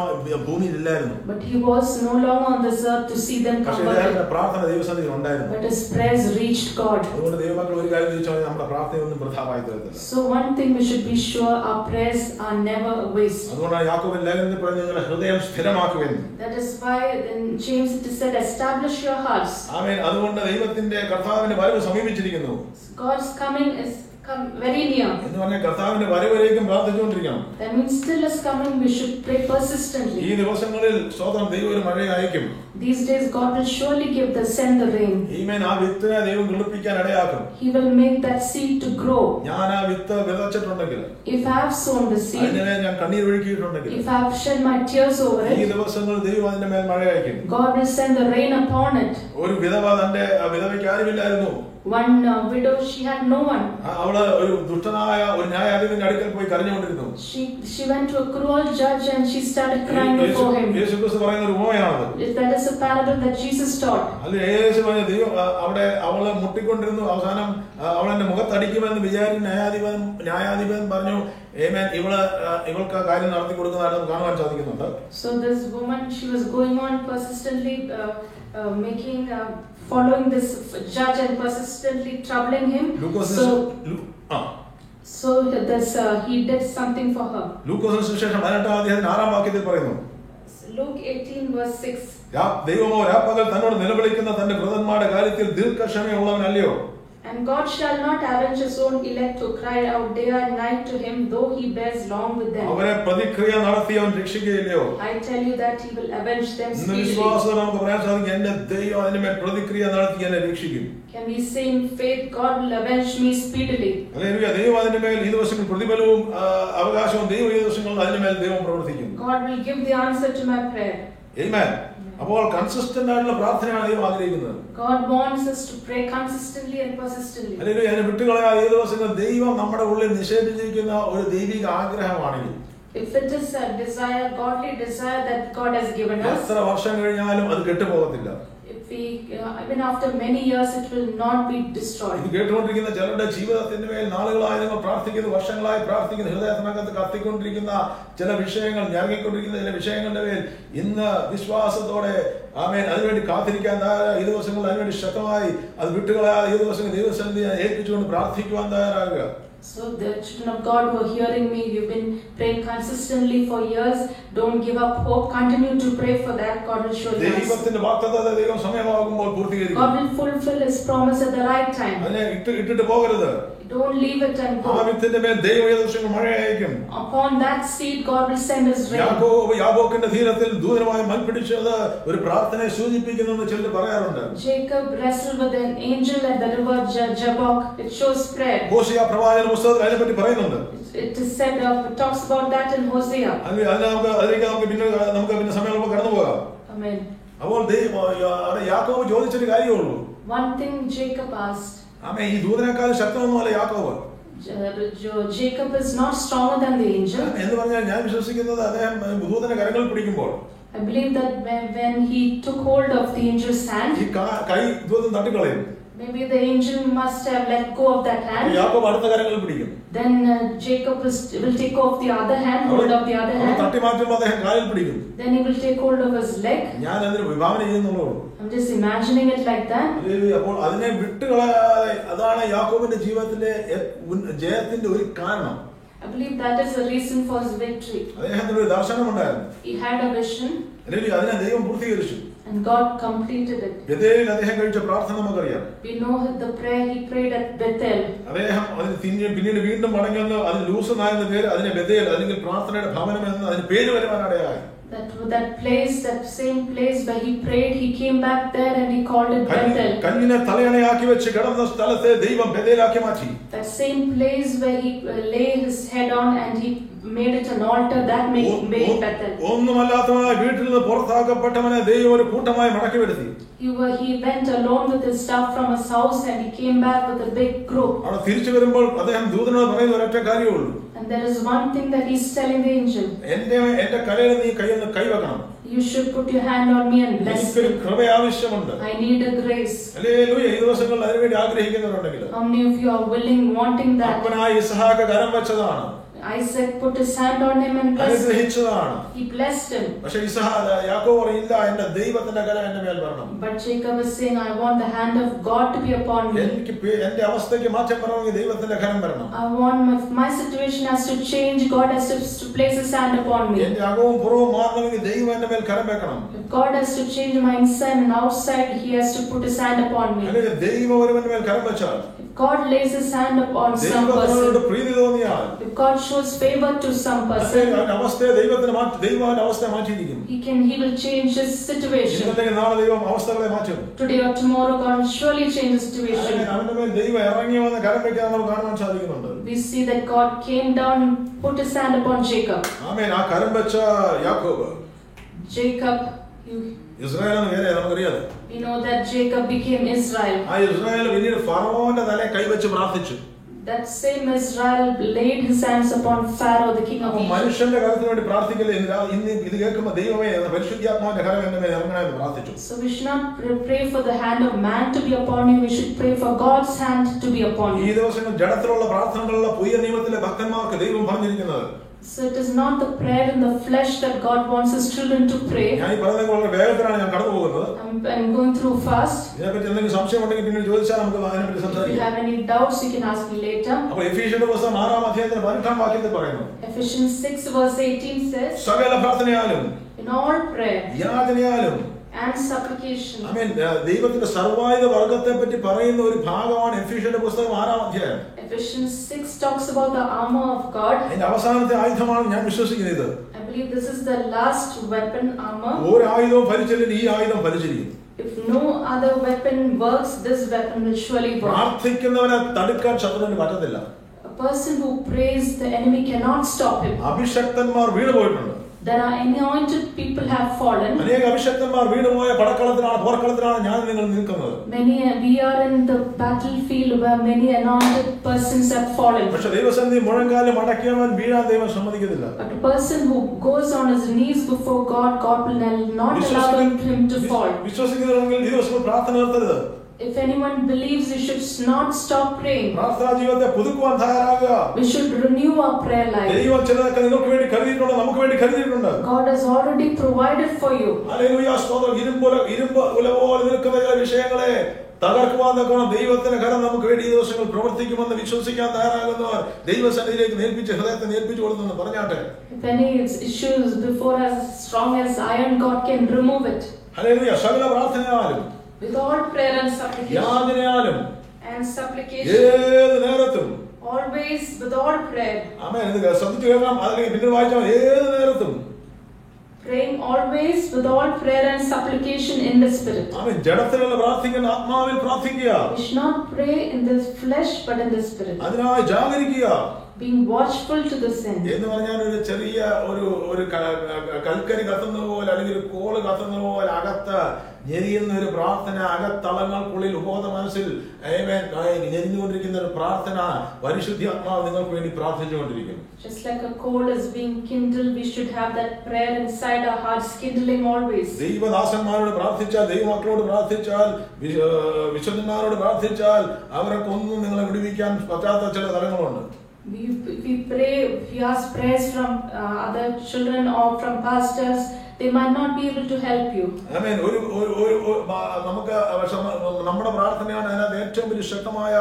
ഭൂമിയിൽ ഇല്ലായിരുന്നു. But he was no longer on this earth to see them converted. പ്രാർത്ഥന ദൈവസന്നിധിയിൽ ഉണ്ടായിരുന്നു. But his prayers reached God. അതുകൊണ്ട് ദൈവമക്കൾ ഒരു കാര്യം ചോദിച്ചാൽ നമ്മുടെ പ്രാർത്ഥനയൊന്നും വൃഥാവായി തീരത്തില്ല. So one thing we should be sure, our prayers are never a waste. അതുകൊണ്ടാണ് യാക്കോബ് ലേഖനത്തിൽ പറയുന്നത് നിങ്ങളുടെ ഹൃദയം സ്ഥിരമാക്കുവിൻ. That is why in James it is said, establish your hearts. ആമേൻ. അതുകൊണ്ട് ദൈവത്തിന്റെ കർത്താവിന്റെ വരവ് സമീപിച്ചിരിക്കുന്നു. God's coming is come very near. എന്ന് പറഞ്ഞാൽ കർത്താവിന്റെ വരവരേക്കും പ്രാർത്ഥിച്ചുകൊണ്ടിരിക്കണം. That means still is coming, we should pray persistently. ഈ ദിവസങ്ങളിൽ സ്തോത്രം ദൈവം ഒരു മഴ അയക്കും. These days God will surely send the rain. ആമേൻ. ആ വിത്തിനെ ദൈവം കിളിർപ്പിക്കാൻ ഇടയാക്കും. He will make that seed to grow. ഞാൻ ആ വിത്ത് വിതച്ചിട്ടുണ്ടെങ്കിൽ, if I have sown the seed, അതിനെ ഞാൻ കണ്ണീരൊഴുക്കിയിട്ടുണ്ടെങ്കിൽ, if I have shed my tears over it, ഈ ദിവസങ്ങളിൽ ദൈവം അതിന്റെ മേൽ മഴ അയക്കും. God will send the rain upon it. ഒരു വിധവ തന്റെ വിധവയ്ക്ക് ആരുമില്ലായിരുന്നു. One widow, she had no one. അവള് ഒരു ദുഷ്ടനായ ഒരു ന്യായാധിപന്റെ അടുക്കൽ പോയി കരഞ്ഞുകൊണ്ടിരുന്നു. She went to a cruel judge and she started crying before him. യേശുക്രിസ്തു പറയുന്ന ഒരു ഉപമയാണത്. That is a parable that Jesus taught. അല്ല, യേശു പറഞ്ഞ ദൈവം അവിടെ അവളെ മുട്ടിക്കൊണ്ടിരുന്നു. അവസാനം അവളെന്റെ മുഖത്തടിക്കുമെന്ന് വിചാരിച്ച ന്യായാധിപൻ പറഞ്ഞു, ആമേൻ, ഇവൾക്ക് കാര്യം നടത്തി കൊടുക്കുന്നതായിട്ട് കാണുവാൻ സാധിക്കുന്നുണ്ട്. So this woman, she was going on persistently following this judge and persistently troubling him. So he did something for her. ലൂക്കോസിന്റെ സുവിശേഷം 18-ാം അധ്യായത്തിന്റെ 6-ാം വാക്യത്തിൽ പറയുന്നു, Luke 18 verse 6. ദൈവമോ രാപ്പകൽ തന്നോട് നിലവിളിക്കുന്ന തന്റെ കൃതന്മാരുടെ കാര്യത്തിൽ ദീർഘക്ഷമയുള്ളവനല്ലയോ? And God shall not avenge his own elect who cry out day and night to him, though he bears long with them. അവരെ പ്രതിക്രിയ നടത്തി അവൻ രക്ഷിക്കുകയില്ലയോ? I tell you that he will avenge them speedily. വിശ്വാസത്തോടെ നമുക്ക് പറയാൻ സാധിക്കും, എന്റെ ദൈവം അതിന്റെ മേൽ പ്രതിക്രിയ നടത്തി എന്നെ രക്ഷിക്കും. Can we say in faith, God will avenge me speedily? Hallelujah. ദൈവം അതിന്റെ മേൽ ഈ ദിവസങ്ങളിൽ പ്രതിഫലവും അവകാശവും ദൈവം ഈ ദിവസങ്ങളിൽ അതിന്റെ മേൽ ദൈവം പ്രവർത്തിക്കും. God will give the answer to my prayer. ആമേൻ. അപ്പോൾ കൺസിസ്റ്റന്റ് ആയിട്ടുള്ള പ്രാർത്ഥനയാണ് ദൈവം ആഗ്രഹിക്കുന്നത്. God wants us to pray consistently and persistently. Hallelujah. അതിനെ വിട്ടുകളയാതെ ഈ ദിവസങ്ങളിൽ ദൈവം നമ്മുടെ ഉള്ളിൽ നിക്ഷേപിച്ചിരിക്കുന്ന ഒരു ദൈവിക ആഗ്രഹമാണെങ്കിൽ, if it is a desire, godly desire that God has given us, എത്ര വർഷം കഴിഞ്ഞാലും അത് കെട്ടുപോകത്തില്ല. if we even after many years it will not be destroyed. ഇത് കേട്ടുകൊണ്ടിരിക്കുന്ന ചിലരുടെ ജീവിതത്തിന്റെ മേൽ നാളുകളായി നിങ്ങൾ പ്രാർത്ഥിക്കുന്നു, വർഷങ്ങളായി പ്രാർത്ഥിക്കുന്നു, ഹൃദയത്തിനകത്ത് കത്തിക്കൊണ്ടിരിക്കുന്ന ചില വിഷയങ്ങൾ, ഞരങ്ങിക്കൊണ്ടിരിക്കുന്ന ചില വിഷയങ്ങളുടെ മേൽ ഇന്ന് വിശ്വാസത്തോടെ ആമേൻ അതിനുവേണ്ടി കാത്തിരിക്കാൻ തയ്യാറായി. ഈ ദിവസങ്ങളിൽ അതിനുവേണ്ടി ശക്തമായി അത് വിട്ടുകളയാതെ ഈ ദിവസങ്ങൾ ദൈവസന്നിധിയെ ഏൽപ്പിച്ചുകൊണ്ട് പ്രാർത്ഥിക്കുവാൻ തയ്യാറാകുക. So the children of God who are hearing me, you've been praying consistently for years. Don't give up hope. Continue to pray for that. God will show you. ദൈവത്തിന്റെ വാഗ്ദത്തത്തെ ദൈവം സമയമാകുമ്പോൾ പൂർത്തീകരിക്കും. God will fulfill His promise at the right time. അതിനെ ഇട്ടിട്ട് പോകരുത്. Don't leave it and go. ആ വിത്തിന്റെ മേൽ ദൈവം ഈ ദിവസങ്ങളിൽ മഴ അയക്കും. Upon that seed, God will send His rain. യാക്കോബിന്റെ തീരത്തിൽ ദൂതനുമായി മൽപിടിച്ചത് ഒരു പ്രാർത്ഥനയെ സൂചിപ്പിക്കുന്നെന്ന് ചിലർ പറയാറുണ്ട്. Jacob wrestled with an angel at the river Jabbok. It shows prayer. Hosea പ്രവാചകന്റെ പുസ്തകത്തിൽ അതിനെപ്പറ്റി പറയുന്നുണ്ട്. It is said, talks about that in Hosea. നമുക്ക് പിന്നെ സമയം കടന്നു പോകാം. Amen. അപ്പോൾ യാക്കോബ് ചോദിച്ചൊരു കാര്യമുള്ളൂ. One thing Jacob asked. ആമേൻ. ഈ ദൂതനേക്കാൾ ശക്തമൊന്നുമല്ല യാക്കോബ്. Jacob is not stronger than the angel. എന്ന് പറഞ്ഞാൽ ഞാൻ വിശ്വസിക്കുന്നത് അദ്ദേഹം ദൂതന്റെ കരങ്ങൾ പിടിക്കുമ്പോൾ, I believe that when he took hold of the angel's hand, ഈ കൈ ദൂതൻ തട്ടിക്കളയും. maybe the angel must have let go of that hand. യാക്കോബ് അടുത്ത കരങ്ങൾ പിടിക്കും. Then Jacob will take off the other hand, hold of the other hand. തട്ടി മാറ്റുമ്പോൾ അദ്ദേഹം കാലിൽ പിടിക്കും. Then he will take hold of his leg. ഞാൻ അതിന് വിഭാവന ചെയ്യുന്നുള്ളൂ. I'm just imagining it like that. അപ്പോൾ അതിനെ വിട്ടുകളയാതെ, അതാണ് യാക്കോബിന്റെ ജീവിതത്തിലെ ജയത്തിന്റെ ഒരു കാരണം. I believe that is the reason for his victory. അദ്ദേഹത്തിന് ഒരു ദർശനമുണ്ടായിരുന്നു. He had a vision. അതിനെ ദൈവം പൂർത്തീകരിച്ചു. And God completed it. ബെഥേലിൽ അദ്ദേഹം കഴിച്ച പ്രാർത്ഥന നമുക്കറിയാം. We know the prayer he prayed at Bethel. അദ്ദേഹം അതിന് പിന്നീട് വീണ്ടും മടങ്ങി വന്ന് അതിന് ലൂസനായെന്ന പേര്, അതിനെ ബെഥേൽ അല്ലെങ്കിൽ പ്രാർത്ഥനയുടെ ഭവനം എന്ന് അതിന് പേര് വരുവാനിടയായി. That place, that same place where he prayed, he came back there and he called it Bethel. കല്ലിനെ തലയണയാക്കി വെച്ച് കിടന്ന സ്ഥലത്തെ ദൈവം ബെഥേലാക്കി മാറ്റി. That same place where he lay his head on and he made it an altar, that made Bethel. ഒന്നുമല്ലാത്തവനായി വീട്ടിൽ നിന്ന് പുറത്താക്കപ്പെട്ടവനെ ദൈവം ഒരു കൂട്ടമായി മടക്കി വരുത്തി. He went alone with his stuff from his house and he came back with a big group. അവിടെ തിരിച്ചു വരുമ്പോൾ അദ്ദേഹം ദൂതനോട് പറയുന്ന ഒരൊറ്റ കാര്യമുള്ളൂ. And there is one thing that he's telling the angel. എന്റെ കരയിൽ നീ കൈവെക്കണം. You should put your hand on me and bless me. എനിക്കൊരു കൃപ ആവശ്യമുണ്ട്. I need a grace. Hallelujah. ഈ ദിവസങ്ങളിൽ അതിനുവേണ്ടി ആഗ്രഹിക്കുന്നവരുണ്ടെങ്കിൽ, How many of you are willing, wanting that? അപ്പനായ ഇസ്ഹാക്ക് കരം വെച്ചതാണ്. Isaac put his hand on him and blessed him. He blessed him. പക്ഷേ യാക്കോബ് പറയില്ല, എന്റെ ദൈവത്തിന്റെ കരം എന്റെ മേൽ വരണം. But Jacob is saying, I want the hand of God to be upon me. എന്റെ അവസ്ഥയ്ക്ക് മാറ്റം വരണമെങ്കിൽ ദൈവത്തിന്റെ കരം വരണം. I want my situation has to change. God has to place His hand upon me. എന്റെ അകവും പുറവും മാറണമെങ്കിൽ ദൈവം എന്റെ മേൽ കരം വെക്കണം. If God has to change my inside and outside, He has to put His hand upon me. അല്ലെങ്കിൽ ദൈവം ഒരുവന്റെ മേൽ കരം വെച്ചാൽ, If God lays His hand upon some ദൈവത്തിനോട് person, പ്രീതി തോന്നിയാൽ if God shows favor to some person, അവസ്ഥയെ ദൈവം അവസ്ഥയെ മാറ്റിയിരിക്കും. He will change His situation. ഇന്നല്ലെങ്കിൽ നാളെ ദൈവം അവസ്ഥകളെ മാറ്റും. Today or tomorrow, God will surely change the situation. അവന്റെ മേൽ ദൈവം ഇറങ്ങി വന്ന് കരം വയ്ക്കാൻ നമുക്ക് കാണാൻ സാധിക്കുന്നുണ്ട്. We see that God came down and put His hand upon Jacob. ആമേൻ. ആ കരം വെച്ച യാക്കോബ് Jacob, ഇസ്രായേൽ എന്ന് പേരെ നമുക്കറിയാം. we know that Jacob became Israel. ആ ഇസ്രായേൽ പിന്നീട് ഫറവോന്റെ തലയിൽ കൈവച്ച് പ്രാർത്ഥിച്ചു. That same Israel laid his hands upon Pharaoh, the king of Egypt. മനുഷ്യന്റെ കരത്തിന് വേണ്ടി പ്രാർത്ഥിക്കില്ല. ഇന്ന് ഇത് കേൾക്കുമ്പോൾ ദൈവമേ പരിശുദ്ധാത്മാവിന്റെ കരം എന്റെ മേൽ ഇറങ്ങണമെന്ന് പ്രാർത്ഥിച്ചു. So we should not pray for the hand of man to be upon you. We should pray for God's hand to be upon you. ഈ ദിവസങ്ങൾ ജഡത്തിലുള്ള പ്രാർത്ഥനകളുള്ള പുതിയ നിയമത്തിലെ ഭക്തന്മാർക്ക് ദൈവം പറഞ്ഞിരിക്കുന്നത്. So it is not the prayer in the flesh that God wants His children to pray. ഞാൻ ഈ പറയുന്നത് വളരെ വേഗത്തിലാണ് ഞാൻ കടന്നു പോകുന്നത്. I'm going through fast. ഇതിനെപ്പറ്റി എന്തെങ്കിലും സംശയം ഉണ്ടെങ്കിൽ പിന്നീട് ചോദിച്ചാൽ നമുക്ക് അതിനെപ്പറ്റി If you സംസാരിക്കാം. have any doubts, you can ask me later. അപ്പോൾ എഫീഷ്യന്റെ പുസ്തകം 6-ാം അധ്യായത്തിന്റെ 18-ാം വാക്യത്തിൽ പറയുന്നു, Ephesians 6 verse 18 says, സകല പ്രാർത്ഥനയാലും in all prayer യാചനയാലും and supplication. ആമേൻ. ദൈവത്തിന്റെ സർവ്വായുധ വർഗ്ഗത്തെ പറ്റി പറയുന്ന ഒരു ഭാഗമാണ് എഫീഷ്യന്റെ പുസ്തകം 6-ാം അധ്യായം. Ephesians 6 talks about the armor of God. അതിന്റെ അവസാനത്തെ ആയുധമാണ് ഞാൻ വിശ്വസിക്കുന്നത്. I believe this is the last weapon, armor. ഒരു ആയുധവും ഫലിച്ചില്ലെങ്കിൽ ഈ ആയുധം ഫലിച്ചിരിക്കും. If no other weapon works, this weapon will surely work. പ്രാർത്ഥിക്കുന്നവനെ തടുക്കാൻ ശത്രുവിന് പറ്റത്തില്ല. A person who prays, the enemy cannot stop him. അഭിഷക്തന്മാർ വീണ് പോയിട്ടുണ്ട്. There are anointed people have fallen. അനേക അഭിഷക്തന്മാർ വീണുപോയ പോർക്കളത്തിലാണ് ഞാൻ നിങ്ങൾ നിൽക്കുന്നത്. We are in the battlefield where many anointed persons have fallen. പക്ഷേ ദൈവസന്നിധി മുഴങ്കാല് മടക്കിയവൻ വീഴാൻ ദൈവം സമ്മതിക്കുന്നില്ല. But a person who goes on his knees before God, God will not allow him to fall. വിശ്വസിക്കുന്നുണ്ടെങ്കിൽ ഈ ദിവസം പ്രാർത്ഥന നിർത്തരുത്. If anyone believes, we should not stop praying. പ്രാർത്ഥനാ ജീവിതത്തെ പുതുക്കുവാൻ തയ്യാറാകുക. We should renew our prayer life. ദൈവം ചിലതൊക്കെ നിങ്ങൾക്ക് വേണ്ടി കരുതിയിട്ടുണ്ട്, നമുക്ക് വേണ്ടി കരുതിയിട്ടുണ്ട്. God has already provided for you. Hallelujah. സ്തോത്രം. ഇരുമ്പ് ഉലപോലെ നിൽക്കുന്ന ചില വിഷയങ്ങളെ തകർക്കുവാൻ തക്കവണ്ണം ദൈവത്തിന്റെ കരം നമുക്ക് വേണ്ടി ഈ ദിവസങ്ങൾ പ്രവർത്തിക്കുമെന്ന് വിശ്വസിക്കാൻ തയ്യാറാകുന്നവർ ദൈവസന്നിധിയിലേക്ക് ഹൃദയത്തെ നേൽപ്പിച്ചു കൊടുത്തെന്ന് പറഞ്ഞാട്ടെ. If any issues before as strong as iron, God can remove it. Hallelujah. സകല പ്രാർത്ഥനയാലും With all prayer and supplication. യാചനയാലും And supplication. ഏത് നേരത്തും. Always with all prayer. ആമേൻ. ഇത് ശ്രദ്ധിച്ചു കേൾക്കണം. അല്ലെങ്കിൽ പിന്നീട് വായിച്ചാൽ ഏത് നേരത്തും. Praying always with all prayer and supplication in the spirit. ആമേൻ. ജഡത്തിലുള്ള പ്രാർത്ഥിക്കുന്ന ആത്മാവിൽ പ്രാർത്ഥിക്കുക. We should not pray in the flesh but in the spirit. അതിനായി ജാഗരിക്കുക. Being watchful to the sin. എന്ന് പറഞ്ഞാൽ ഒരു ചെറിയ ഒരു കൽക്കരി കത്തുന്ന പോലെ അല്ലെങ്കിൽ ഒരു കോള് കത്തുന്ന പോലെ അകത്ത് ഞെരിയുന്ന ഒരു പ്രാർത്ഥന, അകത്തളങ്ങൾക്കുള്ളിൽ ഉപബോധ മനസ്സിൽ ഞെരിഞ്ഞുകൊണ്ടിരിക്കുന്ന ഒരു പ്രാർത്ഥന പരിശുദ്ധാത്മാവ് നിങ്ങൾക്ക് വേണ്ടി പ്രാർത്ഥിച്ചുകൊണ്ടിരിക്കും. Just like a coal is being kindled, we should have that prayer inside our hearts kindling always. ദൈവദാസന്മാരോട് പ്രാർത്ഥിച്ചാൽ, ദൈവമക്കളോട് പ്രാർത്ഥിച്ചാൽ, വിശുദ്ധന്മാരോട് പ്രാർത്ഥിച്ചാൽ അവർക്കൊന്നും നിങ്ങളെ വിടുവിക്കാൻ പറ്റാത്ത ചില തലങ്ങളുണ്ട്. We pray, we ask prayers from other children or from pastors, they might not be able to help you. ആമേൻ. നമുക്ക് നമ്മുടെ പ്രാർത്ഥനയാണ് അതിനകത്ത് ഏറ്റവും വലിയ ശക്തമായ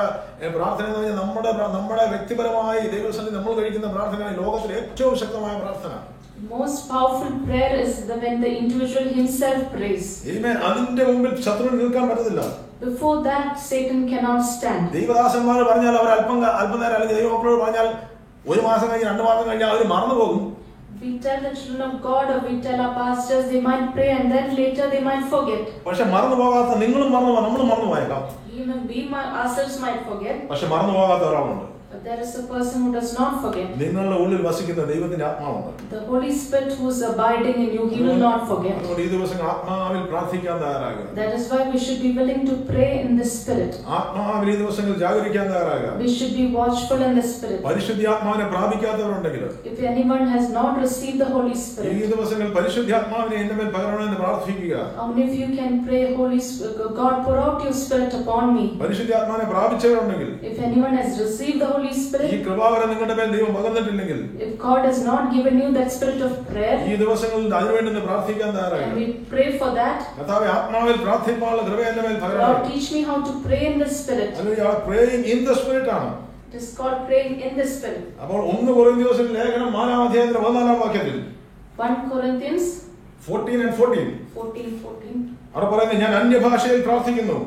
പ്രാർത്ഥന എന്ന് പറഞ്ഞാൽ നമ്മുടെ വ്യക്തിപരമായി ദൈവസന്നിധി നമ്മൾ കഴിക്കുന്ന പ്രാർത്ഥനയാണ് ലോകത്തിലെ ഏറ്റവും ശക്തമായ പ്രാർത്ഥന. Most powerful prayer is when the individual himself prays. ആമേൻ. അതിന്റെ മുമ്പിൽ ശത്രുവിന് നിൽക്കാൻ പറ്റത്തില്ല. Before that, Satan cannot stand. ദൈവദാസന്മാർ പറഞ്ഞാൽ അവർ അല്പനേരം അല്ലെങ്കിൽ ദൈവമക്കളോട് പറഞ്ഞാൽ ഒരു മാസം കഴിഞ്ഞ് 2 മാസം കഴിഞ്ഞാൽ അവർ മറന്നുപോകും. We tell the children of God or we tell our pastors, they might pray and then later they might forget. പക്ഷെ മറന്നു പോകാത്ത നിങ്ങളും നമ്മളും മറന്നു പോയേക്കാം. Even we ourselves might forget. പക്ഷെ മറന്നു പോകാത്ത ഒരാളുണ്ട്. But there is a person who does not forget. നിങ്ങളുടെ ഉള്ളിൽ വസിക്കുന്ന ദൈവത്തിന്റെ ആത്മാവുണ്ട്. The Holy Spirit who is abiding in you, he will not forget. അതുകൊണ്ട് ഈ ദിവസം ആത്മാവിൽ പ്രാർത്ഥിക്കാൻ തയ്യാറാകുക. That is why we should be willing to pray in the Spirit. ആത്മാവിൽ ഈ ദിവസങ്ങളിൽ ജാഗരിക്കാൻ തയ്യാറാകുക. We should be watchful in the Spirit. പരിശുദ്ധാത്മാവിനെ പ്രാപിക്കാത്തവരുണ്ടെങ്കിൽ, If anyone has not received the Holy Spirit, ഈ ദിവസങ്ങളിൽ പരിശുദ്ധാത്മാവിനെ എന്റെ മേൽ പകരണമെന്ന് പ്രാർത്ഥിക്കുക. how many of you can pray, Holy Spirit, God pour out your Spirit upon me? പരിശുദ്ധാത്മാവിനെ പ്രാപിച്ചവരുണ്ടെങ്കിൽ, If anyone has received the Holy ഈ Spirit, കൃപാവരം നിങ്ങളുടെ മേൽ ദൈവം പകർന്നിട്ടില്ലെങ്കിൽ, if God has not given you that spirit of prayer, ഈ ദിവസങ്ങളിൽ അതിനുവേണ്ടി പ്രാർത്ഥിക്കാൻ and തയ്യാറാകുക. we pray for that. കർത്താവേ, ആത്മാവിൽ പ്രാർത്ഥിക്കാനുള്ള കൃപ എന്റെ മേൽ Lord, പകരണം. teach me how to pray in the Spirit. അല്ലെങ്കിൽ praying in the spirit ആണ്. It is called praying in the Spirit. അപ്പോൾ 1 കൊരിന്ത്യർ ലേഖനം 4-ാം അധ്യായത്തിന്റെ 14-ാം വാക്യത്തിൽ 1 Corinthians 14 and 14 14. അവിടെ പറയുന്നത്, ഞാൻ അന്യഭാഷയിൽ പ്രാർത്ഥിക്കുന്നു.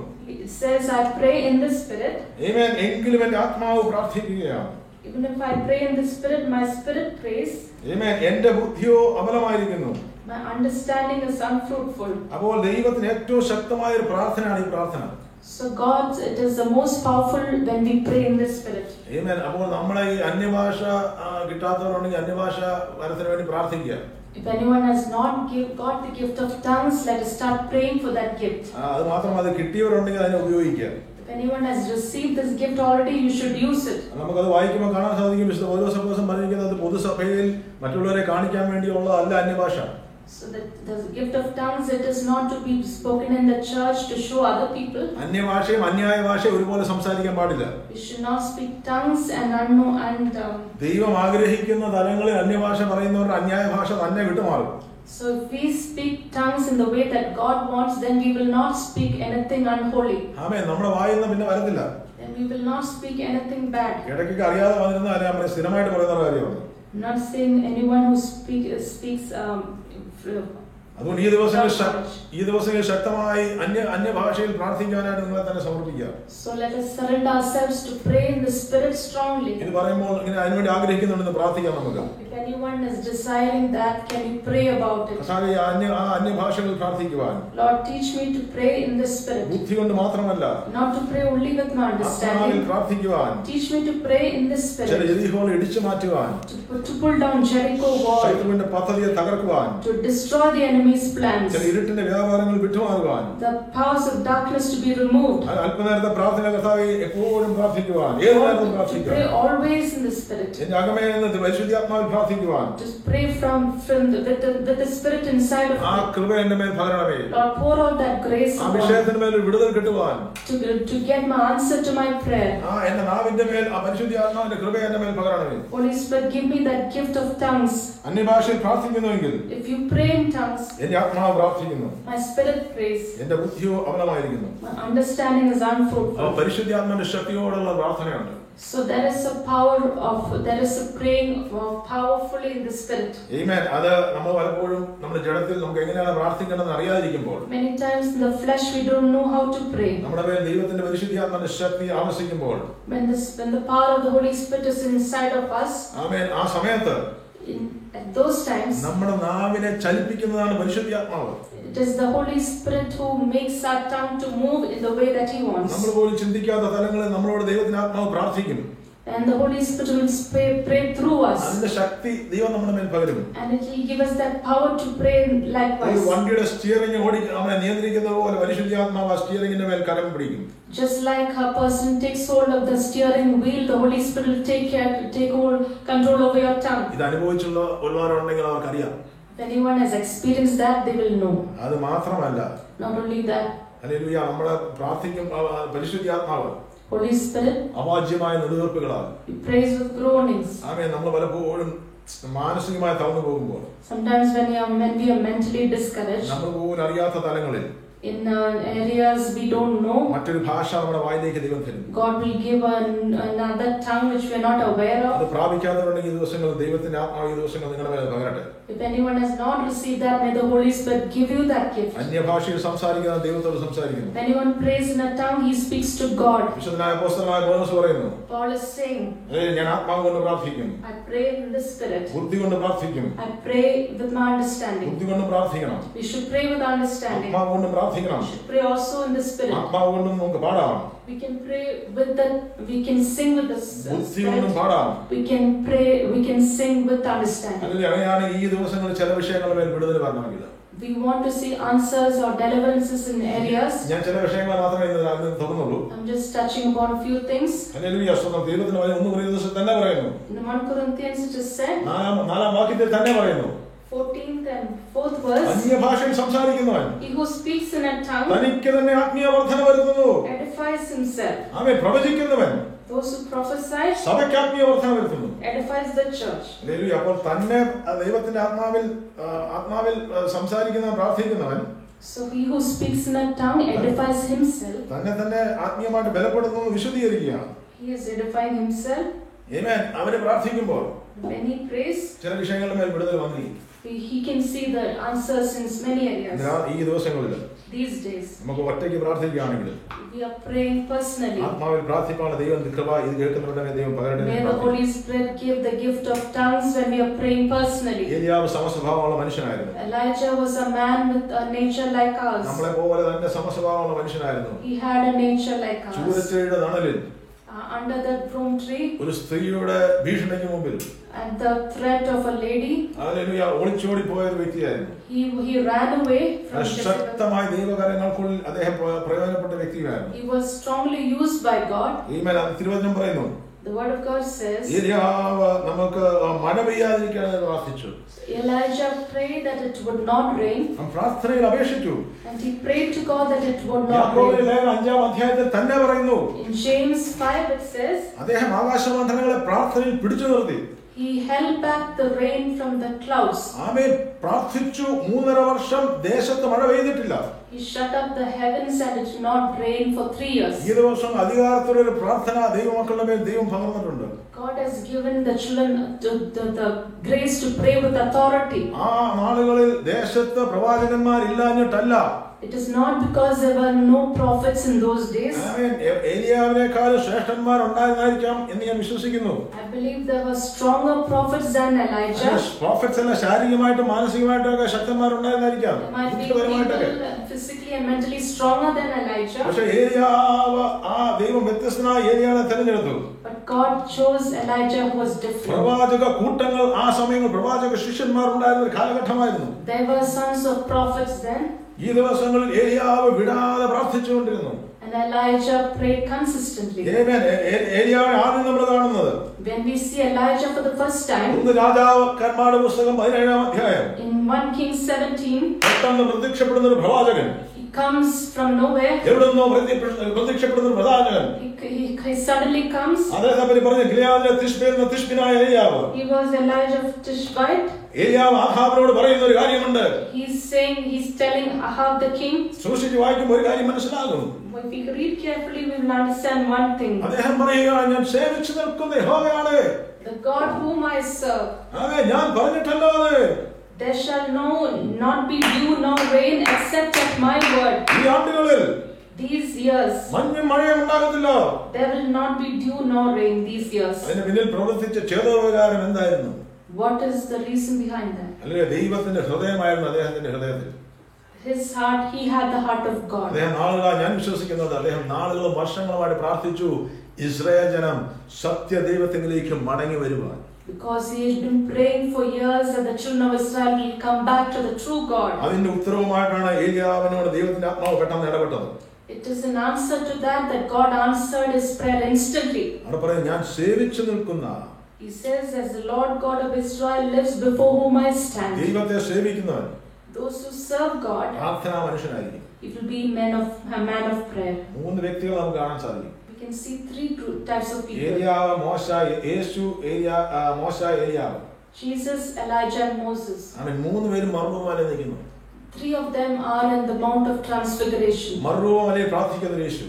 It says, I pray in the Spirit. Amen. എങ്കിലും എൻ്റെ ആത്മാവ് പ്രാർത്ഥിക്കുകയാണ്. Even if I pray in the Spirit, my spirit prays. Amen. എൻ്റെ ബുദ്ധിയോ അബലമായിരിക്കുന്നു. My understanding is unfruitful. അപ്പോൾ ദൈവത്തിന് ഏറ്റവും ശക്തമായ ഒരു പ്രാർത്ഥനയാണ് ഈ പ്രാർത്ഥന. So God, it is the most powerful when we pray in the Spirit. Amen. അപ്പോൾ നമ്മളെ ഈ അന്യഭാഷ കിട്ടാത്തവരുണ്ടെങ്കിൽ അന്യഭാഷ വരത്തിന് വേണ്ടി പ്രാർത്ഥിക്കുക. If anyone has not got the gift of tongues, let us start praying for that gift. അത് മാത്രമല്ല, അത് കിട്ടിയവരുണ്ടെങ്കിൽ അതിനെ ഉപയോഗിക്കുക. If anyone has received this gift already, you should use it. നമുക്കത് വായിക്കുമ്പോൾ കാണാൻ സാധിക്കും. വിശുദ്ധ പൗലോസ് പറഞ്ഞിരിക്കുന്നത് പൊതുസഭയിൽ മറ്റുള്ളവരെ കാണിക്കാൻ വേണ്ടിയുള്ളതല്ല അന്യഭാഷ. So that the gift of tongues, it is not to be spoken in the church to show other people. അന്യഭാഷയും അന്യായ ഭാഷയും ഒരുപോലെ സംസാരിക്കാൻ പാടില്ല. We should not speak tongues and unknown and. ദൈവം ആഗ്രഹിക്കുന്ന തലങ്ങളിൽ അന്യഭാഷ പറയുന്നവരുടെ അന്യായ ഭാഷ തന്നെ വിട്ടുമാറും. So if we speak tongues in the way that God wants, then we will not speak anything unholy. ആമേൻ. നമ്മുടെ വായിൽ നിന്ന് പിന്നെ വരത്തില്ല. Then we will not speak anything bad. ഇടയ്ക്കൊക്കെ അറിയാതെ വന്നിരുന്ന അല്ല, നമ്മൾ സ്ഥിരമായിട്ട് പറയുന്ന കാര്യമാണ്. I'm not saying anyone who speaks അതുകൊണ്ട് ഈ ദിവസങ്ങളിൽ ശക്തമായി അന്യഭാഷയിൽ പ്രാർത്ഥിക്കാനായിട്ട് നിങ്ങളെ തന്നെ സമർപ്പിക്കുക. So let us surrender ourselves to pray in the Spirit strongly. ഇത് പറയുമ്പോൾ ഇങ്ങനെ അതിനുവേണ്ടി ആഗ്രഹിക്കുന്നുണ്ടെന്ന് പ്രാർത്ഥിക്കാം നമുക്ക്. If anyone is desiring that, can you pray about it? അന്യഭാഷകളിൽ പ്രാർത്ഥിക്കുവാൻ. Lord, teach me to pray in the Spirit. ബുദ്ധി കൊണ്ട് മാത്രമല്ല, not to pray only with my understanding. പ്രാർത്ഥിക്കുവാൻ. Teach me to pray in the Spirit. ചില യെരിഹോകളെ ഇടിച്ചു മാറ്റുവാൻ. To pull down Jericho wall. ശത്രുവിന്റെ പദ്ധതിയെ തകർക്കുവാൻ. To destroy the enemy's plans. ചില ഇരുട്ടിന്റെ വ്യാപാരങ്ങൾ വിട്ടുമാറുവാൻ. The powers of darkness to be removed. അല്പനേരത്തെ പ്രാർത്ഥന കർത്താവേ എപ്പോഴും പ്രാർത്ഥിക്കുവാൻ. ഏത് നേരവും പ്രാർത്ഥിക്കുക. Pray always in the Spirit. എന്റെ അകമേ നിന്ന് പരിശുദ്ധാത്മാവിൽ പ്രാർത്ഥിക്കുവാൻ. Just pray with the Spirit inside of ആ കൃപ എന്റെ മേൽ പകരണമേ. Lord, pour out that grace. ആ വിഷയത്തിന്റെ മേൽ വിടുതൽ കിട്ടുവാൻ. To get my answer to my prayer. എന്റെ നാവിന്റെ മേൽ ആ പരിശുദ്ധാത്മാവിന്റെ കൃപ എന്റെ മേൽ പകരണമേ. Holy Spirit, give me that gift of tongues. അന്യഭാഷയിൽ പ്രാർത്ഥിക്കുന്നുവെങ്കിൽ if you pray in tongues, എന്റെ ആത്മാവ് പ്രാർത്ഥിക്കുന്നു. my spirit prays. എന്റെ ബുദ്ധിയോ അവലമായിരിക്കുന്നു. My understanding is unfruitful. പരിശുദ്ധാത്മാവിന്റെ ശക്തിയോടുള്ള പ്രാർത്ഥനയുണ്ട്. So there is a praying powerfully in the Spirit. Amen. അത് നമ്മൾ പലപ്പോഴും നമ്മുടെ ജഡത്തിൽ നമുക്ക് എങ്ങനെയാണ് പ്രാർത്ഥിക്കേണ്ടതെന്ന് അറിയാതിരിക്കുമ്പോൾ, many times in the flesh we don't know how to pray. നമ്മുടെ മേൽ ദൈവത്തിന്റെ പരിശുദ്ധാത്മാവിന്റെ ശക്തി ആവസിക്കുമ്പോൾ, when the power of the Holy Spirit is inside of us, ആമേൻ, ആ സമയത്ത് at those times നമ്മുടെ നാവിനെ ചലിപ്പിക്കുന്നതാണ് പരിശുദ്ധാത്മാവ്. it is the Holy Spirit who makes our tongue to move in the way that He wants. നമ്മൾ പോലും ചിന്തിക്കാത്ത തലങ്ങളിൽ നമ്മളോട് ദൈവത്തിന്റെ ആത്മാവ് പ്രാർത്ഥിക്കും. And the Holy Spirit will pray through us. അതിന്റെ ശക്തി ദൈവം നമ്മുടെ മേൽ പകരും. And it will give us that power to pray likewise. ഒരു വണ്ടിയുടെ സ്റ്റിയറിംഗ് നമ്മളെ നിയന്ത്രിക്കുന്നത് പോലെ പരിശുദ്ധാത്മാവ് ആ സ്റ്റിയറിംഗിന്റെ മേൽ കരം പിടിക്കും. Just like a person takes hold of the steering wheel, the Holy Spirit will take control over your tongue. ഇത് അനുഭവിച്ചുള്ളവരുണ്ടെങ്കിൽ അവർക്കറിയാം. If anyone has experienced that, they will know. അത് മാത്രമല്ല, not only that, ഹല്ലേലൂയ, നമ്മളെ പ്രാർത്ഥിക്കും പരിശുദ്ധാത്മാവ് Holy Spirit അവാച്യമായ നെടുവീർപ്പുകളാൽ He prays with groanings. ആമേൻ. നമ്മൾ പലപ്പോഴും മാനസികമായി തളർന്നു പോകുമ്പോൾ, sometimes when we are mentally discouraged, നമ്മൾ പോലും അറിയാത്ത തലങ്ങളിൽ in areas we don't know, മറ്റൊരു ഭാഷ നമ്മുടെ വായിലേക്ക് ദൈവം തരും. God will give another tongue which we are not aware of. അത് പ്രാപിക്കാത്തവരുണ്ടെങ്കിൽ ഈ ദിവസങ്ങൾ ദൈവത്തിന്റെ ആത്മാവ് ഈ ദിവസങ്ങൾ നിങ്ങളുടെ മേൽ പകരട്ടെ. If anyone has not received that, may the Holy Spirit give you that gift. അന്യഭാഷയിൽ സംസാരിക്കുന്ന ദൈവത്തോട് സംസാരിക്കുന്നു. If anyone prays in a tongue, he speaks to God. വിശുദ്ധനായ അപ്പോസ്തലനായ പൗലോസ് പറയുന്നു, Paul is saying, ഞാൻ ആത്മാവ് കൊണ്ട് പ്രാർത്ഥിക്കും, I pray in the Spirit. ബുദ്ധി കൊണ്ട് പ്രാർത്ഥിക്കും. I pray with my understanding. ബുദ്ധി കൊണ്ട് പ്രാർത്ഥിക്കണം. We should pray with understanding. ആത്മാവ് കൊണ്ട് പ്രാർത്ഥിക്കണം. We should pray also in the Spirit. ആത്മാവ് കൊണ്ട് നമുക്ക് പാടാം. We can pray with that. We can sing with the ബുദ്ധി കൊണ്ടും പാടാം. We can pray. We can sing with understanding. അല്ലെങ്കിൽ അങ്ങനെയാണ് ഈ ദിവസങ്ങളിൽ ചില വിഷയങ്ങളുടെ മേൽ വിടുതൽ വരണമെങ്കിൽ, we want to see answers or deliverances in areas. ഞാൻ ചില വിഷയങ്ങൾ മാത്രമേ ഇന്ന് തുറന്നുള്ളൂ. I'm just touching upon a few things. Hallelujah, സ്തോത്രം. ദൈവത്തിന്റെ വചനം 1 കൊരിന്ത്യർ തന്നെ പറയുന്നു. In 1 Corinthians it is said, നാലാം വാക്യത്തിൽ തന്നെ പറയുന്നു, 14th and 4th verse, അന്യഭാഷയിൽ സംസാരിക്കുന്നവൻ he who speaks in a tongue തനിക്ക് തന്നെ ആത്മീയ വർദ്ധന വരുത്തുന്നു. edifies himself. Amen. പ്രവചിക്കുന്നവൻ Those who prophesy സഭയ്ക്ക് ആത്മീയ വർദ്ധന വരുത്തുന്നു. edifies the church. ഹല്ലേലൂയ. അപ്പോൾ തന്നെ ദൈവത്തിന്റെ ആത്മാവിൽ സംസാരിക്കുന്ന പ്രാർത്ഥിക്കുന്നവൻ, so he who speaks in a tongue edifies himself. തന്നെ ആത്മീയമായിട്ട് ബലപ്പെടുത്തുന്നു, വിശുദ്ധീകരിക്കുകയാണ്. He is edifying himself. ആമേൻ. അവരെ പ്രാർത്ഥിക്കുമ്പോൾ when he prays, ചില വിഷയങ്ങളുടെ മേൽ വിടുതൽ വന്നിരിക്കും. he can see the answers in many areas. ഈ ദിവസങ്ങളിൽ these days. നമുക്ക് ഒറ്റയ്ക്ക് പ്രാർത്ഥിക്കുകയാണെങ്കിൽ We are praying personally. ആത്മാവിൽ പ്രാർത്ഥിക്കാനുള്ള ദൈവം കൃപ ഇത് കേൾക്കുന്നവരുടെ ദൈവം പകരട്ടെ. May the Holy Spirit give the gift of tongues when we are praying personally. ഏലിയാവ് സമസ്വഭാവമുള്ള മനുഷ്യനായിരുന്നു. Elijah was a man with a nature like ours. നമ്മളെ പോലെ തന്നെ സമസ്വഭാവമുള്ള മനുഷ്യനായിരുന്നു. He had a nature like ours. ചൂരച്ചെടിയുടെ തണലിൽ Under the broom tree, ഒരു സ്ത്രീയുടെ ഭീഷണിക്ക് മുമ്പിൽ at the threat of a lady, hallelujah ഒളിച്ചോടി പോയ ഒരു വ്യക്തിയായിരുന്നു. he ran away from Jezebel. ശക്തമായ ദൈവകരങ്ങൾക്കുള്ളിൽ അദ്ദേഹം പ്രയോജനപ്പെട്ട വ്യക്തിയായിരുന്നു. He was strongly used by God. ഈമേൻ തിരുവചനം പറയുന്നു. The word of God says, ഏലിയാവ് നമുക്ക് മഴ പെയ്യാതിരിക്കാൻ പ്രാർത്ഥിച്ചു. Elijah prayed that it would not rain. പ്രാർത്ഥനയിൽ അപേക്ഷിച്ചു. And he prayed to God that it would not യാക്കോബിന്റെ rain. ലേഖനം 5-ാം അധ്യായത്തിൽ തന്നെ പറയുന്നു. In James 5 it says, അദ്ദേഹം ആകാശമണ്ഡലങ്ങളെ പ്രാർത്ഥനയിൽ പിടിച്ചു നിർത്തി. he held back the rain from the clouds. ആമേൻ. പ്രാർത്ഥിച്ചു 3.5 വർഷം ദേശത്ത് മഴ പെയ്തിട്ടില്ല. He shut up the heavens and it did not rain for 3 years. ഈ ദിവസം അധികാരത്തോടെ ഒരു പ്രാർത്ഥന ദൈവമക്കളുടെ മേൽ ദൈവം പകർന്നിട്ടുണ്ട്. God has given the children the grace to pray with authority. ആ നാളുകളിൽ ദേശത്ത് പ്രവാചകന്മാരില്ലാഞ്ഞിട്ടല്ല. It is not because there were no prophets in those days. ആമേൻ. ഏലിയാവിനേക്കാൾ ശ്രേഷ്ഠന്മാർ ഉണ്ടായിരുന്നായിരിക്കാം എന്ന് ഞാൻ വിശ്വസിക്കുന്നു. I believe there were stronger prophets than Elijah. Prophets എല്ലാം ശാരീരികമായിട്ടും മാനസികമായിട്ടും ഒക്കെ ശക്തന്മാരുണ്ടായിരുന്നായിരിക്കാം. There might be people physically and mentally stronger than Elijah. പക്ഷേ ഏലിയാവ് ആ ദൈവം വ്യത്യസ്തനായ ഏലിയാവിനെ തിരഞ്ഞെടുത്തു. But God chose Elijah who was different. പ്രവാചക കൂട്ടങ്ങൾ ആ സമയങ്ങളിൽ പ്രവാചക ശിഷ്യന്മാർ ഉണ്ടായിരുന്ന ഒരു കാലഘട്ടമായിരുന്നു. There were sons of prophets then. ഈ ദിവസങ്ങളിൽ ഏലിയാവ് വിടാതെ പ്രാർത്ഥിച്ചുകൊണ്ടിരുന്നു. And Elijah prayed consistently. ആമേൻ. ഏലിയാവിനെ ആദ്യം നമ്മൾ കാണുന്നത് When we see Elijah for the first time, രാജാക്കന്മാരുടെ പുസ്തകം 17-ാം അധ്യായം, in 1 Kings 17, പെട്ടെന്ന് പ്രത്യക്ഷപ്പെടുന്ന ഒരു പ്രവാചകൻ. he comes from nowhere. എവിടുന്നോ പ്രത്യക്ഷപ്പെടുന്ന ഒരു പ്രവാചകൻ. He suddenly comes. അദ്ദേഹത്തെ പറഞ്ഞു ഗിലെയാദിലെ തിശ്ബിനായ ഏലിയാവ്. He was Elijah of Tishbite. ഏലിയാവ് ആഹാബിനോട് പറയുന്ന ഒരു കാര്യമുണ്ട്. He's telling Ahab the king. സൂക്ഷിച്ച് വായിക്കുമ്പോൾ ഒരു കാര്യം മനസ്സിലാകും. If we read carefully, we will understand one thing. അദ്ദേഹം പറയുക, ഞാൻ സേവിച്ചു നിൽക്കുന്ന യഹോവയാണ്. The God whom I serve. ആമേൻ. ഞാൻ പറഞ്ഞിട്ടല്ലോ അത്. There shall not be dew nor rain except at my word. ഈ ആണ്ടുകളിൽ These years മഞ്ഞും മഴയും ഉണ്ടാകത്തില്ല. there will not be dew nor rain these years. അതിന് പിന്നിൽ പ്രവർത്തിച്ച ചേതോപകാരം എന്തായിരുന്നു? What is the reason behind that? അല്ലേ, ദൈവത്തിന്റെ ഹൃദയമായിരുന്നു അദ്ദേഹത്തിന്റെ ഹൃദയത്തിൽ. His heart, he had the heart of God. അദ്ദേഹം നാളുകളായി, ഞാൻ വിശ്വസിക്കുന്നത് അദ്ദേഹം നാളുകളും വർഷങ്ങളുമായിട്ട് പ്രാർത്ഥിച്ചു ഇസ്രായേൽ ജനം സത്യദൈവത്തിലേക്ക് മടങ്ങി വരുവാൻ. Because he had been praying for years that the children of Israel will come back to the true God. അതിന്റെ ഉത്തരവുമായിട്ടാണ് ഏലിയാവിനോട് ദൈവത്തിന്റെ ആത്മാവ് പെട്ടെന്ന് ഇടപെട്ടത്. It is an answer to that God answered his prayer instantly. അവിടെ പറയും, ഞാൻ സേവിച്ചു നിൽക്കുന്ന. He says, as the Lord God of Israel lives before whom I stand. ദൈവത്തെ സേവിക്കുന്നവൻ, Those who serve God, പ്രാർത്ഥനാ മനുഷ്യനായിരിക്കും. it will be a man of prayer. 3 വ്യക്തികൾ നമുക്ക് കാണാൻ സാധിക്കും. We can see 3 types of people. ഏലിയാവ്, മോശ, യേശു, മോശ, ഏലിയാവ്. Jesus, Elijah and Moses. അവൻ 3 പേരും മർമ്മമാലെ നിൽക്കുന്നു. 3 of them are in the Mount of Transfiguration. മർമ്മമാലെ പ്രാർത്ഥിക്കുന്ന യേശു.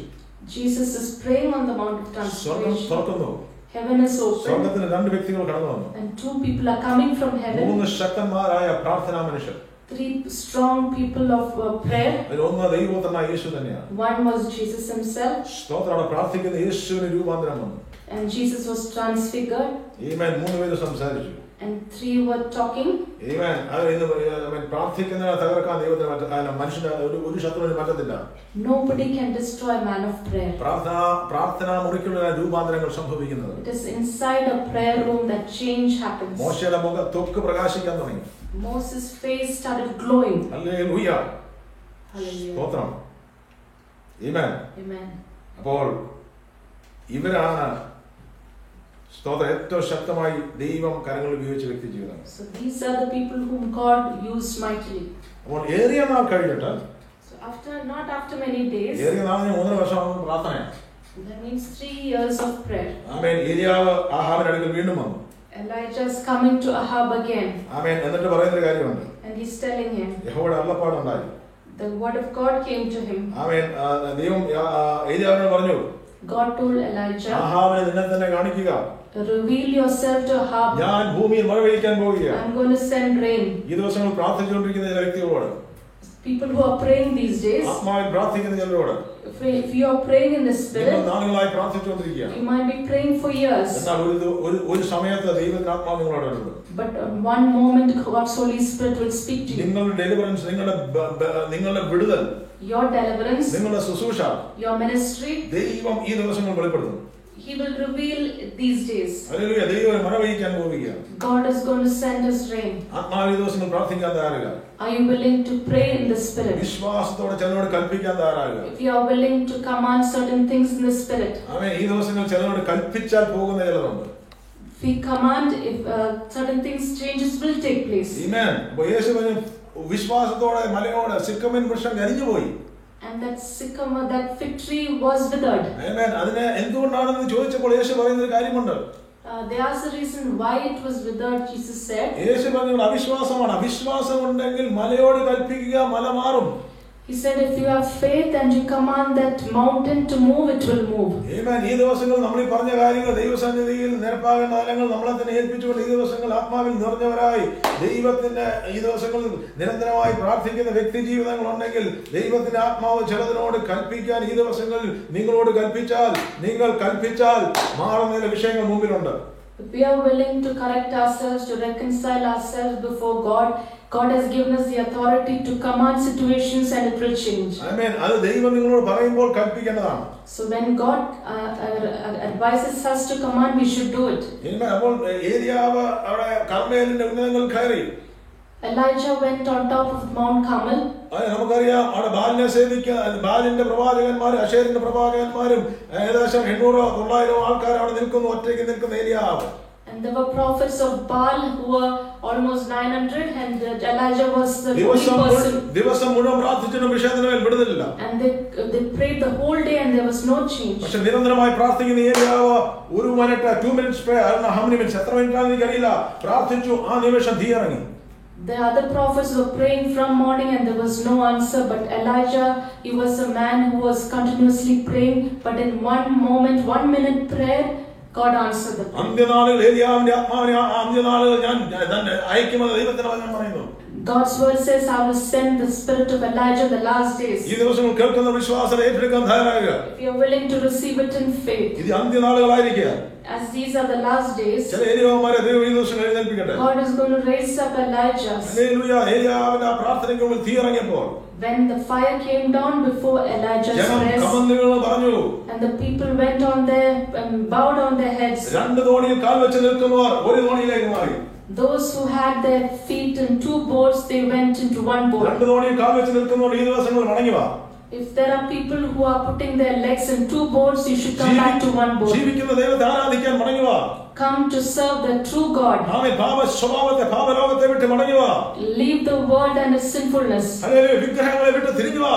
Jesus is praying on the Mount of സ്വർഗ്ഗം Transfiguration. തുറക്കുന്നു. Heaven is open. സ്വർഗ്ഗത്തിൽ 2 വ്യക്തികൾ കടന്നു വന്നു. And 2 people are coming from heaven. 3 ശക്തന്മാരായ പ്രാർത്ഥനാ മനുഷ്യർ. 3 strong people of prayer. അതിൽ ഒന്ന് ദൈവപുത്രനായ യേശു തന്നെയാണ്. One was Jesus himself. സ്തോത്രം. പ്രാർത്ഥിക്കുന്ന യേശുവിന് രൂപാന്തരം വന്നു. And Jesus was transfigured. ആമേൻ. 3 പേര് സംസാരിച്ചു. And 3 were talking. ആമേൻ. അത് പ്രാർത്ഥിക്കുന്നതിനെ തകർക്കാൻ ദൈവത്തിന് മനുഷ്യന് ഒരു ശത്രുവിന് പറ്റത്തില്ല. Nobody can destroy a man of prayer. പ്രാർത്ഥനാ മുറിക്കുള്ള രൂപാന്തരങ്ങൾ സംഭവിക്കുന്നത്. It is inside a prayer room that change happens. മോശയുടെ ത്വക്ക് പ്രകാശിക്കാൻ തുടങ്ങി. Moses' face started glowing. Hallelujah. Hallelujah. സ്തോത്രം. ആമേൻ. Amen. അപ്പോൾ ഇവരാണ് സ്തോത്രം ഏറ്റവും ശക്തമായി ദൈവം കരങ്ങൾ ഉപയോഗിച്ച വ്യക്തി ജീവിതം. So these are the people whom God used mightily. അപ്പോൾ ഏറിയ നാൾ കഴിഞ്ഞിട്ട്, Not after many days, ഏറിയ നാളിന് 3 വർഷം പ്രാർത്ഥനയാണ്. that means 3 years of prayer. ആമേൻ. ഏലിയാവ് ആഹാബിന്റെ അടുക്കൽ വീണ്ടും വന്നു. Elijah is coming to Ahab again. ആമേൻ. എന്നിട്ട് പറയുന്നൊരു കാര്യമുണ്ട്. And he's telling him. യഹോവയുടെ അരുളപ്പാടുണ്ടായി. The word of God came to him. ആമേൻ. ദൈവം ഏലിയാവിനോട് പറഞ്ഞു, God told Elijah, ആഹാബിനെ നിന്നെ തന്നെ കാണിക്കുക. reveal yourself to Ahab. ഞാൻ ഭൂമിയിൽ മഴ പെയ്യിക്കാൻ പോവുകയാണ്. I'm going to send rain. ഈ ദിവസങ്ങൾ പ്രാർത്ഥിച്ചുകൊണ്ടിരിക്കുന്ന ചില വ്യക്തികളോട് People who are praying these days, ആത്മാവിൽ പ്രാർത്ഥിക്കുന്ന ചിലരോട് if you are praying in the നിങ്ങൾ Spirit, നാളുകളായി പ്രാർത്ഥിച്ചുകൊണ്ടിരിക്കുകയാണ്. you might be praying for years. എന്നാൽ ഒരു സമയത്ത് ദൈവത്തിന്റെ ആത്മാവ് നിങ്ങളോട് ഇടപെടും. But on one moment, God's Holy Spirit will speak to you. നിങ്ങളുടെ ഡെലിവറൻസ്, നിങ്ങളുടെ വിടുതൽ, Your deliverance, നിങ്ങളുടെ ശുശ്രൂഷ your ministry, ദൈവം ഈ ദിവസങ്ങൾ വെളിപ്പെടുത്തും. He will reveal these days. Hallelujah. ദൈവം മഴ പെയ്യിക്കാൻ പോവുകയാണ്. God is going to send His rain. ആത്മാവിൽ ഈ ദിവസങ്ങൾ പ്രാർത്ഥിക്കാൻ തയ്യാറാകുക. Are you willing to pray in the Spirit? വിശ്വാസത്തോടെ ചിലരോട് കൽപ്പിക്കാൻ തയ്യാറാകുക. If you are willing to command certain things in the Spirit. ആമേൻ. ഈ ദിവസങ്ങൾ ചിലരോട് കൽപ്പിച്ചാൽ പോകുന്ന ചിലരുണ്ട്. If we command, if certain things, changes will take place. ആമേൻ. അപ്പോൾ യേശു പറഞ്ഞു വിശ്വാസത്തോടെ മലയോട് സിക്കമിൻ വൃക്ഷം കരിഞ്ഞു പോയി. And that sycamore, that fig tree was withered. ആമേൻ. അതിനെ എന്തുകൊണ്ടാണെന്ന് ചോദിച്ചപ്പോൾ യേശു പറയുന്ന ഒരു കാര്യമുണ്ട്. They asked the reason why it was withered. Jesus said, യേശു പറഞ്ഞു അവിശ്വാസമാണ്. അവിശ്വാസം ഉണ്ടെങ്കിൽ മലയോട് കൽപ്പിക്കുക, മല മാറും. He said, if you have faith and you command that mountain to move, it will move. ആമേൻ. ഈ ദിവസങ്ങൾ നമ്മൾ ഈ പറഞ്ഞ കാര്യങ്ങൾ ദൈവസന്നിധിയിൽ നിരപ്പാകേണ്ട കാര്യങ്ങൾ നമ്മളെ തന്നെ ഏൽപ്പിച്ചുകൊണ്ട് ഈ ദിവസങ്ങൾ ആത്മാവിൽ നിറഞ്ഞവരായി ദൈവത്തിന്റെ ഈ ദിവസങ്ങളിൽ നിരന്തരമായി പ്രാർത്ഥിക്കുന്ന വ്യക്തി ജീവിതങ്ങൾ ഉണ്ടെങ്കിൽ ദൈവത്തിന്റെ ആത്മാവ് ചിലതിനോട് കൽപ്പിക്കാൻ ഈ ദിവസങ്ങളിൽ നിങ്ങളോട് കൽപ്പിച്ചാൽ, നിങ്ങൾ കൽപ്പിച്ചാൽ മാറുന്ന വിഷയങ്ങൾ മുമ്പിലുണ്ട്. If we are willing to correct ourselves, to reconcile ourselves before God, God has given us the authority to command situations and it will change. ആമേൻ. അത് ദൈവം നിങ്ങളോട് പറയുമ്പോൾ കൽപ്പിക്കേണ്ടതാണ്. So when God advises us to command, we should do it. അപ്പോൾ ഏലിയാവ് അവിടെ കർമ്മേലിന്റെ ഉന്നതങ്ങളിൽ കയറി. Elijah went on top of Mount Carmel. നമുക്കറിയാം അവിടെ ബാലിനെ സേവിക്കാൻ ബാലിന്റെ പ്രവാചകന്മാരും അശേരിന്റെ പ്രവാചകന്മാരും ഏകദേശം 800-900 ആൾക്കാർ അവിടെ നിൽക്കുന്നു, ഒറ്റയ്ക്ക് നിൽക്കുന്ന ഏലിയാവ്. And there were prophets of Baal who were almost 900 and Elijah was the only person. ദിവസം മുഴുവൻ പ്രാർത്ഥിച്ചിട്ടും വിഷയത്തിന് മേൽ വിടുതലില്ല. And they prayed the whole day and there was no change. പക്ഷെ നിരന്തരമായി പ്രാർത്ഥിക്കുന്ന ഏലിയാവ് 1 minute 2 minutes prayer, I don't know how many minutes, എത്ര minute ആണെന്ന് എനിക്കറിയില്ല, പ്രാർത്ഥിച്ചു. ആ നിമിഷം തീ ഇറങ്ങി. The other prophets were praying from morning and there was no answer, but Elijah, he was a man who was continuously praying, but in one moment, 1 minute prayer, God answered the prayer. അന്ത്യനാളിൽ ഏലിയാവിന്റെ ആത്മാവിനെ അന്ത്യനാളിൽ ഞാൻ അയക്കുമെന്ന് ദൈവത്തിന്റെ വചനം പറയുന്നു. God's word says, I will send the spirit of Elijah in the last days. ഈ ദിവസങ്ങൾ കേൾക്കുന്ന വിശ്വാസത്തെ ഏറ്റെടുക്കാൻ തയ്യാറാകുക. If you are willing to receive it in faith. ഇത് അന്ത്യനാളുകളായിരിക്കുക. As these are the last days, ചില ഏലിയാവന്മാരെ ദൈവം ഈ ദിവസം എഴുന്നേൽപ്പിക്കട്ടെ. God is going to raise up Elijahs. Hallelujah. ഏലിയാവിന്റെ ആ പ്രാർത്ഥനയ്ക്ക് മുമ്പിൽ തീ ഇറങ്ങിയപ്പോൾ When the fire came down before Elijah's ജനം prayers, കമന്നുകൾ പറഞ്ഞു. and the people went on their bowed on their heads. രണ്ട് തോണിയിൽ കാൽ വെച്ച് നിൽക്കുന്നവർ ഒരു തോണിയിലേക്ക് മാറി. Those who had their feet in 2 boats, they went into 1 boat. രണ്ട് തോണിയിൽ കാൽ വെച്ച് നിൽക്കുന്നവർ ഈ ദിവസങ്ങളിൽ മടങ്ങി വാ. If there are people who are putting their legs in 2 boats, you should come back to 1 boat. ജീവിക്കുന്ന ദൈവത്തെ ആരാധിക്കാൻ മടങ്ങി വാ. Come to serve the true God. ആമേൻ. പാപ സ്വഭാവത്തെ പാപലോകത്തെ വിട്ട് മടങ്ങി വാ. Leave the world and its sinfulness. Hallelujah. വിഗ്രഹങ്ങളെ വിട്ട് തിരിഞ്ഞു വാ.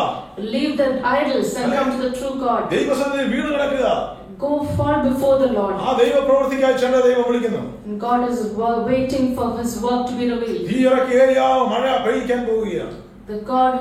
Leave the idols and come to the true God. ദൈവസന്നിധിയിൽ വീണ് കിടക്കുക. Go fall before the Lord. ആ ദൈവ പ്രവൃത്തിക്കായി ചെന്ന ദൈവം വിളിക്കുന്നു. God is waiting for His work to be revealed. ഈ ഇറക്കി ഏലിയാവ് മഴ പെയ്യിക്കാൻ പോവുകയാണ്. The God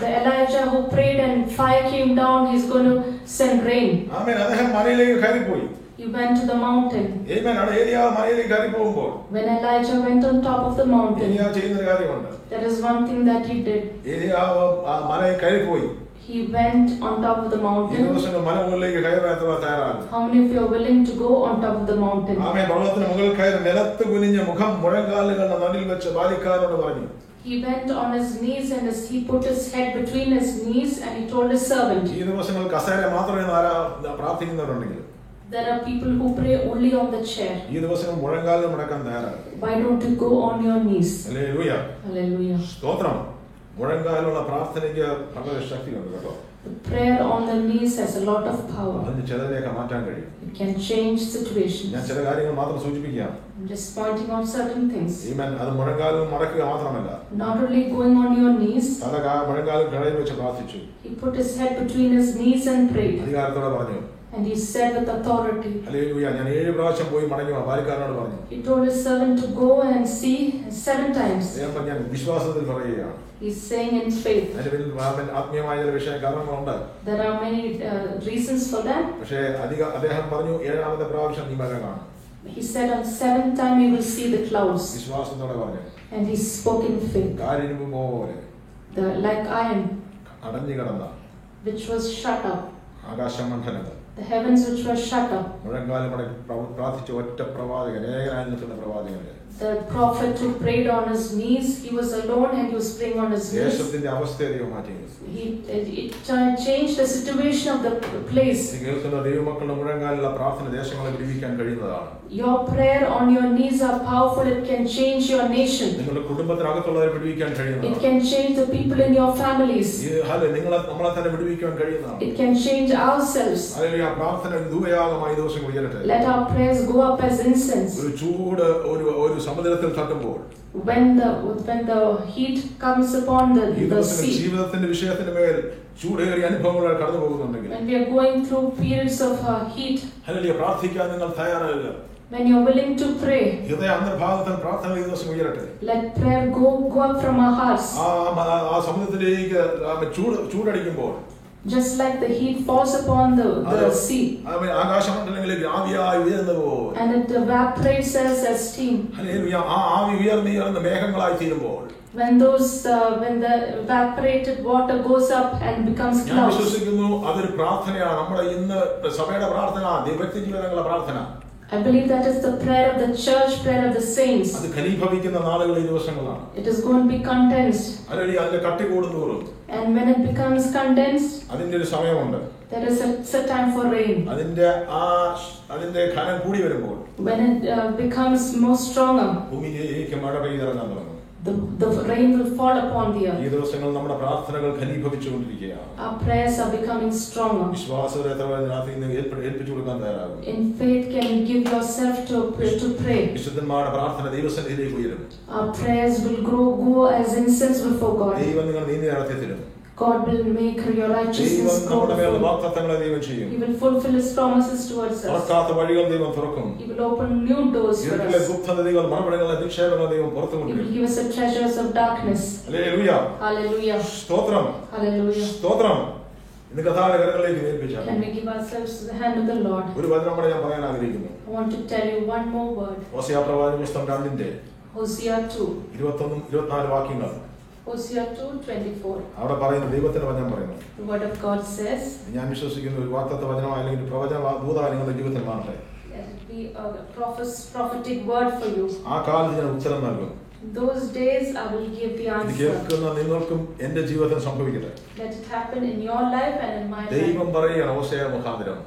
the Elijah who prayed and fire came down, He's going to send rain. ആമേൻ. അദ്ദേഹം മലയിലേക്ക് കയറിപ്പോയി. He went to the mountain. ആമേൻ. അവിടെ ഏലിയാവ് മലയിലേക്ക് കയറി പോകുമ്പോൾ When Elijah went on top of the mountain, ഏലിയാവ് ചെയ്യുന്ന ഒരു കാര്യമുണ്ട്. there is one thing that he did. ഏലിയാവ് ആ മലയിൽ കയറിപ്പോയി. He went on top of the ഈ mountain. ദിവസങ്ങൾ മല മുകളിലേക്ക് കയറാൻ തയ്യാറാണ്. How many of you are willing to go on top of the mountain? ആമേൻ. പർവ്വതത്തിന് മുകളിൽ കയറി നിലത്ത് കുനിഞ്ഞ് മുഖം മുഴങ്കാലുകളുടെ നടുവിൽ വെച്ച് ബാലിക്കാരനോട് പറഞ്ഞു. He went on his knees and he put his head between his knees and he told his servant. ഈ ദിവസങ്ങൾ കസേര മാത്രമേ പ്രാർത്ഥിക്കുന്നവരുണ്ടെങ്കിൽ There are people who pray only on the chair. ഈ ദിവസങ്ങൾ മുഴങ്കാലിൽ മുടക്കാൻ തയ്യാറാണ്. Why don't you go on your knees? Hallelujah. Hallelujah. സ്തോത്രം. മുഴങ്കാലുള്ള പ്രാർത്ഥനയ്ക്ക് വളരെ ശക്തിയുണ്ട് കേട്ടോ. The prayer on the knees has a lot of power. അതിന് ചിലരെയൊക്കെ മാറ്റാൻ കഴിയും. It can change situations. ഞാൻ ചില കാര്യങ്ങൾ മാത്രം സൂചിപ്പിക്കാം. I'm just pointing out certain things. ആമേൻ. അത് മുഴങ്കാലിൽ മടക്കുക മാത്രമല്ല. Not only going on your knees. മുഴങ്കാലിൽ കടയിൽ വെച്ച് പ്രാർത്ഥിച്ചു. He put his head between his knees and prayed. അധികാരത്തോടെ പറഞ്ഞു. And he said with authority. Hallelujah. ഞാൻ 7 പ്രാവശ്യം പോയി മടങ്ങി വാ. ബാലിക്കാരനോട് പറഞ്ഞു. He told his servant to go and see 7 times. ഞാൻ വിശ്വാസത്തിൽ പറയുകയാണ്. He's saying in faith. ആത്മീയമായ ചില വിഷയ കാരണങ്ങളുണ്ട്. There are many reasons for that. പക്ഷേ അദ്ദേഹം പറഞ്ഞു 7ാമത്തെ പ്രാവശ്യം നീ മഴ കാണും. He said on 7th time he will see the clouds. വിശ്വാസത്തോടെ പറഞ്ഞു. And he spoke in faith. കാരിരുമ്പ് പോലെ like iron, അടഞ്ഞു കിടന്ന which was shut up, ആകാശമണ്ഡലങ്ങൾ, the heavens which were shut up. മുഴങ്കാലം മടക്കി പ്രാർത്ഥിച്ച ഒറ്റ പ്രവാചകൻ, ഏകനായി നിൽക്കുന്ന പ്രവാചകൻ, The prophet who prayed on his knees, he was alone and he was praying on his knees. ദേശത്തിന്റെ അവസ്ഥയെ ദൈവം മാറ്റി. It changed the situation of the place. കേൾക്കുന്ന ദൈവമക്കളുടെ മുഴങ്കാലുള്ള പ്രാർത്ഥന ദേശങ്ങളെ വിടുവിക്കാൻ കഴിയുന്നതാണ്. Your prayer on your knees are powerful. It can change your nation. നിങ്ങളുടെ കുടുംബത്തിനകത്തുള്ളവരെ വിടുവിക്കാൻ കഴിയുന്നതാണ്. It can change the people in your families. നമ്മളെ തന്നെ വിടുവിക്കാൻ കഴിയുന്നതാണ്. It can change ourselves. Hallelujah. പ്രാർത്ഥന ധൂപയാഗമായി ദിവസം ഉയരട്ടെ. Let our prayers go up as incense. ഒരു ചൂട് ഒരു സമുദ്രത്തിൽ തട്ടുമ്പോൾ, when the heat comes upon the sea, ജീവിതത്തിന്റെ വിഷയത്തിന്റെ മേൽ ചൂടേറിയ അനുഭവങ്ങൾ കടന്നു പോകുന്നുണ്ടെങ്കിൽ, when we are going through periods of heat, hallelujah, പ്രാർത്ഥിക്കാൻ നിങ്ങൾ തയ്യാറാകുക. when you are willing to pray, ഹൃദയ അന്തർഭാഗത്തിൽ പ്രാർത്ഥന ഈ ദിവസം ഉയരട്ടെ. let prayer go up from our hearts. ആ സമുദ്രത്തിലേക്ക് ചൂടടിക്കുമ്പോൾ, just like the heat falls upon the sea, ആകാശമണ്ഡലങ്ങളിലേക്ക് ആവിയായി ഉയർന്നു പോകും, and it evaporates as steam. Hallelujah. ആ ആവി ഉയർന്ന മേഘങ്ങളായി തീരുമ്പോൾ, when the evaporated water goes up and becomes ഞാൻ clouds, വിശ്വസിക്കുന്നു അതൊരു പ്രാർത്ഥനയാണ്. നമ്മുടെ ഇന്ന് സഭയുടെ പ്രാർത്ഥന, വ്യക്തി ജീവിതങ്ങളുടെ പ്രാർത്ഥന. I believe that is the prayer of the church, prayer of the saints. അത് ഘനീഭവിക്കുന്ന നാളുകൾ ഈ ദിവസങ്ങളാണ്. It is going to be condensed. Hallelujah. അതിന്റെ കട്ടി കൂടുന്തോറും, And when it becomes condensed, അതിന്റെ ഒരു സമയമുണ്ട്. there is a time for rain. അതിന്റെ ഘനം കൂടി വരുമ്പോൾ, When it becomes more stronger, ഭൂമിയിലേക്ക് മഴ പെയ്തിറങ്ങാൻ തുടങ്ങും. the rain will fall upon the ഈ earth. ദിവസങ്ങൾ നമ്മുടെ പ്രാർത്ഥനകൾ ഘനീഭവിച്ചുകൊണ്ടിരിക്കുകയാണ്. Our prayers are becoming stronger. വിശ്വാസത്തെ എത്ര രാത്രി ഏൽപ്പിച്ചു കൊടുക്കാൻ തയ്യാറാകും. In faith, can you give yourself to pray? വിശുദ്ധന്മാരുടെ പ്രാർത്ഥന ദൈവസന്നിധിയിലേക്ക് ഉയരും. Our prayers will go as incense before God. ദൈവം നിങ്ങൾ നീതി നടത്തി തരും. God will make your righteousness ദൈവം go നമ്മുടെ മേലുള്ള before. വാഗ്ദത്തങ്ങളെ ദൈവം ചെയ്യും. He will fulfill His promises towards us. തുറക്കാത്ത വഴികൾ ദൈവം തുറക്കും. He will open new doors for ഇരുട്ടിലെ us. ഗുപ്തനിധികൾ, മണപടങ്ങളെ, നിക്ഷേപങ്ങളെ ദൈവം പുറത്തു He will കൊണ്ടുവരും. give us the treasures of darkness. Hallelujah. Hallelujah. സ്തോത്രം, Hallelujah. സ്തോത്രം. ഇന്ന് കർത്താവിന്റെ കരങ്ങളിലേക്ക് ഏൽപ്പിച്ചാൽ Can we give ourselves to the hand of the Lord? ഒരു വചനം കൂടെ ഞാൻ പറയാൻ ആഗ്രഹിക്കുന്നു. I want to tell you one more word. Hosea പ്രവാചക പുസ്തകം 2 Hosea 2. 21-24 വാക്യങ്ങൾ. Hosea 2:24. അവിടെ പറയുന്ന ദൈവത്തിന്റെ വചനം പറയുന്നു. The word of God says, ഞാൻ വിശ്വസിക്കുന്ന ഒരു വാഗ്ദത്ത വചനമായി അല്ലെങ്കിൽ പ്രവചന ദൂതമായി നിങ്ങളുടെ ജീവിതത്തിൽ മാറട്ടെ. let it be a prophetic word for you. ആ കാലത്ത് ഞാൻ ഉത്തരം നൽകും. Those days I will give the ഇത് answer. കേൾക്കുന്ന നിങ്ങൾക്കും എന്റെ ജീവിതത്തിൽ സംഭവിക്കട്ടെ. Let it happen in your life and in my life. ദൈവം പറയുകയാണ് ഹോശേയ മുഖാന്തരം,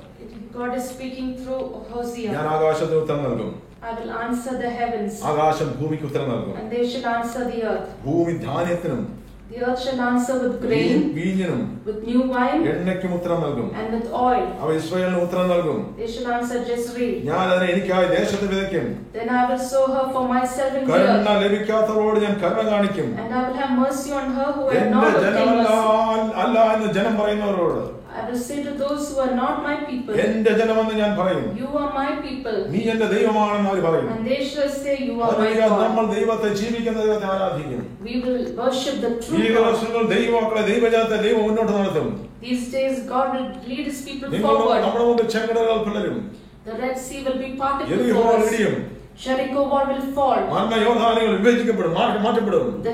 God is speaking through Hosea. ഞാൻ ആകാശത്തിന് ഉത്തരം നൽകും. I will answer the heavens, ആകാശം ഭൂമിക്ക് ഉത്തരം നൽകും. and they shall answer the earth. ഭൂമി ധാന്യത്തിനും The earth shall answer with grain, വീഞ്ഞിനും with new wine, എണ്ണയ്ക്കും ഉത്തരം നൽകും. and with oil. അവ ഇസ്രായേലിന് ഉത്തരം നൽകും. They shall answer Jezreel. ഞാൻ അതിനെ എനിക്കായി ദേശത്ത് വിതയ്ക്കും. Then I will sow her for myself in the Karuna earth, ലഭിക്കാത്തവരോട് ഞാൻ കരുണ കാണിക്കും. and I will have mercy on her who have എന്റെ not obtained mercy. അല്ല എന്ന് ജനം പറയുന്നവരോട്, I will say to those who are not my people, എന്റെ ജനമെന്ന് ഞാൻ പറയും. you are my people, നീ എന്റെ ദൈവമാണെന്ന് അവർ പറയും. and they shall say, you are my നമ്മൾ God. ദൈവത്തെ ജീവിക്കുന്ന ദൈവത്തെ ആരാധിക്കും. We will worship the ഈ true God. ദിവസങ്ങൾ ദൈവമക്കളെ ദൈവജനത്തെ ദൈവം മുന്നോട്ട് നടത്തും. These days God will lead His people നമ്മുടെ forward. മുമ്പിൽ ചെങ്കടലുകൾ പിളരും. The Red Sea will be parted യെരിഹോ before us. ഇടിയും. Jericho wall will fall. മരണ യോദ്ധാനികൾ വിഭജിക്കപ്പെടും, മാറ്റപ്പെടും. The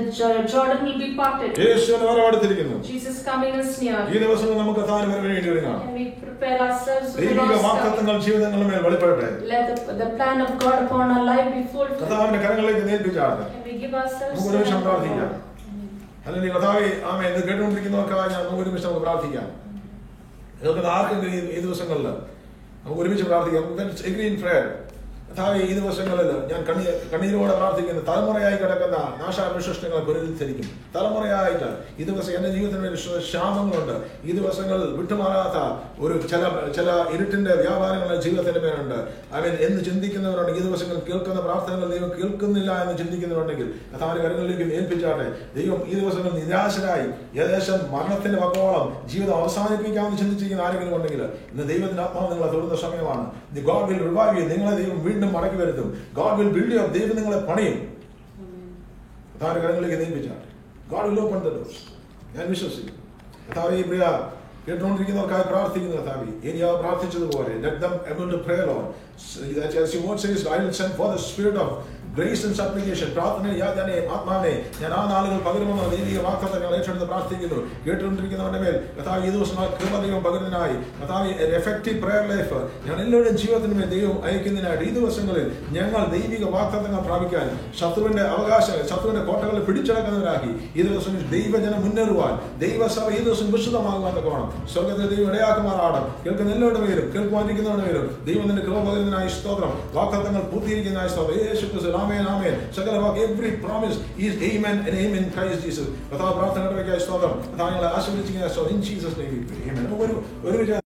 Jordan will be parted. യേശുവിന്റെ വരവടുത്തിരിക്കുന്നു. Jesus coming is near. ഈ ദിവസങ്ങൾ നമുക്ക് കർത്താവിന് വരവിന് വേണ്ടി ഒരുങ്ങാം. Can we prepare ourselves for the ദൈവിക Lord's coming? വാഗ്ദത്തങ്ങൾ ജീവിതങ്ങളുടെ മേൽ വെളിപ്പെടട്ടെ. Let the plan of God upon our life be fulfilled. കർത്താവിന്റെ കരങ്ങളിലേക്ക് നേൽപ്പിച്ചാട്ടെ. Can we give ourselves നമുക്ക് to ഒരു the നിമിഷം hand of പ്രാർത്ഥിക്കാം. God? അല്ലെങ്കിൽ കർത്താവേ, ആമേൻ, ഇത് കേട്ടുകൊണ്ടിരിക്കുന്നവർക്കായി നമുക്ക് ഒരു നിമിഷം നമുക്ക് പ്രാർത്ഥിക്കാം. കേൾക്കുന്ന ആർക്കെങ്കിലും ഈ ദിവസങ്ങളിൽ നമുക്ക് ഒരുമിച്ച് പ്രാർത്ഥിക്കാം. Agree in prayer. കർത്താവേ, ഈ ദിവസങ്ങളിൽ ഞാൻ കണ്ണീരോടെ പ്രാർത്ഥിക്കുന്ന തലമുറയായി കിടക്കുന്ന നാശാവിശിഷ്ടങ്ങളെ പുനരുദ്ധരിക്കും. തലമുറയായിട്ട് ഈ ദിവസം എന്റെ ജീവിതത്തിന് ക്ഷാമങ്ങളുണ്ട്. ഈ ദിവസങ്ങൾ വിട്ടുമാറാത്ത ഒരു ചില ഇരുട്ടിന്റെ വ്യാപാരങ്ങളുടെ ജീവിതത്തിന്റെ മേലുണ്ട്. അവൻ എന്ന് ചിന്തിക്കുന്നവരുണ്ട്. ഈ ദിവസങ്ങൾ കേൾക്കുന്ന പ്രാർത്ഥനകൾ ദൈവം കേൾക്കുന്നില്ല എന്ന് ചിന്തിക്കുന്നവരുണ്ടെങ്കിൽ കർത്താവിന്റെ കരങ്ങളിലേക്ക് ഏൽപ്പിച്ചാട്ടെ. ദൈവം ഈ ദിവസങ്ങൾ നിരാശരായി ഏകദേശം മരണത്തിന്റെ പക്കോളം ജീവിതം അവസാനിപ്പിക്കാമെന്ന് ചിന്തിച്ചിരിക്കുന്ന ആരെങ്കിലും ഉണ്ടെങ്കിൽ ഇന്ന് ദൈവത്തിന്റെ ആത്മാവ് നിങ്ങളെ തൊടുന്ന സമയമാണ്. God will revive you. നിങ്ങളെ ദൈവം വീണ്ടും മടക്കി വരുത്തും. God will build you up. ദൈവം നിങ്ങളെ പണിയും. കർത്താവിന്റെ കരങ്ങളിലേക്ക് ഏൽപ്പിച്ചാട്ടെ. God will open the doors. ഞാൻ വിശ്വസിക്കും. കർത്താവേ, പ്രിയ കേട്ടുകൊണ്ടിരിക്കുന്നവർക്കായി പ്രാർത്ഥിക്കുന്ന കർത്താവേ, ഏലിയാ പ്രാർത്ഥിച്ചതുപോലെ let them able to pray, Lord. As your word says, I will send for the spirit of grace and supplication, പ്രാർത്ഥന യാചനയും ആത്മാവിനെ ഞാൻ ആ നാളുകൾ പകരുമെന്ന ദൈവിക വാഗ്ദത്തങ്ങൾ ഏറ്റെടുത്ത് പ്രാർത്ഥിക്കുന്നു. കേട്ടുകൊണ്ടിരിക്കുന്നവരുടെ മേൽ കർത്താവ് ഈ ദിവസം കൃപ ദൈവം പകരുന്നതിനായി, കർത്താവ് എഫക്റ്റീവ് പ്രയർ ലൈഫ് ഞങ്ങൾ എല്ലാവരുടെയും ജീവിതത്തിന് ദൈവം അയക്കുന്നതിനായിട്ട് ഈ ദിവസങ്ങളിൽ ഞങ്ങൾ ദൈവിക വാഗ്ദത്തങ്ങൾ പ്രാപിക്കാൻ ശത്രുവിന്റെ അവകാശങ്ങൾ, ശത്രുവിന്റെ കോട്ടകളെ പിടിച്ചടക്കുന്നവരാക്കി ഈ ദിവസം ദൈവജനം മുന്നേറുവാൻ, ദൈവസഭ ഈ ദിവസം വിശുദ്ധമാകുവാൻ തക്കവണ്ണം സ്വർഗത്തിൽ ദൈവം ഇടയാക്കുമാറാകണം. കേൾക്കുന്ന എല്ലാവരുടെ പേരും കേൾക്കുവാനിരിക്കുന്നവരുടെ പേരും ദൈവം നിന്റെ കൃപ പകരുന്നതിനായി സ്തോത്രം. വാഗ്ദത്തങ്ങൾ പൂർത്തീകരിക്കുന്നതിനായി സ്തോത്രം. യേശു ക്രിസ്തു ആമേൻ ആമേൻ. സകല വാക്ക് every promise is amen and amen in Christ Jesus. കർത്താവ് പ്രാർത്ഥനകൾക്കായി സ്തോത്രം. കർത്താവ് ഞങ്ങളെ ആശീർവദിച്ചിരിക്കുന്ന സ്തോത്രം. In Jesus name amen. ഒരു